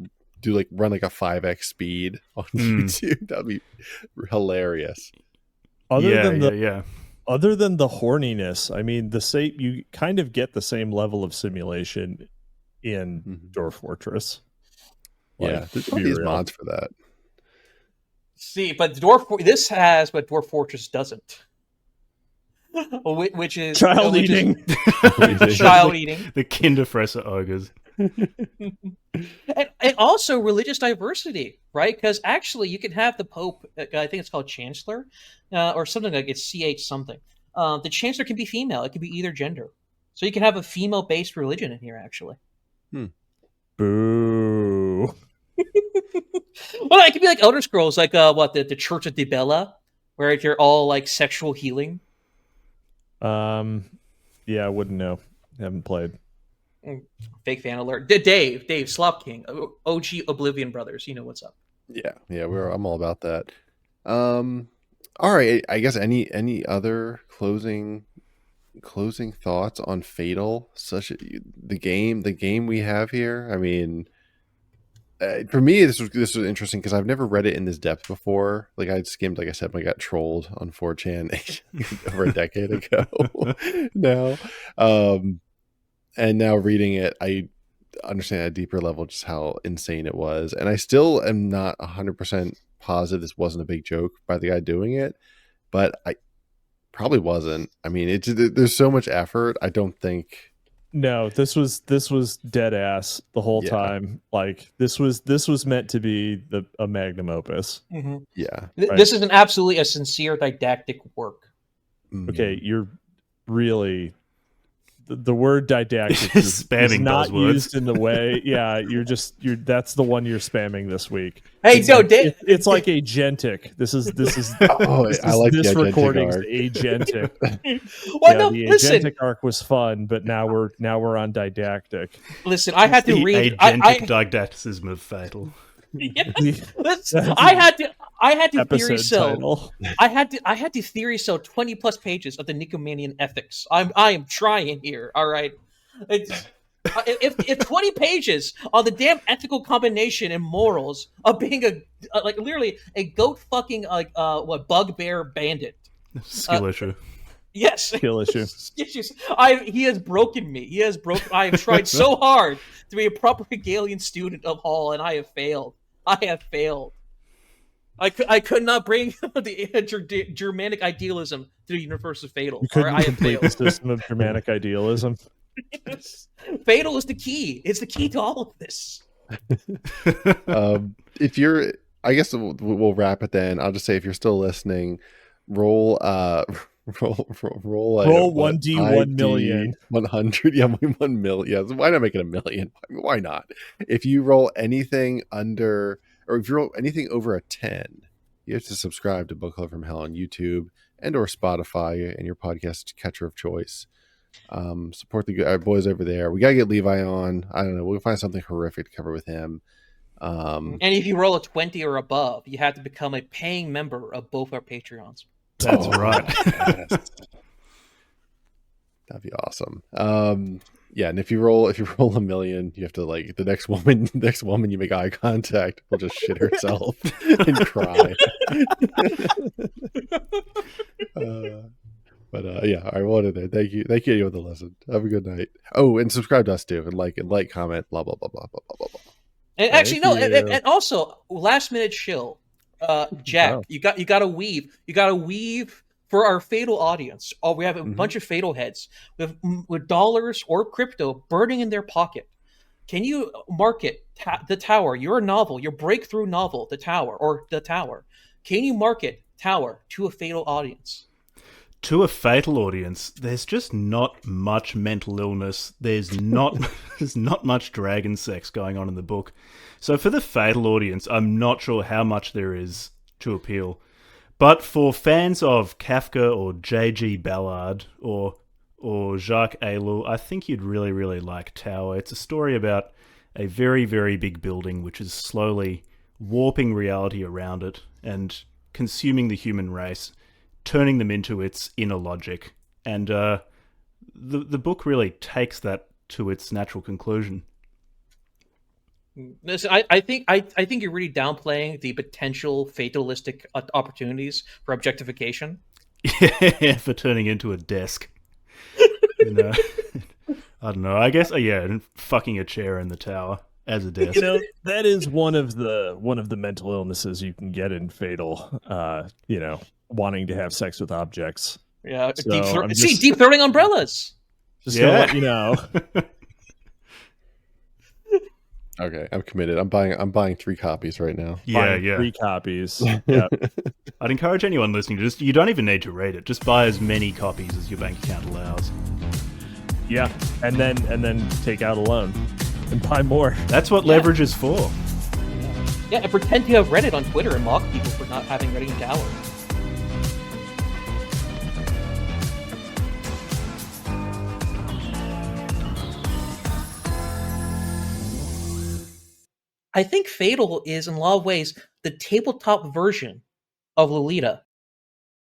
[SPEAKER 1] run like a 5x speed on YouTube. That'd be hilarious.
[SPEAKER 3] Other than the horniness, I mean, you kind of get the same level of simulation in Dwarf Fortress.
[SPEAKER 1] Like, there's all these mods for that.
[SPEAKER 2] See, but Dwarf Fortress doesn't. Which is
[SPEAKER 3] child eating.
[SPEAKER 2] Child eating.
[SPEAKER 4] The Kinderfresser ogres.
[SPEAKER 2] And also religious diversity, right? Because actually you can have the Pope, I think it's called Chancellor, or something like it's CH something. The Chancellor can be female. It can be either gender. So you can have a female-based religion in here, actually.
[SPEAKER 3] Boo.
[SPEAKER 2] Well, it could be like Elder Scrolls, like the Church of Dibella, where you're all like sexual healing.
[SPEAKER 3] Yeah, I wouldn't know. Haven't played.
[SPEAKER 2] Fake fan alert. Dave, Slop King, OG Oblivion Brothers. You know what's up.
[SPEAKER 1] Yeah, I'm all about that. All right, I guess any other closing thoughts on Fatal? The game we have here. I mean, for me, this was interesting because I've never read it in this depth before. Like I skimmed, like I said, when I got trolled on 4chan over a decade ago. now, and now reading it, I understand at a deeper level just how insane it was, and I still am not 100% positive this wasn't a big joke by the guy doing it, but I probably wasn't. I mean, there's so much effort. I don't think.
[SPEAKER 3] No, this was dead ass the whole time. Like this was meant to be a magnum opus.
[SPEAKER 2] Mm-hmm.
[SPEAKER 1] Yeah,
[SPEAKER 2] this is absolutely a sincere didactic work.
[SPEAKER 3] Okay, you're really the word didactic is not used in the way. Yeah, that's the one you're spamming this week.
[SPEAKER 2] Hey,
[SPEAKER 3] it's like agentic. This is
[SPEAKER 1] I like
[SPEAKER 3] this
[SPEAKER 1] the
[SPEAKER 3] recording's agentic. The agentic arc was fun, but now we're on didactic.
[SPEAKER 2] Listen, I had to read
[SPEAKER 4] agentic didacticism of Fatal.
[SPEAKER 2] Yes. I had to theory cell. I had to theory cell 20 plus pages of the Nicomanian ethics. I am trying here. All right. If 20 pages on the damn ethical combination and morals of being literally a goat fucking bugbear bandit.
[SPEAKER 4] Skill issue.
[SPEAKER 2] Yes.
[SPEAKER 3] Skill issue.
[SPEAKER 2] He has broken me. I have tried so hard to be a proper Hegelian student of Hall, and I have failed. I could not bring the Germanic idealism to the universe of Fatal.
[SPEAKER 3] You couldn't complete the system of Germanic idealism.
[SPEAKER 2] Yes. Fatal is the key. It's the key to all of this.
[SPEAKER 1] I guess we'll wrap it then. I'll just say if you're still listening, roll
[SPEAKER 3] 1D 1 million
[SPEAKER 1] 100. Yeah, 1 million. Yeah, why not make it a million? Why not? If you roll anything under, or if you roll anything over a 10, you have to subscribe to Book Club from Hell on YouTube and or Spotify and your podcast catcher of choice. Support our boys over there. We gotta get Levi on. I don't know. We'll find something horrific to cover with him.
[SPEAKER 2] And if you roll a 20 or above, you have to become a paying member of both our Patreons.
[SPEAKER 4] That's right.
[SPEAKER 1] Yes. That'd be awesome. Yeah, and if you roll a million, you have to the next woman you make eye contact will just shit herself and cry. Yeah, all right, we'll end it there. Thank you anyone that listened. Have a good night. Oh, and subscribe to us too, and like, comment, blah blah blah blah blah blah blah.
[SPEAKER 2] And actually, no, and also last minute shill. Jack, you got to weave. You got to weave for our Fatal audience. Oh, we have a bunch of Fatal heads with dollars or crypto burning in their pocket. Can you market the Tower, your novel, your breakthrough novel, The Tower? Can you market Tower to a Fatal audience?
[SPEAKER 4] To a Fatal audience, there's just not much mental illness. There's not much dragon sex going on in the book. So for the Fatal audience, I'm not sure how much there is to appeal. But for fans of Kafka or J.G. Ballard or or Jacques Ellul, I think you'd really, really like Tower. It's a story about a very, very big building which is slowly warping reality around it and consuming the human race, turning them into its inner logic. And the book really takes that to its natural conclusion.
[SPEAKER 2] Listen, I think you're really downplaying the potential fatalistic opportunities for objectification.
[SPEAKER 4] Yeah, for turning into a desk. You know, I don't know. I guess and fucking a chair in the tower as a desk.
[SPEAKER 3] You know, that is one of the mental illnesses you can get in Fatal. You know, wanting to have sex with objects.
[SPEAKER 2] Yeah,
[SPEAKER 3] So
[SPEAKER 2] deep throating umbrellas.
[SPEAKER 3] Just gonna let you know.
[SPEAKER 1] Okay, I'm committed. I'm buying 3 copies right now.
[SPEAKER 4] Yeah.
[SPEAKER 3] 3 copies. Yeah.
[SPEAKER 4] I'd encourage anyone listening to you don't even need to read it. Just buy as many copies as your bank account allows.
[SPEAKER 3] Yeah, and then take out a loan and buy more.
[SPEAKER 4] That's what leverage is for.
[SPEAKER 2] Yeah, and pretend you have read it on Twitter and mock people for not having read it Tower. I think Fatal is, in a lot of ways, the tabletop version of Lolita.